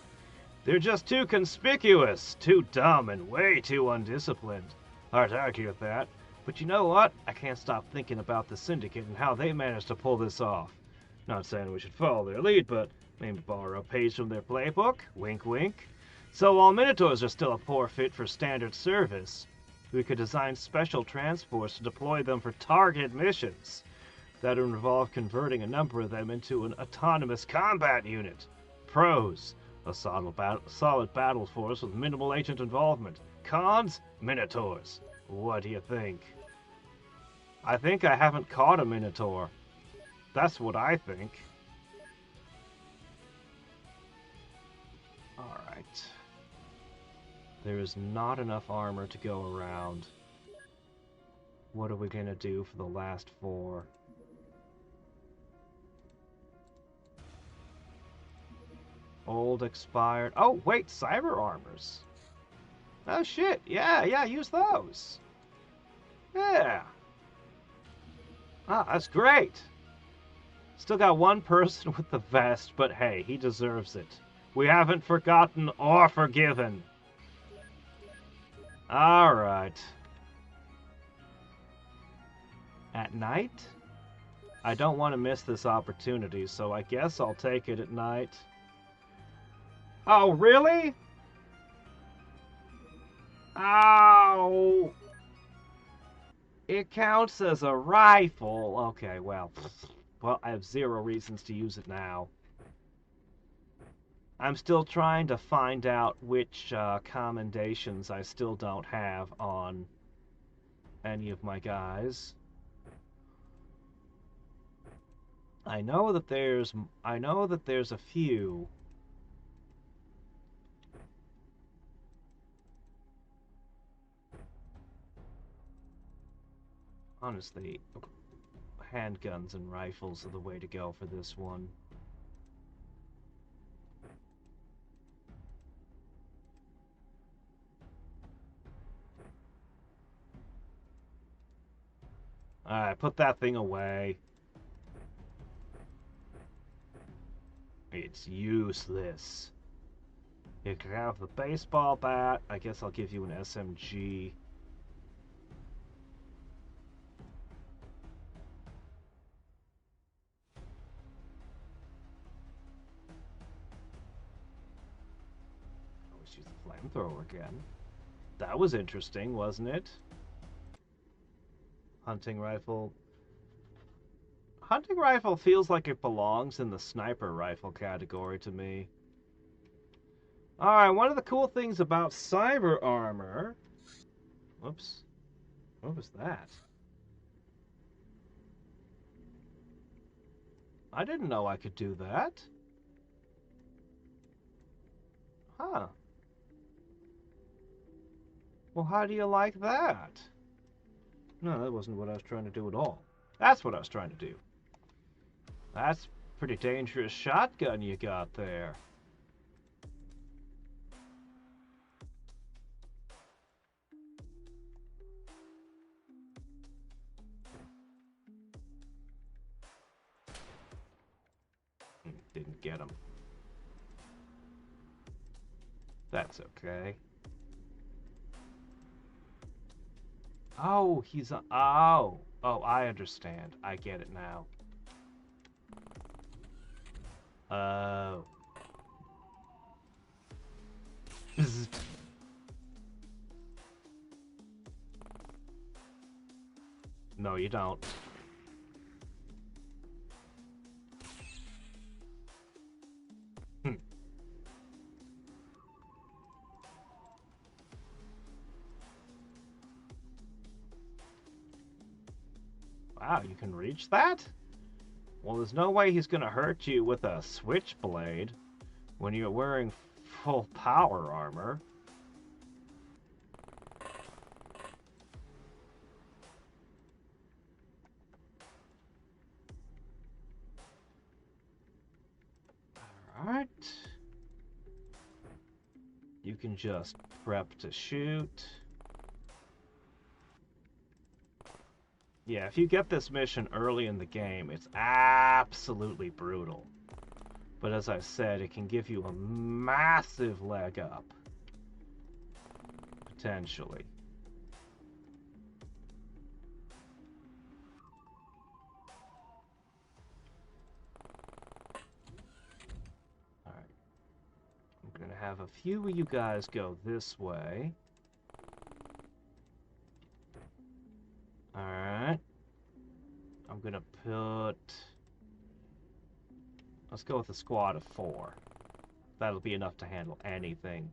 They're just too conspicuous, too dumb, and way too undisciplined. Hard to argue with that. But you know what? I can't stop thinking about the Syndicate and how they managed to pull this off. Not saying we should follow their lead, but maybe borrow a page from their playbook. Wink, wink. So while Minotaurs are still a poor fit for standard service, we could design special transports to deploy them for target missions. That would involve converting a number of them into an autonomous combat unit. Pros: a solid battle force with minimal agent involvement. Cons: Minotaurs. What do you think? I think I haven't caught a Minotaur. That's what I think. Alright. There is not enough armor to go around. What are we gonna do for the last 4? Old, expired... Oh, wait! Cyber armors! Oh, shit! Yeah, use those! Yeah! Ah, that's great! Still got one person with the vest, but hey, he deserves it. We haven't forgotten or forgiven. Alright. At night? I don't want to miss this opportunity, so I guess I'll take it at night. Oh, really? Ow! It counts as a rifle. Okay, well, I have 0 reasons to use it now. I'm still trying to find out which commendations I still don't have on any of my guys. I know that there's a few. Honestly, handguns and rifles are the way to go for this one. Alright, put that thing away. It's useless. You can have the baseball bat. I guess I'll give you an SMG. Always use the flamethrower again. That was interesting, wasn't it? Hunting rifle. Hunting rifle feels like it belongs in the sniper rifle category to me. Alright, one of the cool things about cyber armor... Whoops. What was that? I didn't know I could do that. Huh. Well, how do you like that? No, that wasn't what I was trying to do at all. That's what I was trying to do. That's a pretty dangerous shotgun you got there. Didn't get him. That's okay. Oh, he's a... Oh, I understand. I get it now. No, you don't. Wow, you can reach that? Well, there's no way he's gonna hurt you with a switchblade when you're wearing full power armor. Alright. You can just prep to shoot. Yeah, if you get this mission early in the game, it's absolutely brutal. But as I said, it can give you a massive leg up. Potentially. Alright. I'm gonna have a few of you guys go this way. Alright. I'm gonna put... Let's go with a squad of 4. That'll be enough to handle anything.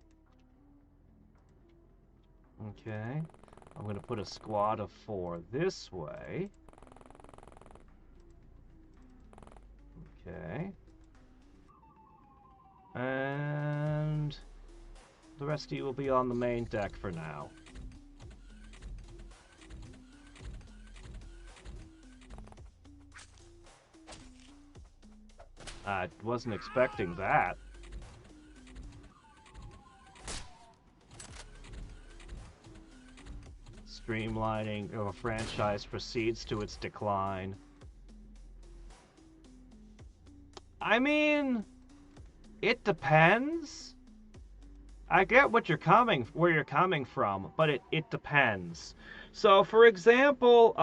Okay. I'm gonna put a squad of 4 this way. Okay. And the rest of you will be on the main deck for now. I wasn't expecting that. Streamlining of a franchise proceeds to its decline. I mean, it depends. I get where you're coming from, but it depends. So, for example,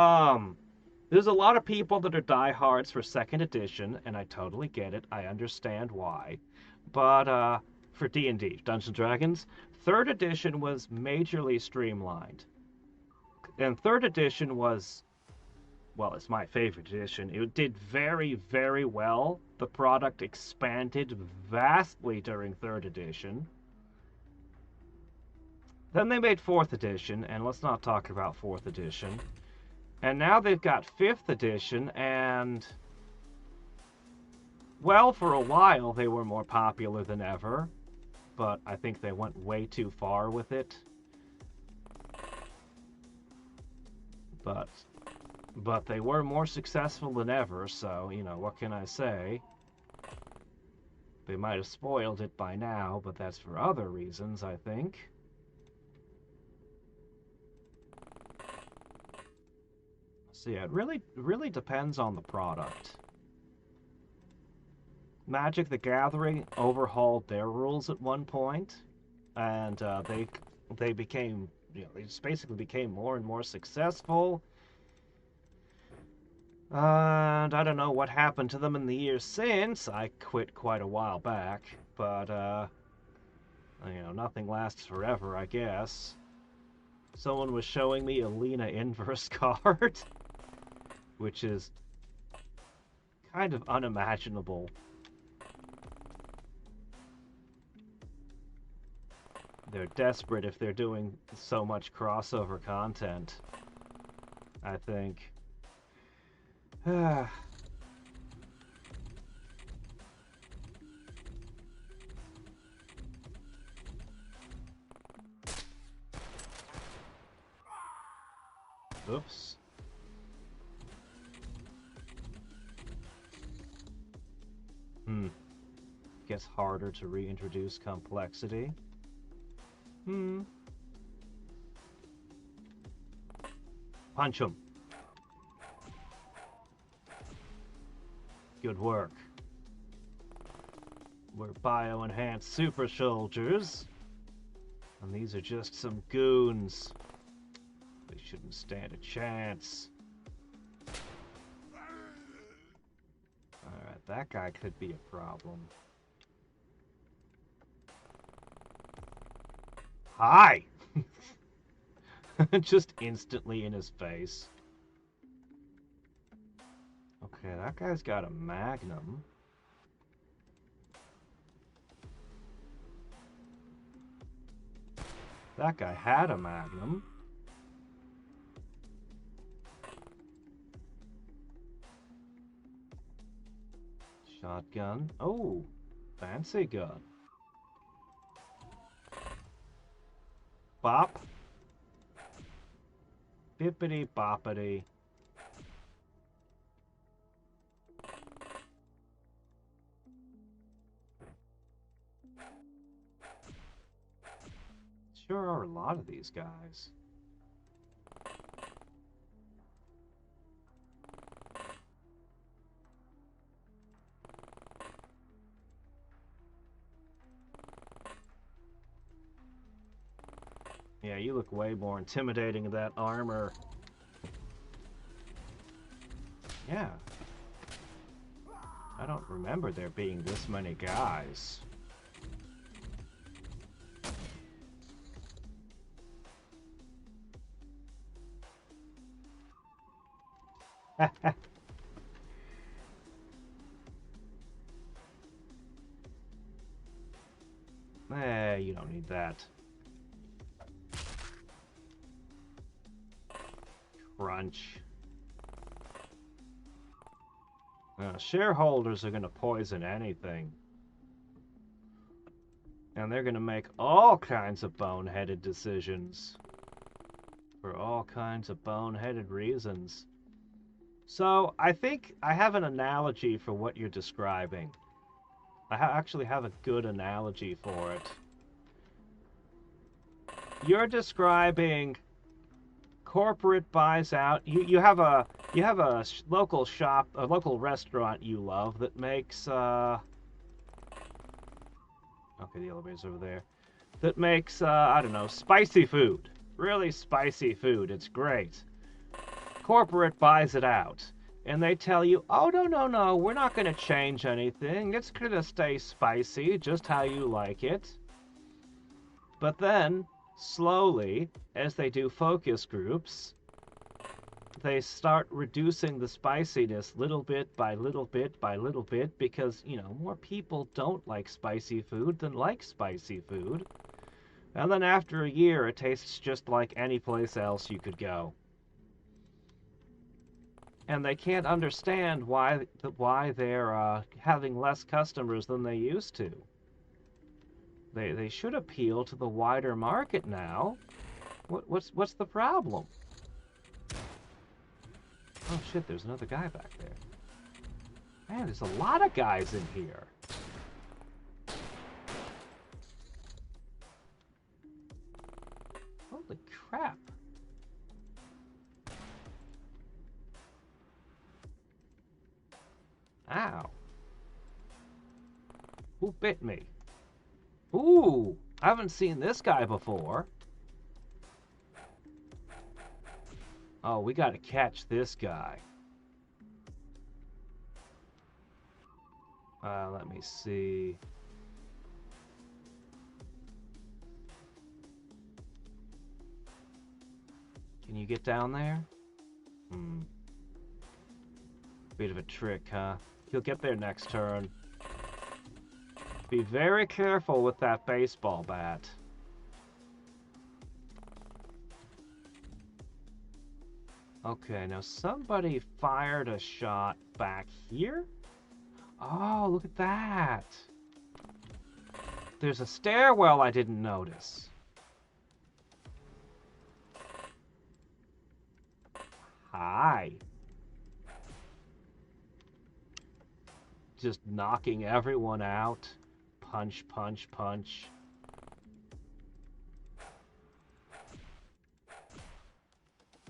there's a lot of people that are diehards for second edition, and I totally get it. I understand why. But for D&D, Dungeons and Dragons, third edition was majorly streamlined. And third edition was, well, it's my favorite edition. It did very, very well. The product expanded vastly during third edition. Then they made 4th edition, and let's not talk about 4th edition. And now they've got 5th edition, and... well, for a while they were more popular than ever, but I think they went way too far with it. But they were more successful than ever, so, you know, what can I say? They might have spoiled it by now, but that's for other reasons, I think. So yeah, it really depends on the product. Magic the Gathering overhauled their rules at one point, and they became, you know, they just basically became more and more successful. And I don't know what happened to them in the years since. I quit quite a while back, but you know, nothing lasts forever, I guess. Someone was showing me a Lena Inverse card, which is kind of unimaginable. They're desperate if they're doing so much crossover content, I think. Oops. Gets harder to reintroduce complexity. Punch him. Good work. We're bio-enhanced super soldiers. And these are just some goons. They shouldn't stand a chance. Alright, that guy could be a problem. Hi! Just instantly in his face. Okay, that guy's got a magnum. That guy had a magnum. Shotgun. Oh, fancy gun. Bop. Bippity boppity. Sure are a lot of these guys. Yeah, you look way more intimidating in that armor. Yeah. I don't remember there being this many guys. You don't need that. Crunch. Shareholders are gonna poison anything. And they're going to make all kinds of boneheaded decisions. For all kinds of boneheaded reasons. So, I think I have an analogy for what you're describing. I actually have a good analogy for it. You're describing corporate buys out. You have a local shop, a local restaurant you love that makes okay, the elevator's over there. That makes I don't know, spicy food. Really spicy food. It's great. Corporate buys it out. And they tell you, oh, no, we're not going to change anything. It's going to stay spicy, just how you like it. But then, slowly, as they do focus groups, they start reducing the spiciness little bit by little bit by little bit because, you know, more people don't like spicy food than like spicy food. And then after a year, it tastes just like any place else you could go. And they can't understand why they're having less customers than they used to. They should appeal to the wider market now. What's the problem? Oh shit, there's another guy back there. Man, there's a lot of guys in here. Holy crap. Ow. Who bit me? Ooh, I haven't seen this guy before. Oh, we gotta catch this guy. Let me see. Can you get down there? Bit of a trick, huh? He'll get there next turn. Be very careful with that baseball bat. Okay, now somebody fired a shot back here? Oh, look at that. There's a stairwell I didn't notice. Hi. Just knocking everyone out. Punch, punch, punch.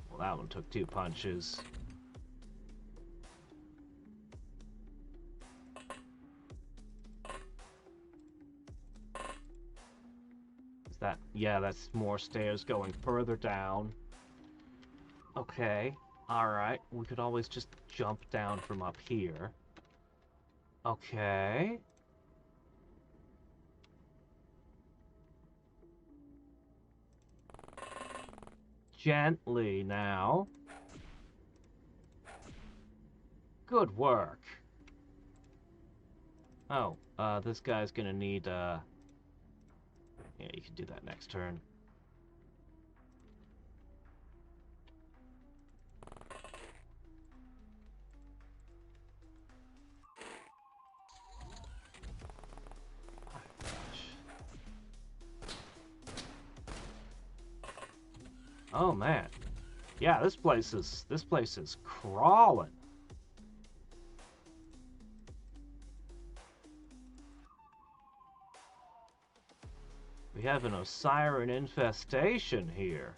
Well, that one took 2 punches. Is that... yeah, that's more stairs going further down. Okay. Alright. We could always just jump down from up here. Okay. Gently now. Good work. Oh, this guy's gonna need, yeah, you can do that next turn. Oh man. Yeah, this place is crawling. We have an Osiren infestation here.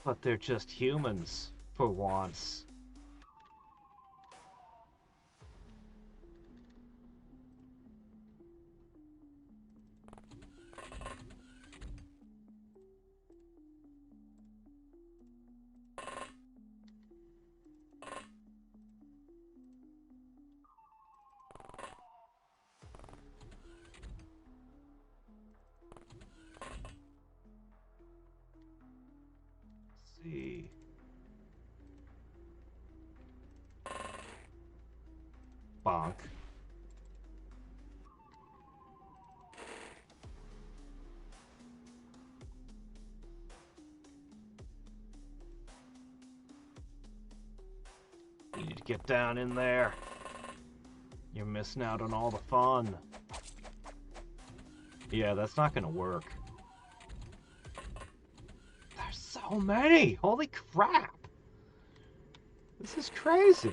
But they're just humans, for once. See. Bonk. need to get down in there. You're missing out on all the fun. Yeah, that's not gonna work. There's so many! Holy crap! This is crazy.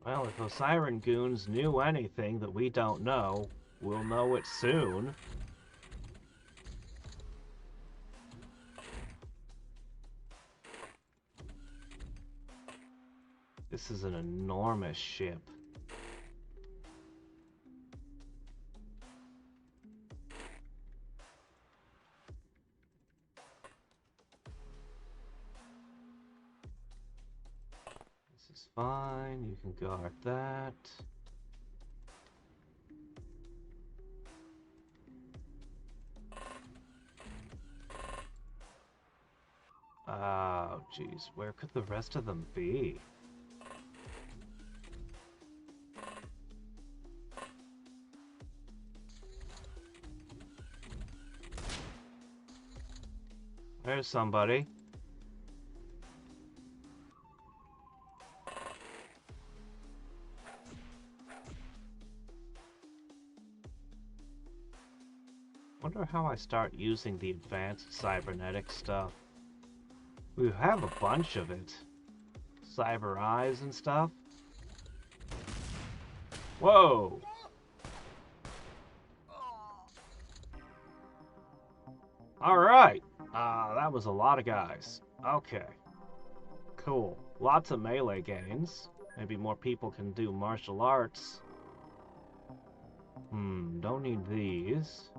Well, if those siren goons knew anything that we don't know, we'll know it soon. This is an enormous ship. This is fine, you can guard that. Oh, jeez, where could the rest of them be? There's somebody. Wonder how I start using the advanced cybernetic stuff. We have a bunch of it. Cyber eyes and stuff. Whoa! Alright! That was a lot of guys. Okay. Cool. Lots of melee gains. Maybe more people can do martial arts. Don't need these.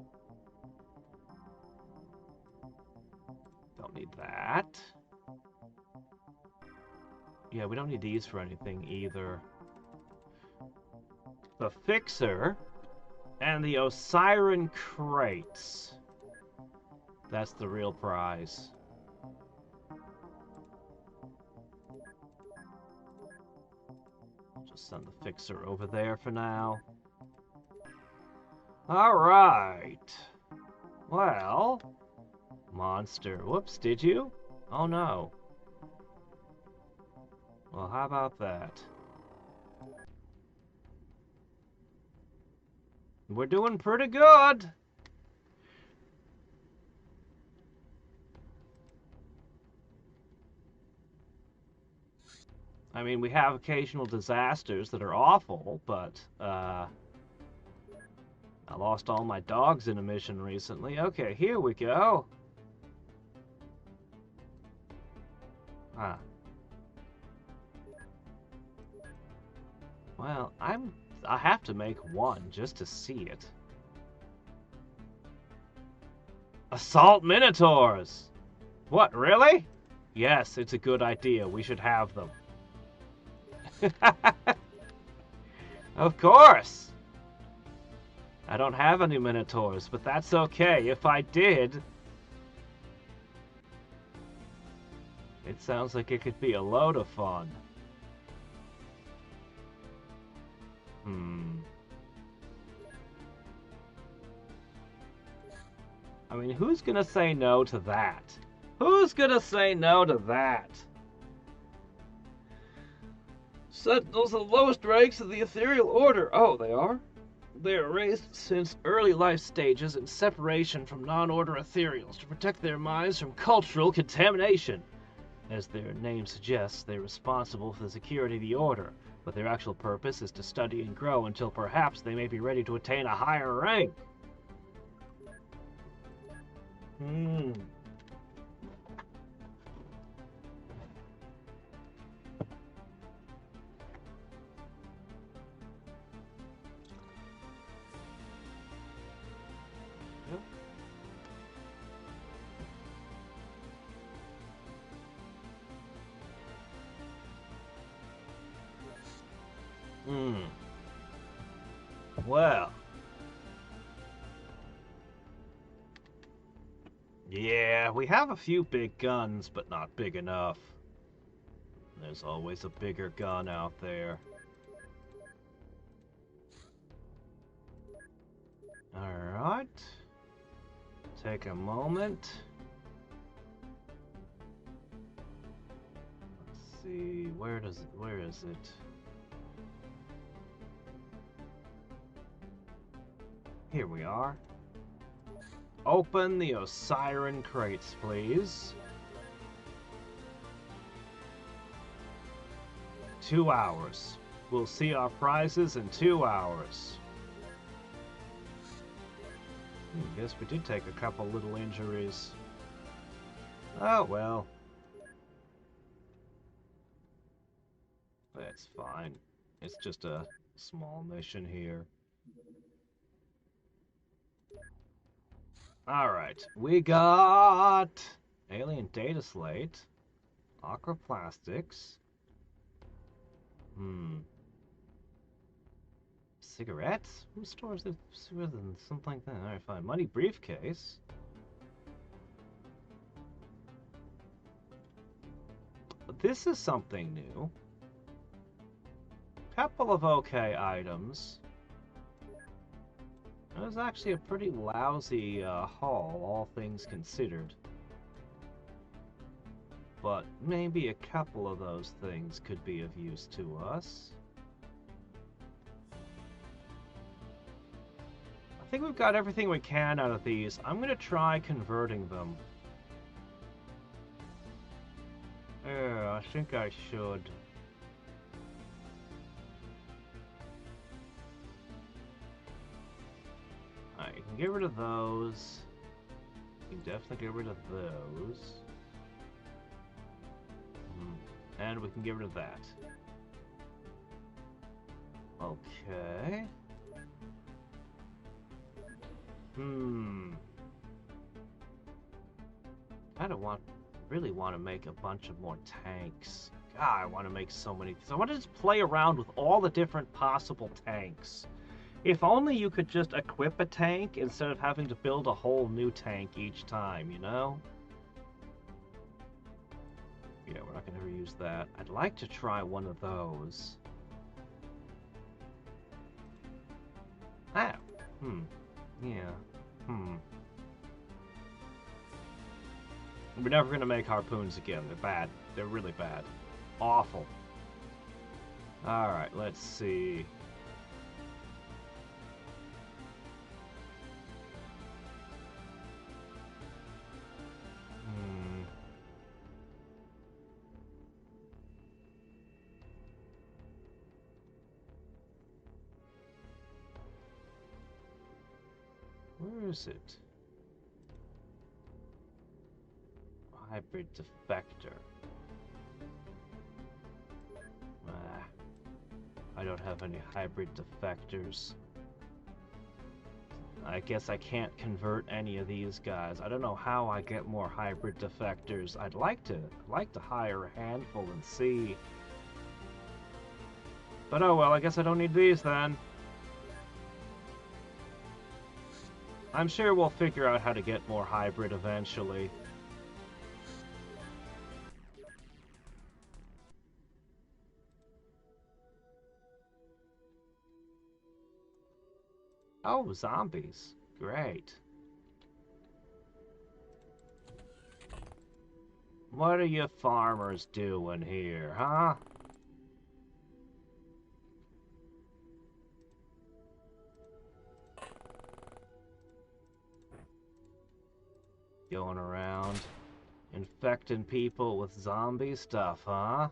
Don't need that. Yeah, we don't need these for anything either. The Fixer and the Osiren crates. That's the real prize. Just send the Fixer over there for now. Alright. Well, monster. Whoops, did you? Oh no. Well, how about that? We're doing pretty good. I mean, we have occasional disasters that are awful, but, I lost all my dogs in a mission recently. Okay, here we go. Huh. Well, I have to make one just to see it. Assault Minotaurs! What, really? Yes, it's a good idea. We should have them. Of course! I don't have any Minotaurs, but that's okay. If I did... It sounds like it could be a load of fun. I mean, who's gonna say no to that? Who's gonna say no to that? Sentinels are the lowest ranks of the ethereal order. Oh, they are? They are raised since early life stages in separation from non-order ethereals to protect their minds from cultural contamination. As their name suggests, they're responsible for the security of the order, but their actual purpose is to study and grow until perhaps they may be ready to attain a higher rank. Well. Yeah. Yeah, we have a few big guns, but not big enough. There's always a bigger gun out there. Alright. Take a moment. Let's see, where is it? Here we are. Open the Osiren crates, please. 2 hours. We'll see our prizes in 2 hours. Guess we did take a couple little injuries. Oh well. That's fine. It's just a small mission here. Alright, we got alien data slate, aqua plastics, cigarettes? Who stores the cigarettes and something like that? Alright, fine. Money briefcase. This is something new. Couple of okay items. It was actually a pretty lousy haul, all things considered. But maybe a couple of those things could be of use to us. I think we've got everything we can out of these. I'm going to try converting them. Yeah, I think I should. Alright, you can get rid of those. You can definitely get rid of those. And we can get rid of that. Okay. Really want to make a bunch of more tanks. God, I want to make so many. I want to just play around with all the different possible tanks. If only you could just equip a tank instead of having to build a whole new tank each time, you know? Yeah, we're not going to ever use that. I'd like to try one of those. Ah. Yeah. We're never going to make harpoons again. They're bad. They're really bad. Awful. Alright, let's see. Where is it? Hybrid defector. I don't have any hybrid defectors. I guess I can't convert any of these guys. I don't know how I get more hybrid defectors. I'd like to hire a handful and see. But oh well, I guess I don't need these then. I'm sure we'll figure out how to get more hybrid eventually. Oh, zombies. Great. What are you farmers doing here, huh? Going around, infecting people with zombie stuff, huh?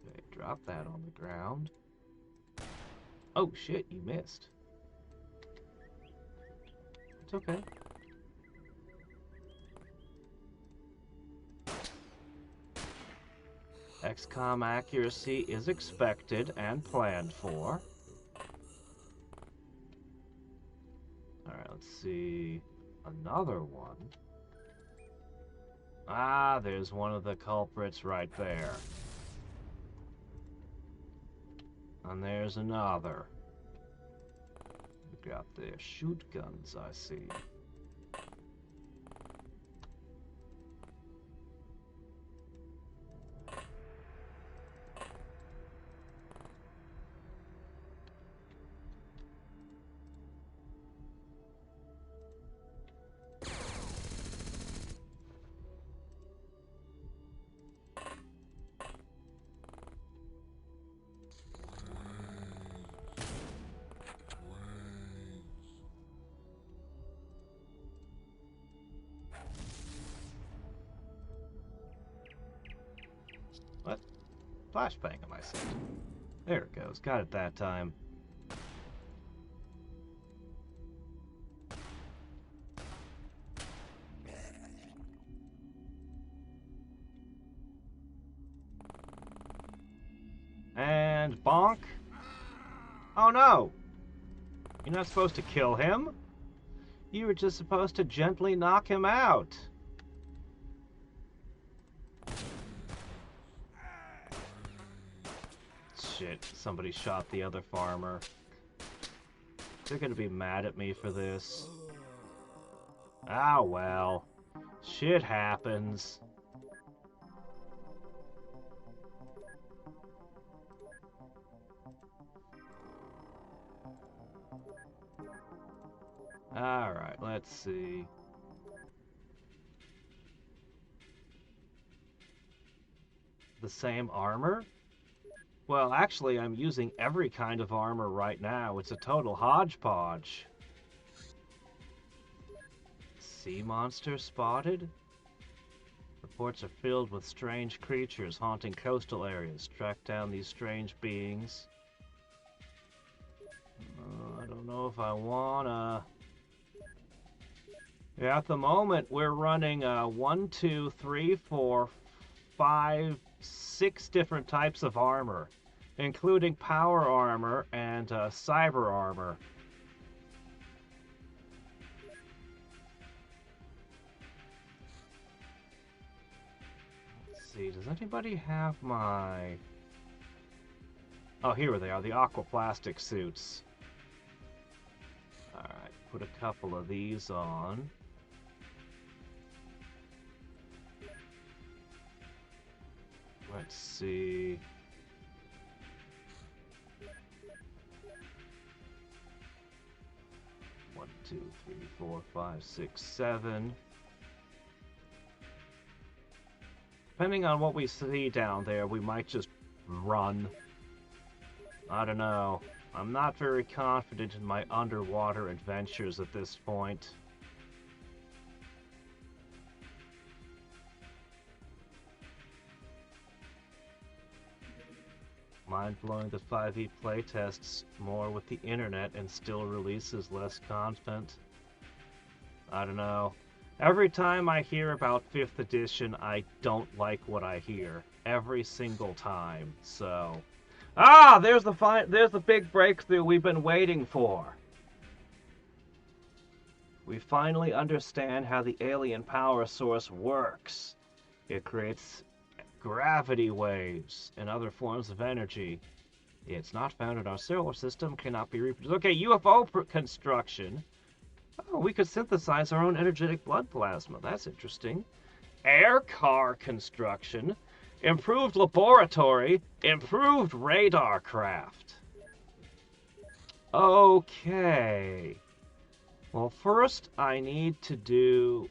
Okay, drop that on the ground. Oh shit, you missed. It's okay. Xcom accuracy is expected and planned for. Alright, let's see. Another one. Ah, there's one of the culprits right there. And there's another. got there? Shoot guns, I see. What? Flashbang am I sent? There it goes. Got it that time. And bonk. Oh no! You're not supposed to kill him. You were just supposed to gently knock him out. Shit, somebody shot the other farmer. They're gonna be mad at me for this. Ah, well. Shit happens. Alright, let's see. The same armor? Well, actually, I'm using every kind of armor right now. It's a total hodgepodge. Sea monster spotted? Reports are filled with strange creatures haunting coastal areas. Track down these strange beings. I don't know if I wanna... Yeah, at the moment, we're running 1, 2, 3, 4, 5, 6 different types of armor, including power armor and cyber armor. Let's see, does anybody have my... Oh, here they are, the aquaplastic suits. Alright, put a couple of these on. Let's see. One, 2, 3, 4, 5, 6, 7. Depending on what we see down there, we might just run. I don't know. I'm not very confident in my underwater adventures at this point. Mind-blowing that 5e playtests more with the internet and still releases less content. I don't know. Every time I hear about 5th edition, I don't like what I hear. Every single time, so... Ah! There's the big breakthrough we've been waiting for! We finally understand how the alien power source works. It creates gravity waves and other forms of energy. It's not found in our solar system, cannot be reproduced. Okay, UFO construction. Oh, we could synthesize our own energetic blood plasma. That's interesting. Air car construction. Improved laboratory. Improved radar craft. Okay. Well, first I need to do...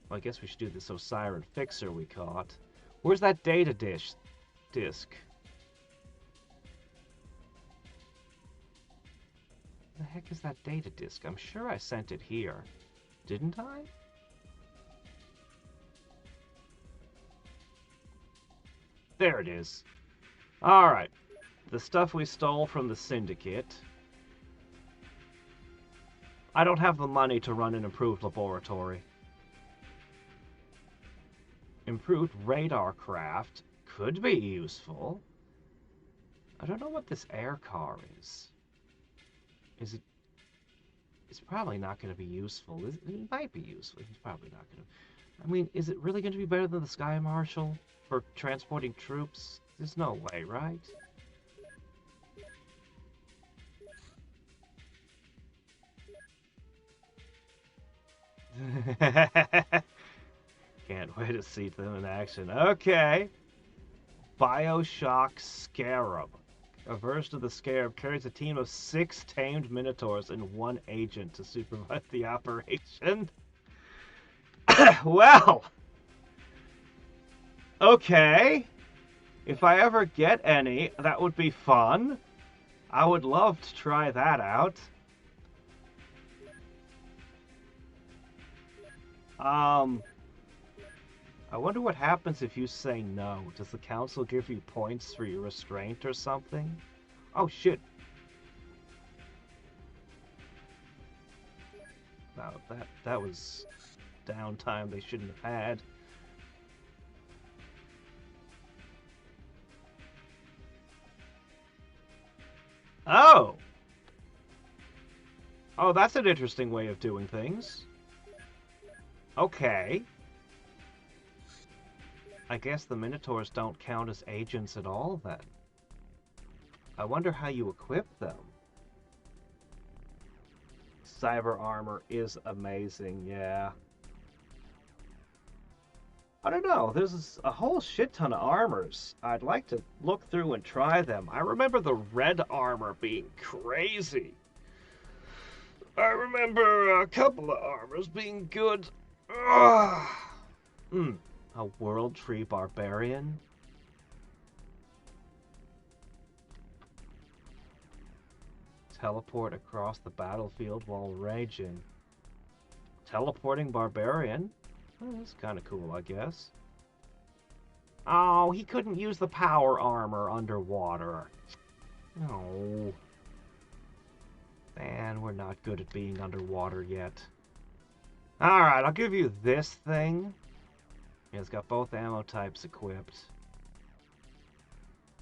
Well, I guess we should do this Osiris fixer we caught. Where's that data disc? The heck is that data disc? I'm sure I sent it here. Didn't I? There it is. Alright. The stuff we stole from the Syndicate. I don't have the money to run an improved laboratory. Improved radar craft could be useful. I don't know what this air car is. It's probably not going to be useful. It might be useful. It's probably not going to. I mean, is it really going to be better than the Sky Marshal for transporting troops? There's no way, right? Can't wait to see them in action. Okay. Bioshock Scarab. A version of the Scarab carries a team of 6 tamed Minotaurs and 1 agent to supervise the operation. Well, okay. If I ever get any, that would be fun. I would love to try that out. I wonder what happens if you say no. Does the council give you points for your restraint or something? Oh, shit. No, that was downtime they shouldn't have had. Oh! Oh, that's an interesting way of doing things. Okay. I guess the Minotaurs don't count as agents at all, then. I wonder how you equip them. Cyber armor is amazing, yeah. I don't know, there's a whole shit ton of armors. I'd like to look through and try them. I remember the red armor being crazy. I remember a couple of armors being good. Ugh. A World Tree Barbarian? Teleport across the battlefield while raging. Teleporting Barbarian? Well, that's kind of cool, I guess. Oh, he couldn't use the power armor underwater. No. Man, we're not good at being underwater yet. Alright, I'll give you this thing. It's got both ammo types equipped.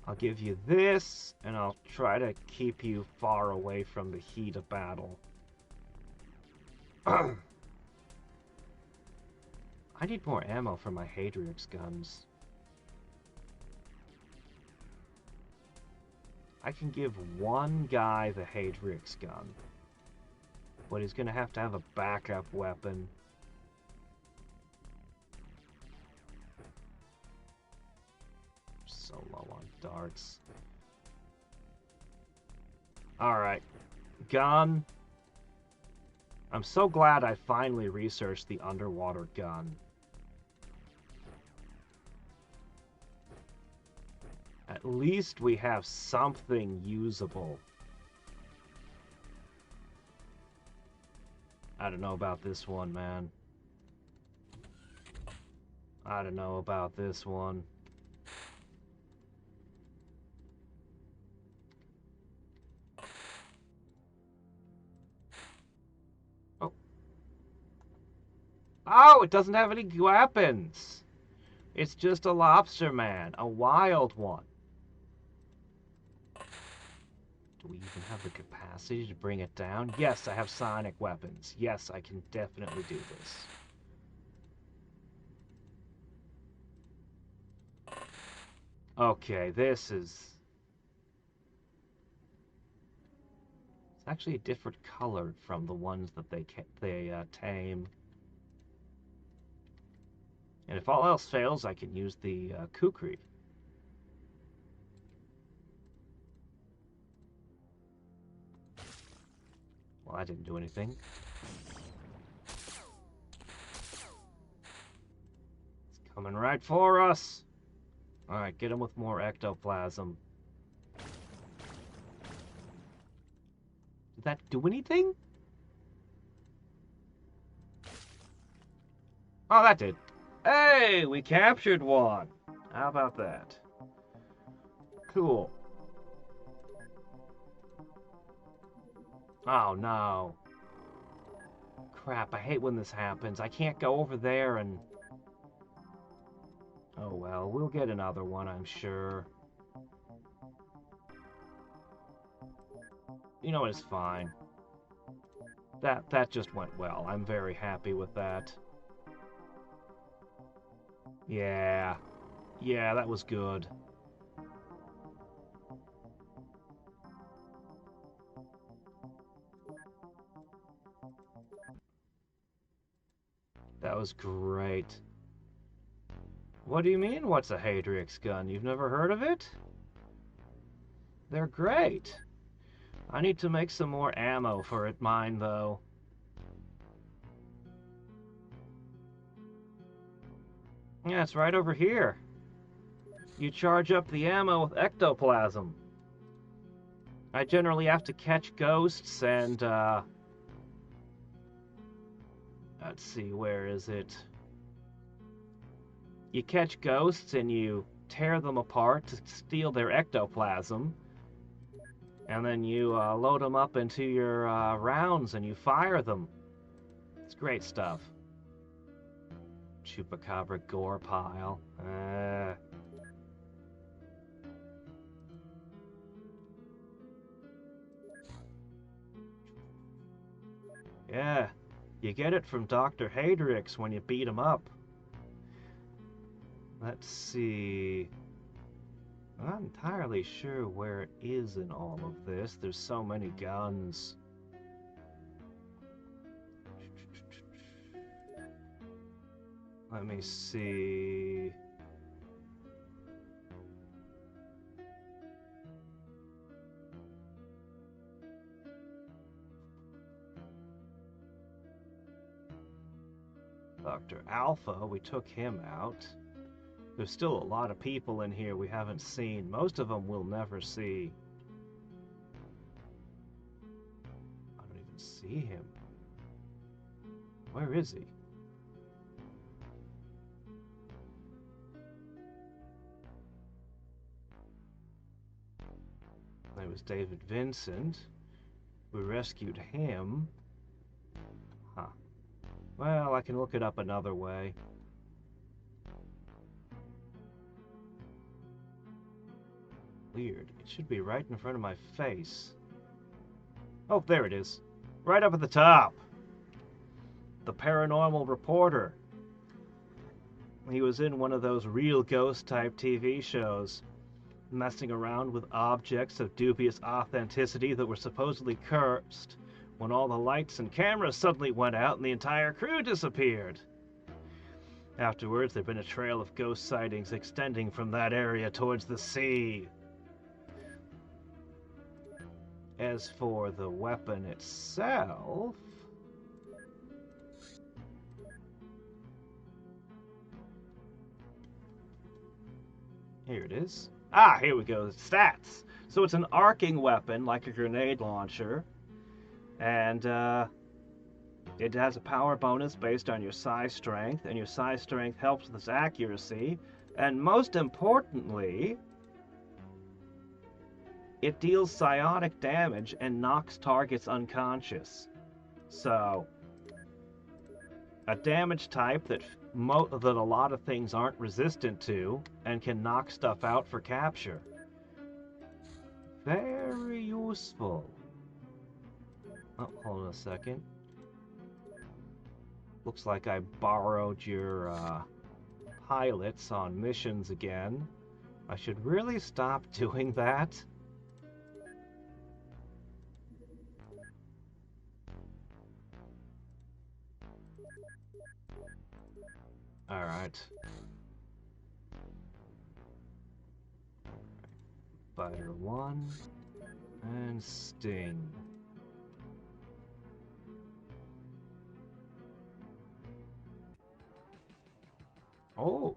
I'll give you this, and I'll try to keep you far away from the heat of battle. I need more ammo for my Hadriex guns. I can give one guy the Hadriex gun, but he's going to have a backup weapon. So low on darts. Alright. Gun. I'm so glad I finally researched the underwater gun. At least we have something usable. I don't know about this one, man. I don't know about this one. Oh. Oh, it doesn't have any weapons. It's just a lobster man, a wild one. Do we even have the capacity to bring it down? Yes, I have sonic weapons. Yes, I can definitely do this. Okay, this is... It's actually a different color from the ones that they tame. And if all else fails, I can use the kukri. Well, I didn't do anything. It's coming right for us. Alright, get him with more ectoplasm. Did that do anything? Oh, that did. Hey, we captured one. How about that? Cool. Oh, no. Crap, I hate when this happens. I can't go over there and... Oh, well, we'll get another one, I'm sure. You know, it's fine. That just went well. I'm very happy with that. Yeah. Yeah, that was good. That was great. What do you mean, what's a Hadriex gun? You've never heard of it? They're great. I need to make some more ammo for mine, though. Yeah, it's right over here. You charge up the ammo with ectoplasm. I generally have to catch ghosts and, let's see, where is it? You catch ghosts and you tear them apart to steal their ectoplasm. And then you load them up into your rounds and you fire them. It's great stuff. Chupacabra gore pile. Yeah, you get it from Dr. Hadriex when you beat him up. Let's see. I'm not entirely sure where it is in all of this. There's so many guns. Let me see. Dr. Alpha, we took him out. There's still a lot of people in here we haven't seen. Most of them we'll never see. I don't even see him. Where is he? There was David Vincent. We rescued him. Huh. Well, I can look it up another way. Weird. It should be right in front of my face. Oh, there it is. Right up at the top. The paranormal reporter. He was in one of those real ghost type TV shows, messing around with objects of dubious authenticity that were supposedly cursed, when all the lights and cameras suddenly went out and the entire crew disappeared. Afterwards, there'd been a trail of ghost sightings extending from that area towards the sea. As for the weapon itself... Here it is. Ah, here we go. Stats. So it's an arcing weapon, like a grenade launcher. And it has a power bonus based on your psi strength, and your psi strength helps with its accuracy. And most importantly, it deals psionic damage and knocks targets unconscious. So, a damage type that a lot of things aren't resistant to and can knock stuff out for capture. Very useful. Oh, hold on a second. Looks like I borrowed your pilots on missions again. I should really stop doing that. Alright. Fighter 1 and Sting. Oh!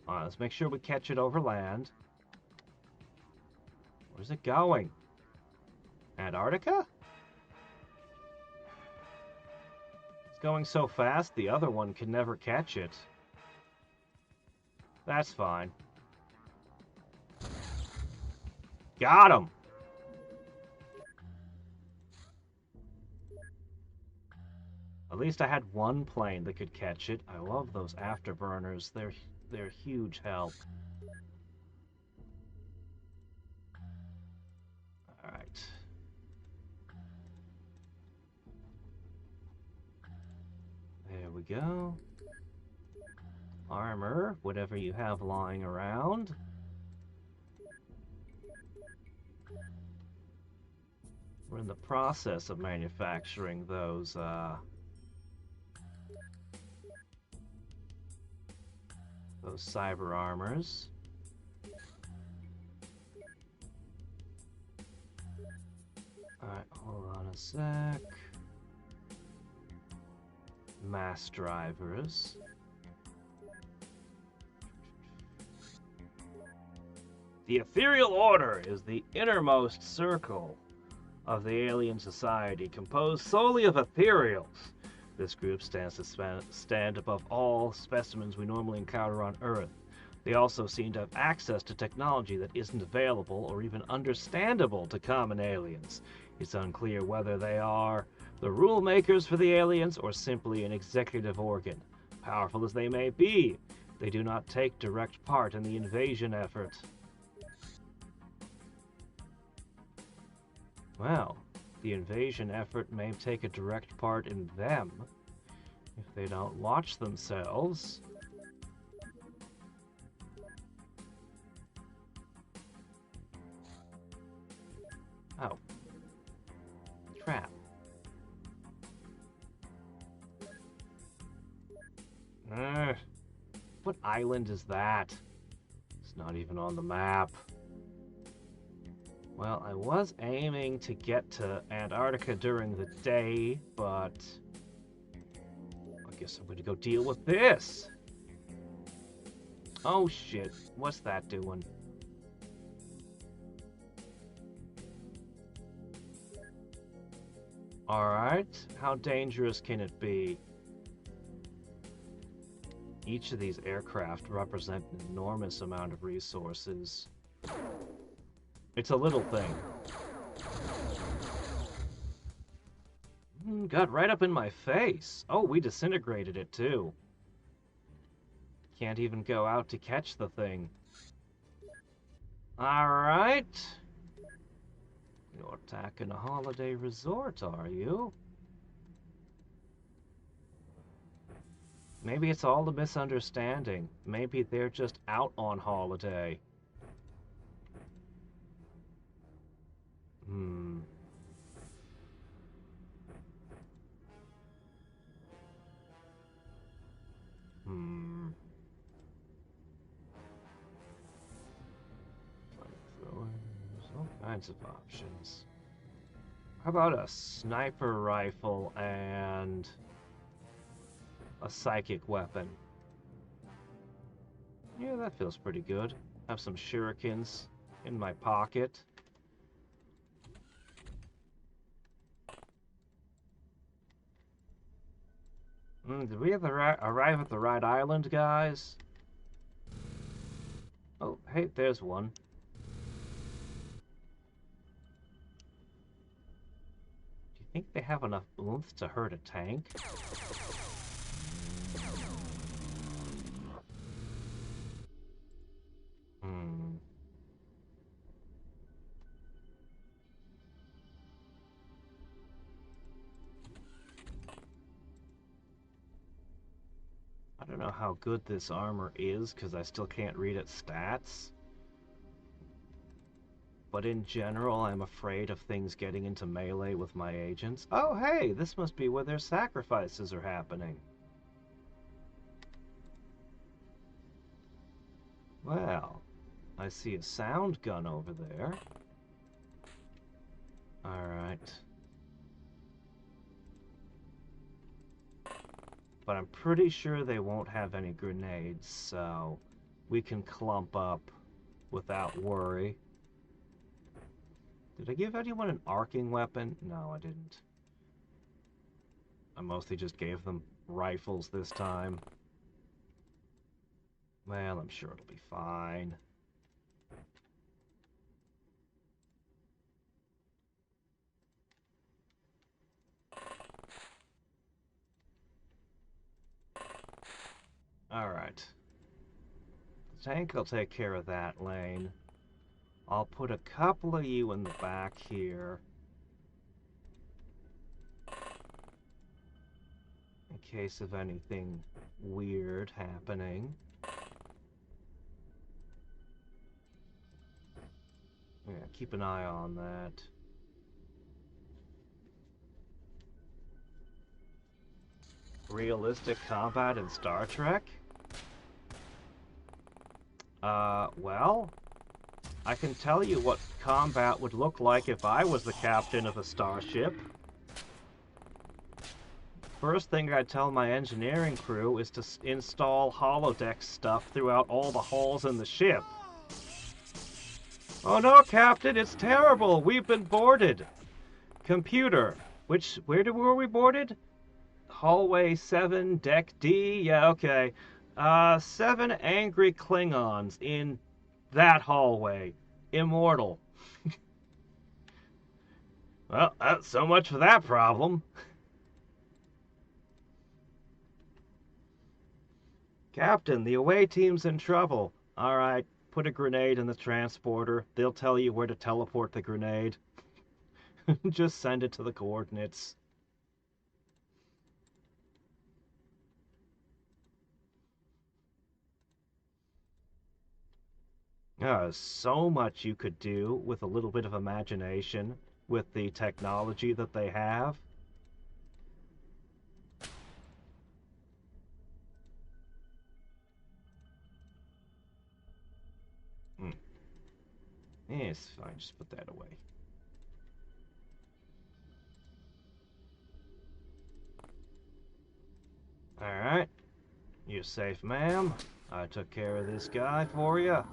Alright, let's make sure we catch it over land. Where's it going? Antarctica? It's going so fast, the other one can never catch it. That's fine. Got him! At least I had one plane that could catch it. I love those afterburners. They're huge help. Alright. There we go. Armor, whatever you have lying around. We're in the process of manufacturing those, those cyber armors. Alright, hold on a sec. Mass drivers. The Ethereal Order is the innermost circle of the alien society, composed solely of ethereals. This group stands to stand above all specimens we normally encounter on Earth. They also seem to have access to technology that isn't available or even understandable to common aliens. It's unclear whether they are the rule makers for the aliens or simply an executive organ. Powerful as they may be, they do not take direct part in the invasion effort. Well, the invasion effort may take a direct part in them if they don't watch themselves. Oh. Trap. What island is that? It's not even on the map. Well, I was aiming to get to Antarctica during the day, but I guess I'm going to go deal with this. Oh shit, what's that doing? Alright, how dangerous can it be? Each of these aircraft represent an enormous amount of resources. It's a little thing. Got right up in my face. Oh, we disintegrated it too. Can't even go out to catch the thing. Alright. You're attacking a holiday resort, are you? Maybe it's all a misunderstanding. Maybe they're just out on holiday. All kinds of options. How about a sniper rifle and a psychic weapon? Yeah, that feels pretty good. Have some shurikens in my pocket. Did we arrive at the right island, guys? Oh, hey, there's one. Do you think they have enough oomph to hurt a tank? I don't know how good this armor is, because I still can't read its stats. But in general, I'm afraid of things getting into melee with my agents. Oh, hey, this must be where their sacrifices are happening. Well, I see a sound gun over there. Alright. But I'm pretty sure they won't have any grenades, so we can clump up without worry. Did I give anyone an arcing weapon? No, I didn't. I mostly just gave them rifles this time. Well, I'm sure it'll be fine. Alright. The tank will take care of that lane. I'll put a couple of you in the back here. In case of anything weird happening. Yeah, keep an eye on that. Realistic combat in Star Trek? Well, I can tell you what combat would look like if I was the captain of a starship. First thing I'd tell my engineering crew is to install holodeck stuff throughout all the holes in the ship. Oh no, Captain, it's terrible! We've been boarded! Computer, where were we boarded? Hallway 7, Deck D? Yeah, okay. 7 angry Klingons in that hallway. Immortal. Well, so much for that problem. Captain, the away team's in trouble. Alright, put a grenade in the transporter. They'll tell you where to teleport the grenade. Just send it to the coordinates. So much you could do with a little bit of imagination with the technology that they have. It's fine, just put that away. Alright. You're safe, ma'am. I took care of this guy for you.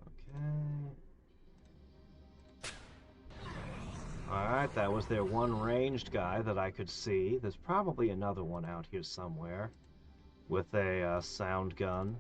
Okay. Alright, that was their one ranged guy that I could see. There's probably another one out here somewhere with a sound gun.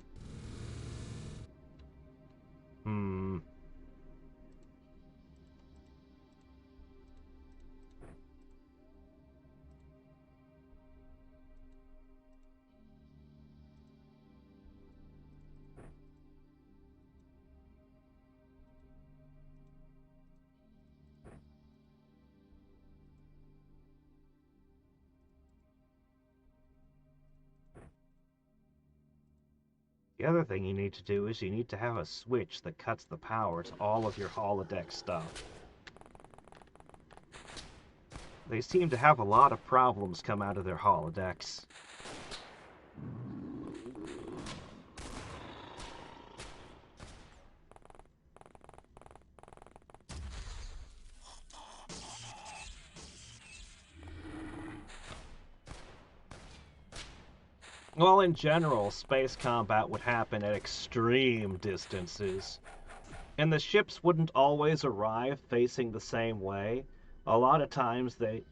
The other thing you need to do is you need to have a switch that cuts the power to all of your holodeck stuff. They seem to have a lot of problems come out of their holodecks. Well, in general, space combat would happen at extreme distances. And the ships wouldn't always arrive facing the same way. A lot of times they,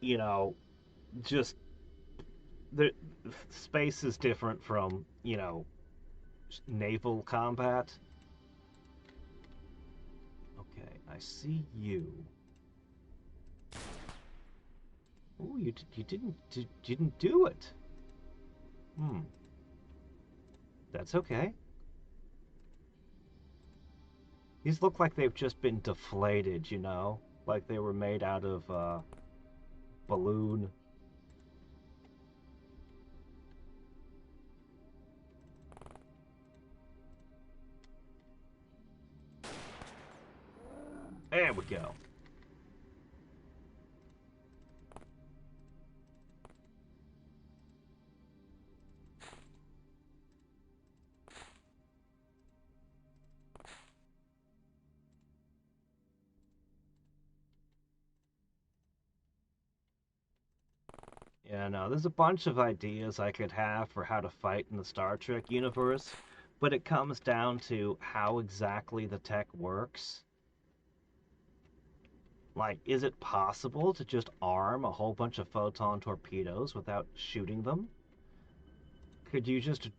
just... The space is different from, naval combat. Okay, I see you. Oh, you didn't do it. That's okay. These look like they've just been deflated, like they were made out of balloon. There we go. Yeah, no, there's a bunch of ideas I could have for how to fight in the Star Trek universe, but it comes down to how exactly the tech works. Like, is it possible to just arm a whole bunch of photon torpedoes without shooting them? Could you just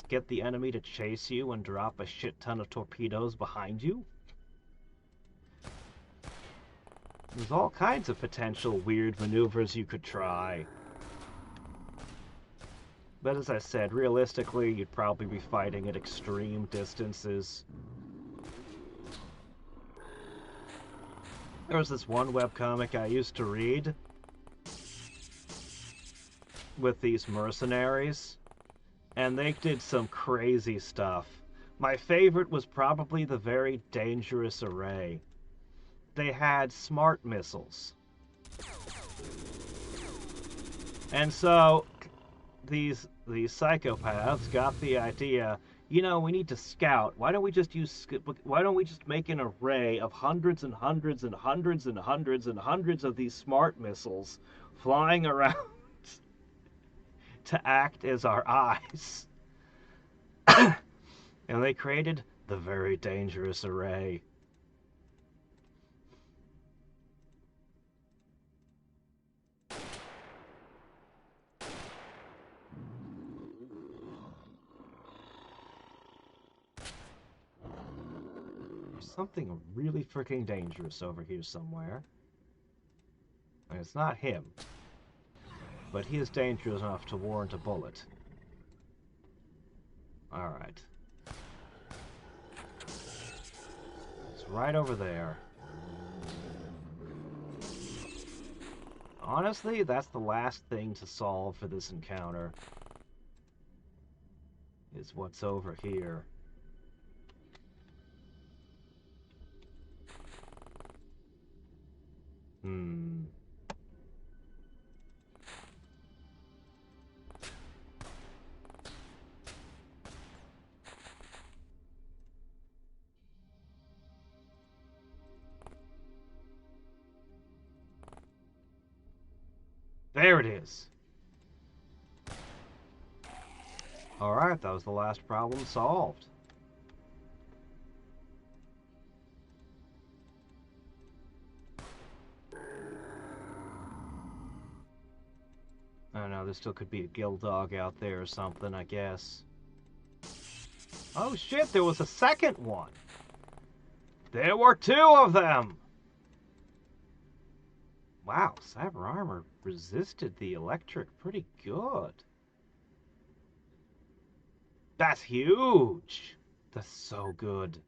get the enemy to chase you and drop a shit ton of torpedoes behind you? There's all kinds of potential weird maneuvers you could try. But as I said, realistically, you'd probably be fighting at extreme distances. There was this one webcomic I used to read with these mercenaries, and they did some crazy stuff. My favorite was probably the Very Dangerous Array. They had smart missiles. And so these psychopaths got the idea, you know, we need to scout. Why don't we just make an array of hundreds and hundreds and hundreds and hundreds and hundreds of these smart missiles flying around to act as our eyes? And they created the Very Dangerous Array. There's something really freaking dangerous over here somewhere. And it's not him. But he is dangerous enough to warrant a bullet. Alright. It's right over there. Honestly, that's the last thing to solve for this encounter. Is what's over here. There it is. Alright, that was the last problem solved. I don't know, there still could be a guild dog out there or something, I guess. Oh shit, there was a second one! There were two of them! Wow, cyber armor resisted the electric pretty good. That's huge! That's so good.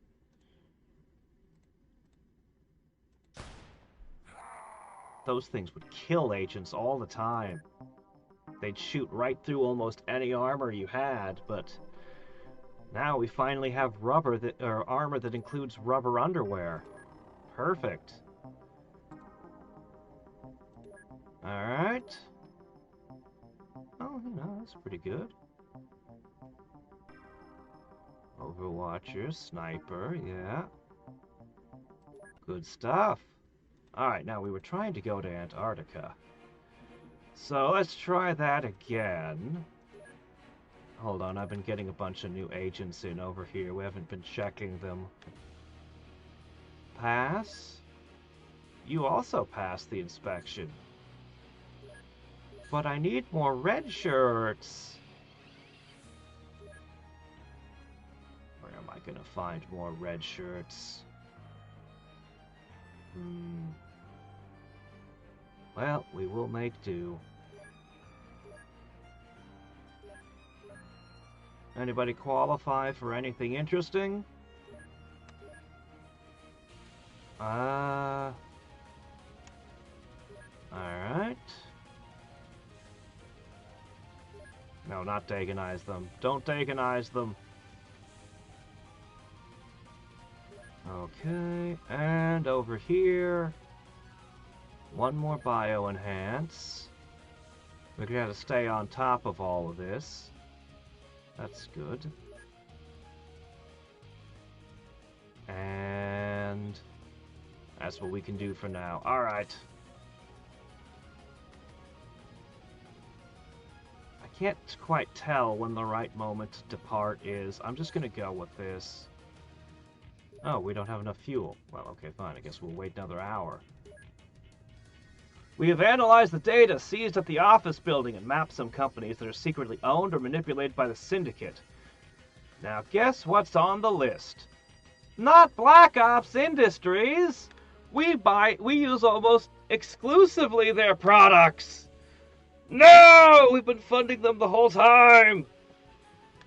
Those things would kill agents all the time. They'd shoot right through almost any armor you had, but now we finally have armor that includes rubber underwear. Perfect. Alright. Oh, you know, that's pretty good. Overwatcher, sniper, yeah. Good stuff. Alright, now we were trying to go to Antarctica. So let's try that again. Hold on, I've been getting a bunch of new agents in over here. We haven't been checking them. Pass. You also passed the inspection. But I need more red shirts. Where am I gonna find more red shirts? Well, we will make do. Anybody qualify for anything interesting? Alright. No, not Dagonize them. Don't Dagonize them. Okay, and over here, one more Bio-Enhance. We're gonna have to stay on top of all of this. That's good. And that's what we can do for now. Alright. I can't quite tell when the right moment to depart is. I'm just gonna go with this. Oh, we don't have enough fuel. Well, okay, fine. I guess we'll wait another hour. We have analyzed the data seized at the office building and mapped some companies that are secretly owned or manipulated by the Syndicate. Now, guess what's on the list? Not Black Ops Industries! We use almost exclusively their products! No! We've been funding them the whole time!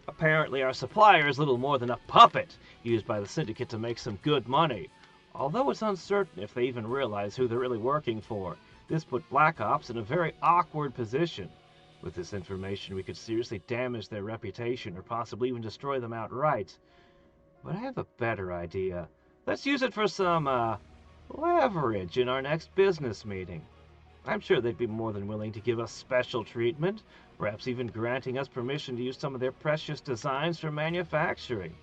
Apparently our supplier is little more than a puppet used by the Syndicate to make some good money. Although it's uncertain if they even realize who they're really working for. This put Black Ops in a very awkward position. With this information, we could seriously damage their reputation or possibly even destroy them outright. But I have a better idea. Let's use it for some, leverage in our next business meeting. I'm sure they'd be more than willing to give us special treatment, perhaps even granting us permission to use some of their precious designs for manufacturing.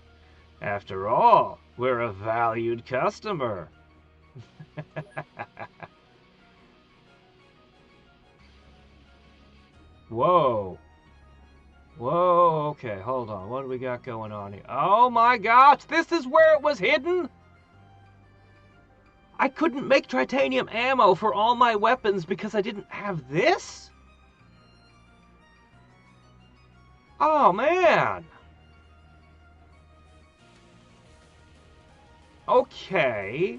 After all, we're a valued customer. Whoa. Whoa, okay, hold on. What do we got going on here? Oh my gosh, this is where it was hidden? I couldn't make titanium ammo for all my weapons because I didn't have this? Oh, man. Okay.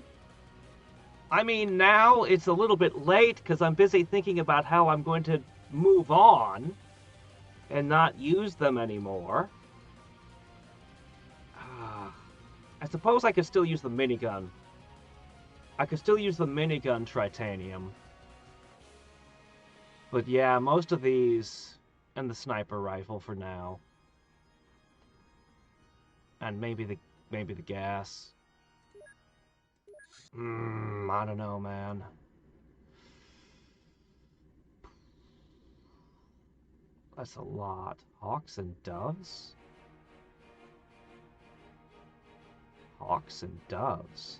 I mean, now it's a little bit late because I'm busy thinking about how I'm going to move on and not use them anymore. I suppose I could still use the minigun. I could still use the minigun tritanium. But yeah, most of these, and the sniper rifle for now. And maybe the gas. I don't know, man. That's a lot. Hawks and doves? Hawks and doves.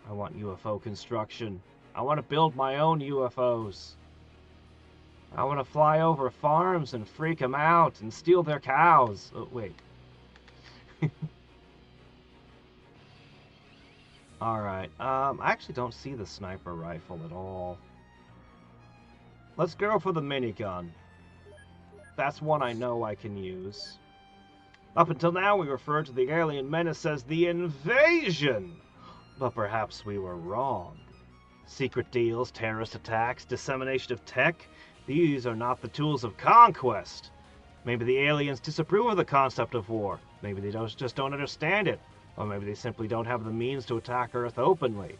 I want UFO construction. I want to build my own UFOs. I want to fly over farms and freak them out and steal their cows. Oh, wait. Alright, I actually don't see the sniper rifle at all. Let's go for the minigun. That's one I know I can use. Up until now, we referred to the alien menace as the invasion. But perhaps we were wrong. Secret deals, terrorist attacks, dissemination of tech, these are not the tools of conquest. Maybe the aliens disapprove of the concept of war. Maybe they just don't understand it. Or maybe they simply don't have the means to attack Earth openly.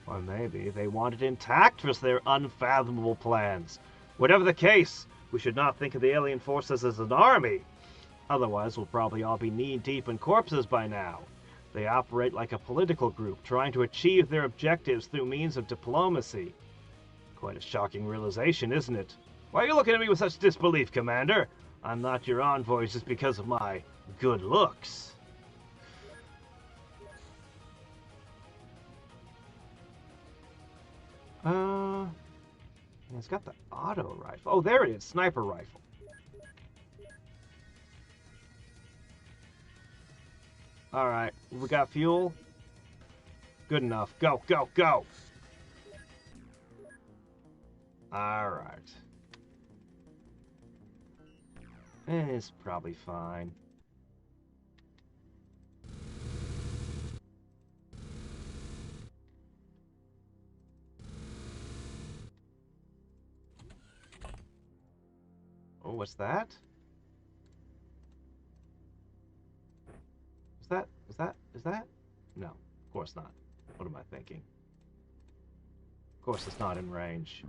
Or maybe they want it intact for their unfathomable plans. Whatever the case, we should not think of the alien forces as an army. Otherwise, we'll probably all be knee-deep in corpses by now. They operate like a political group, trying to achieve their objectives through means of diplomacy. Quite a shocking realization, isn't it? Why are you looking at me with such disbelief, Commander? I'm not your envoy just because of my good looks. It's got the auto rifle. Oh, there it is. Sniper rifle. Alright, we got fuel. Good enough. Go, go, go! Alright. It's probably fine. Oh, what's that? Is that? No, of course not. What am I thinking? Of course it's not in range.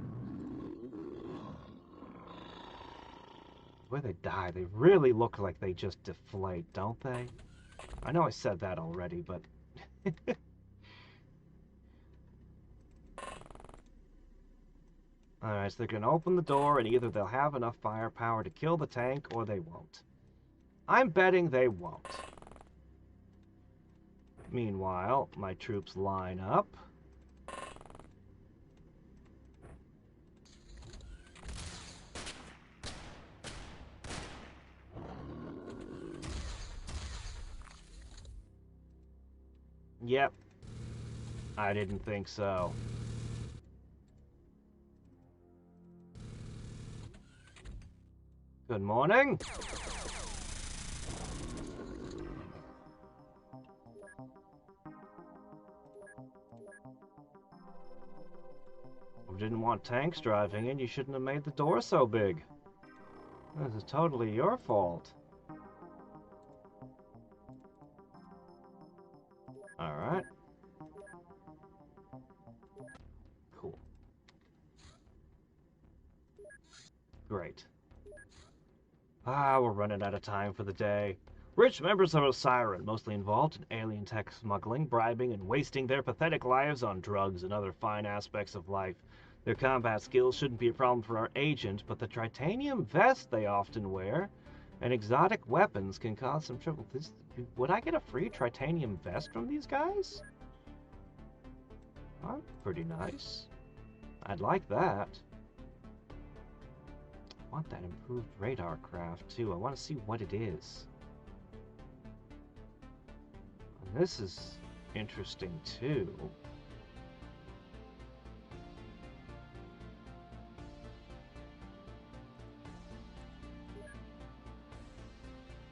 The way they die, they really look like they just deflate, don't they? I know I said that already, but... Alright, so they're going to open the door, and either they'll have enough firepower to kill the tank, or they won't. I'm betting they won't. Meanwhile, my troops line up. Yep. I didn't think so. Good morning. You didn't want tanks driving in, you shouldn't have made the door so big. This is totally your fault. Alright. Cool. Great. We're running out of time for the day. Rich members of Osiren, mostly involved in alien tech smuggling, bribing, and wasting their pathetic lives on drugs and other fine aspects of life. Their combat skills shouldn't be a problem for our agent, but the titanium vest they often wear and exotic weapons can cause some trouble. Would I get a free titanium vest from these guys? Oh, pretty nice. I'd like that. I want that improved radar craft too. I want to see what it is. And this is interesting too.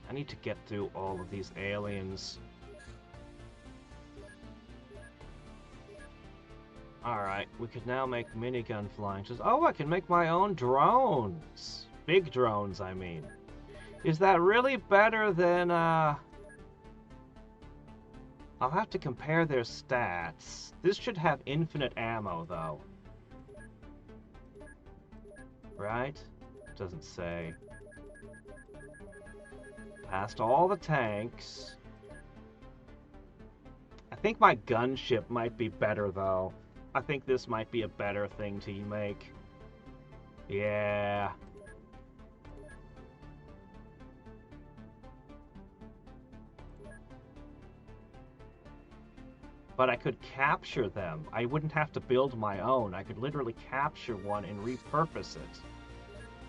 I need to get through all of these aliens. Alright, we could now make minigun flying. Oh, I can make my own drones! Big drones, I mean. Is that really better than, I'll have to compare their stats. This should have infinite ammo, though. Right? Doesn't say. Past all the tanks. I think my gunship might be better, though. I think this might be a better thing to make. Yeah. But I could capture them. I wouldn't have to build my own. I could literally capture one and repurpose it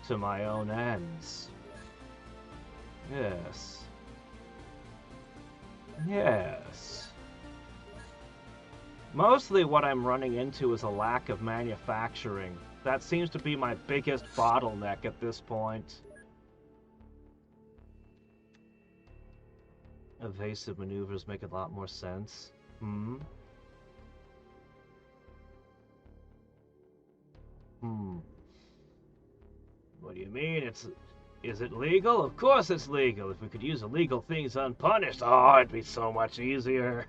to my own ends. Yes. Yes. Mostly what I'm running into is a lack of manufacturing. That seems to be my biggest bottleneck at this point. Evasive maneuvers make a lot more sense. What do you mean? Is it legal? Of course it's legal. If we could use illegal things unpunished, oh, it'd be so much easier.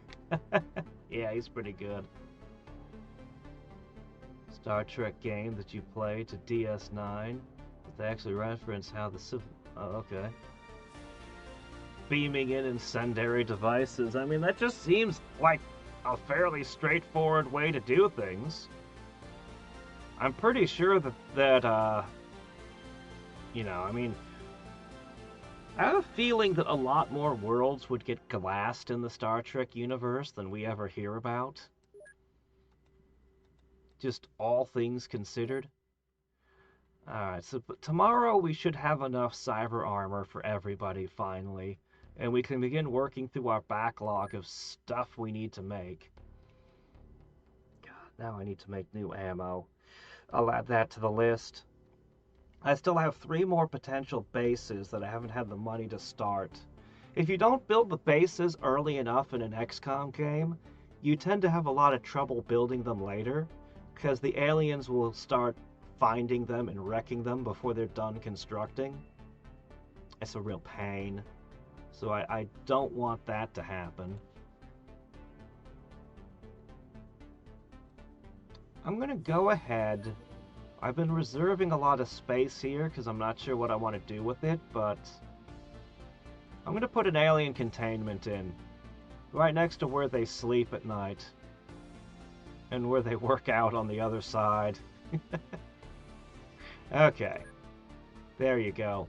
Yeah, he's pretty good. Star Trek game that you play to DS9. They actually reference how the civil... Oh, okay. Beaming in incendiary devices. I mean, that just seems like a fairly straightforward way to do things. I'm pretty sure that you know, I mean, I have a feeling that a lot more worlds would get glassed in the Star Trek universe than we ever hear about. Just all things considered. Alright, so but tomorrow we should have enough cyber armor for everybody, finally. And we can begin working through our backlog of stuff we need to make. God, now I need to make new ammo. I'll add that to the list. I still have 3 more potential bases that I haven't had the money to start. If you don't build the bases early enough in an XCOM game, you tend to have a lot of trouble building them later, because the aliens will start finding them and wrecking them before they're done constructing. It's a real pain. So I don't want that to happen. I'm gonna go ahead. I've been reserving a lot of space here because I'm not sure what I want to do with it, but I'm gonna put an alien containment in right next to where they sleep at night and where they work out on the other side. Okay, there you go.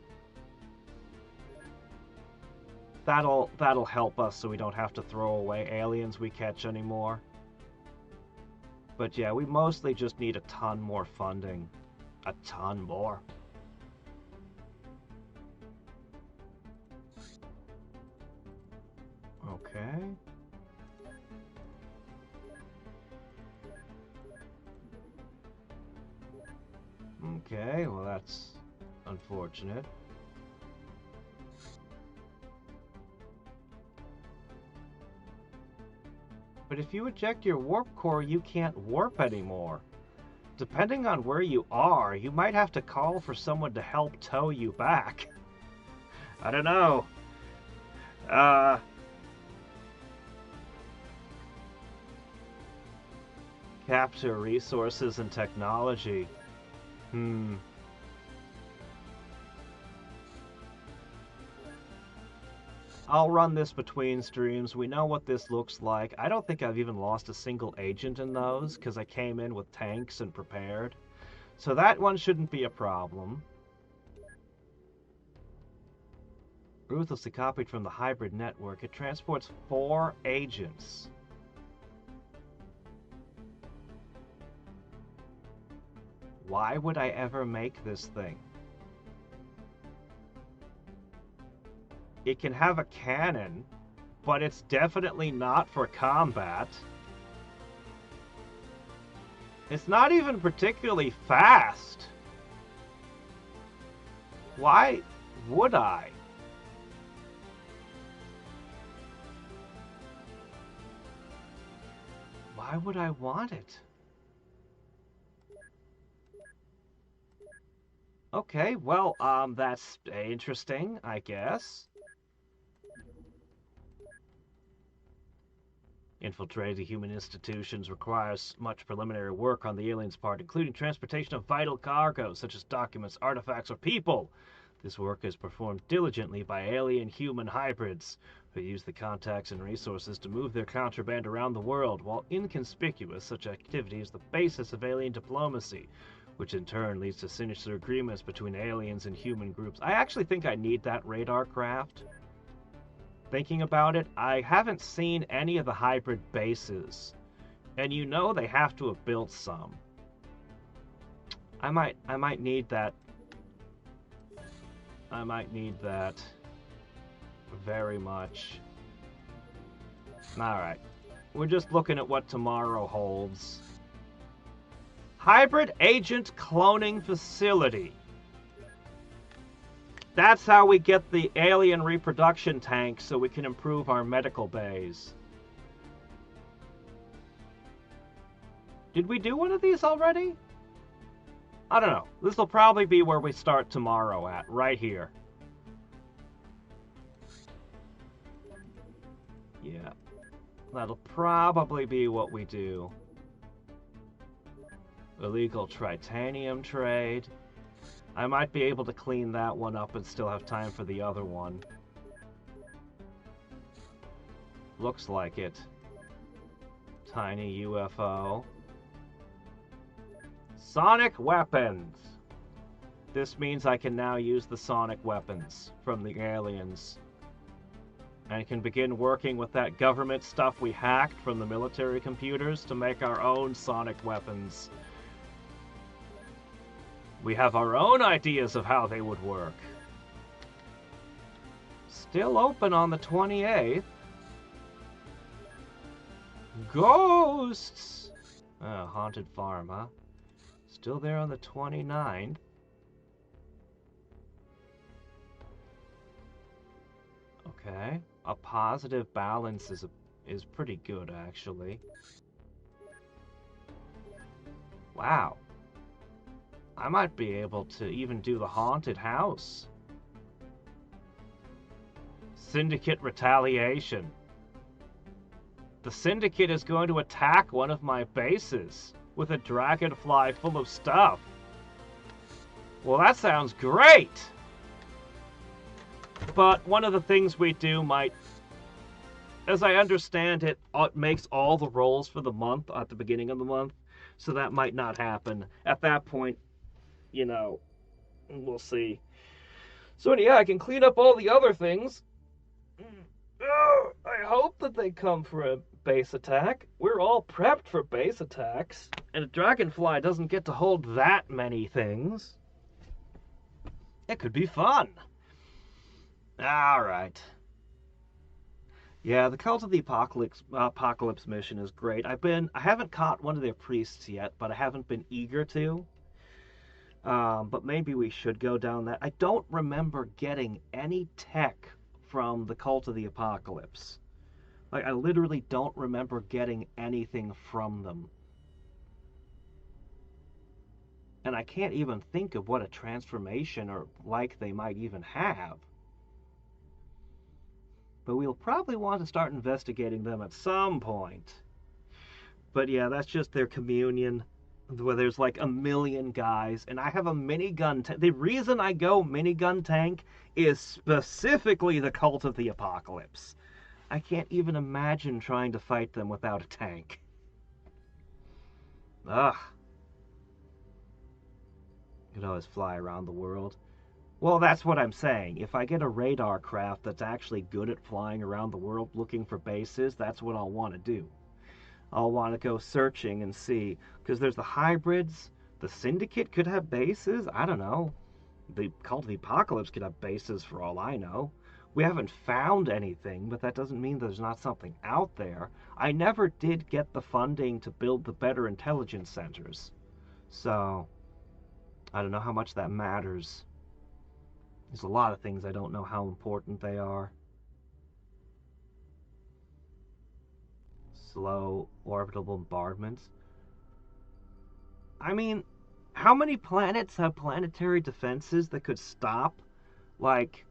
That'll help us so we don't have to throw away aliens we catch anymore. But yeah, we mostly just need a ton more funding. A ton more. Okay. Okay, well that's unfortunate. But if you eject your warp core, you can't warp anymore. Depending on where you are, you might have to call for someone to help tow you back. I don't know. Capture resources and technology. I'll run this between streams. We know what this looks like. I don't think I've even lost a single agent in those, because I came in with tanks and prepared. So that one shouldn't be a problem. Ruthlessly copied from the hybrid network. It transports 4 agents. Why would I ever make this thing? It can have a cannon, but it's definitely not for combat. It's not even particularly fast. Why would I? Why would I want it? Okay, well, that's interesting, I guess. Infiltrating the human institutions requires much preliminary work on the aliens' part, including transportation of vital cargo, such as documents, artifacts, or people. This work is performed diligently by alien-human hybrids, who use the contacts and resources to move their contraband around the world. While inconspicuous, such activity is the basis of alien diplomacy, which in turn leads to sinister agreements between aliens and human groups. I actually think I need that radar craft. Thinking about it, I haven't seen any of the hybrid bases, and you know they have to have built some. I might need that. I might need that very much. Alright, we're just looking at what tomorrow holds. Hybrid Agent Cloning Facility. That's how we get the alien reproduction tank so we can improve our medical bays. Did we do one of these already? I don't know. This will probably be where we start tomorrow at, right here. Yeah. That'll probably be what we do. Illegal tritanium trade. I might be able to clean that one up and still have time for the other one. Looks like it. Tiny UFO. Sonic weapons! This means I can now use the sonic weapons from the aliens. And can begin working with that government stuff we hacked from the military computers to make our own sonic weapons. We have our own ideas of how they would work. Still open on the 28th. Ghosts! Haunted farm, huh? Still there on the 29th. Okay. A positive balance is pretty good, actually. Wow. I might be able to even do the haunted house. Syndicate retaliation. The Syndicate is going to attack one of my bases with a dragonfly full of stuff. Well, that sounds great! But one of the things we do might, as I understand it, it makes all the rolls for the month at the beginning of the month, so that might not happen. At that point, you know, we'll see. So yeah, I can clean up all the other things. I hope that they come for a base attack. We're all prepped for base attacks, and a dragonfly doesn't get to hold that many things. It could be fun. Alright. Yeah, the Cult of the Apocalypse mission is great. I haven't caught one of their priests yet, but I haven't been eager to. But maybe we should go down that. I don't remember getting any tech from the Cult of the Apocalypse. Like, I literally don't remember getting anything from them. And I can't even think of what a transformation or like they might even have. But we'll probably want to start investigating them at some point. But yeah, that's just their communion. where there's like a million guys, and I have a minigun. The reason I go minigun tank is specifically the Cult of the Apocalypse. I can't even imagine trying to fight them without a tank. Ugh. You could always fly around the world. Well, that's what I'm saying. If I get a radar craft that's actually good at flying around the world looking for bases, that's what I'll want to do. I'll want to go searching and see, because there's the hybrids. The Syndicate could have bases. I don't know. The Cult of the Apocalypse could have bases for all I know. We haven't found anything, but that doesn't mean there's not something out there. I never did get the funding to build the better intelligence centers. So, I don't know how much that matters. There's a lot of things I don't know how important they are. Slow orbital bombardments. I mean, how many planets have planetary defenses that could stop? Like,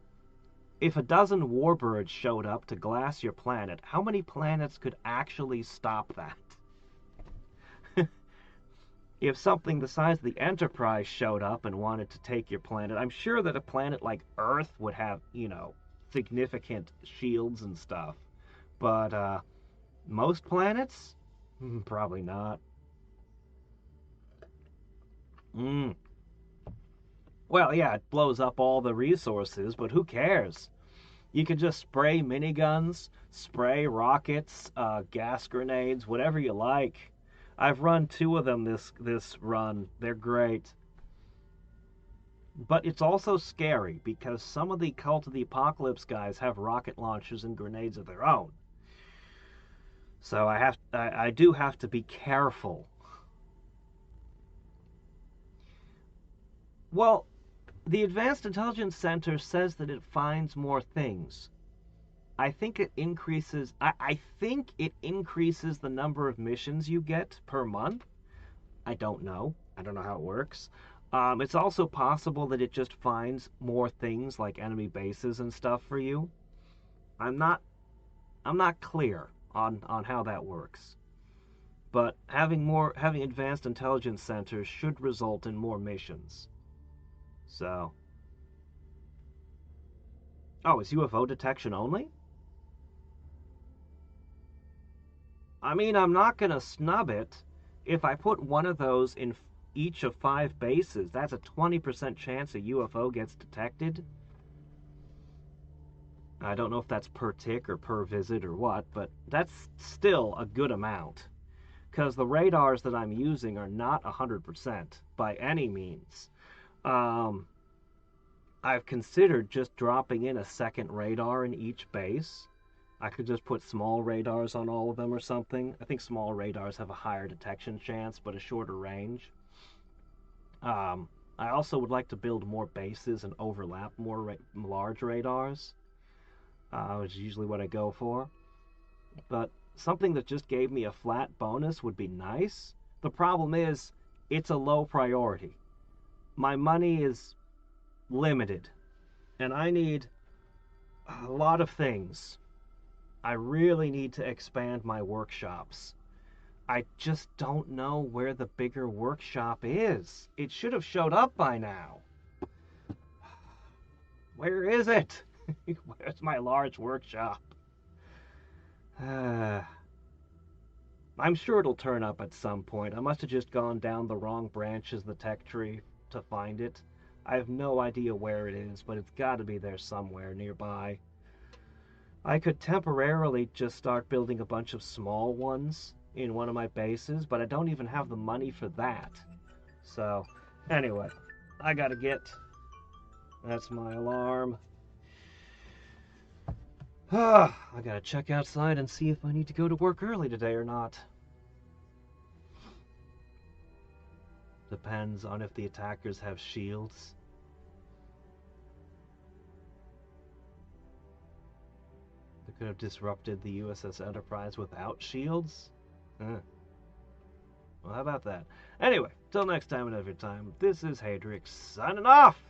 if a dozen warbirds showed up to glass your planet, how many planets could actually stop that? If something the size of the Enterprise showed up and wanted to take your planet, I'm sure that a planet like Earth would have, significant shields and stuff. But, most planets? Probably not. Well, yeah, it blows up all the resources, but who cares? You can just spray miniguns, spray rockets, gas grenades, whatever you like. I've run 2 of them this run. They're great. But it's also scary, because some of the Cult of the Apocalypse guys have rocket launchers and grenades of their own. So I do have to be careful. Well, the Advanced Intelligence Center says that it finds more things. I think it increases the number of missions you get per month. I don't know. I don't know how it works. It's also possible that it just finds more things like enemy bases and stuff for you. I'm not clear on how that works. But having advanced intelligence centers should result in more missions. So, oh, is UFO detection only? I mean, I'm not gonna snub it. If I put one of those in each of 5 bases, that's a 20% chance a UFO gets detected. I don't know if that's per tick or per visit or what, but that's still a good amount. Because the radars that I'm using are not 100% by any means. I've considered just dropping in a second radar in each base. I could just put small radars on all of them or something. I think small radars have a higher detection chance, but a shorter range. I also would like to build more bases and overlap more large radars, which is usually what I go for. But something that just gave me a flat bonus would be nice. The problem is, it's a low priority. My money is limited, and I need a lot of things. I really need to expand my workshops. I just don't know where the bigger workshop is. It should have showed up by now. Where is it? Where's my large workshop? I'm sure it'll turn up at some point. I must have just gone down the wrong branches of the tech tree to find it. I have no idea where it is, but it's got to be there somewhere nearby. I could temporarily just start building a bunch of small ones in one of my bases, but I don't even have the money for that. So, anyway, I gotta get... That's my alarm. I gotta check outside and see if I need to go to work early today or not. Depends on if the attackers have shields. They could have disrupted the USS Enterprise without shields? Well, how about that? Anyway, till next time and every time, this is Hadriex signing off.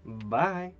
Bye.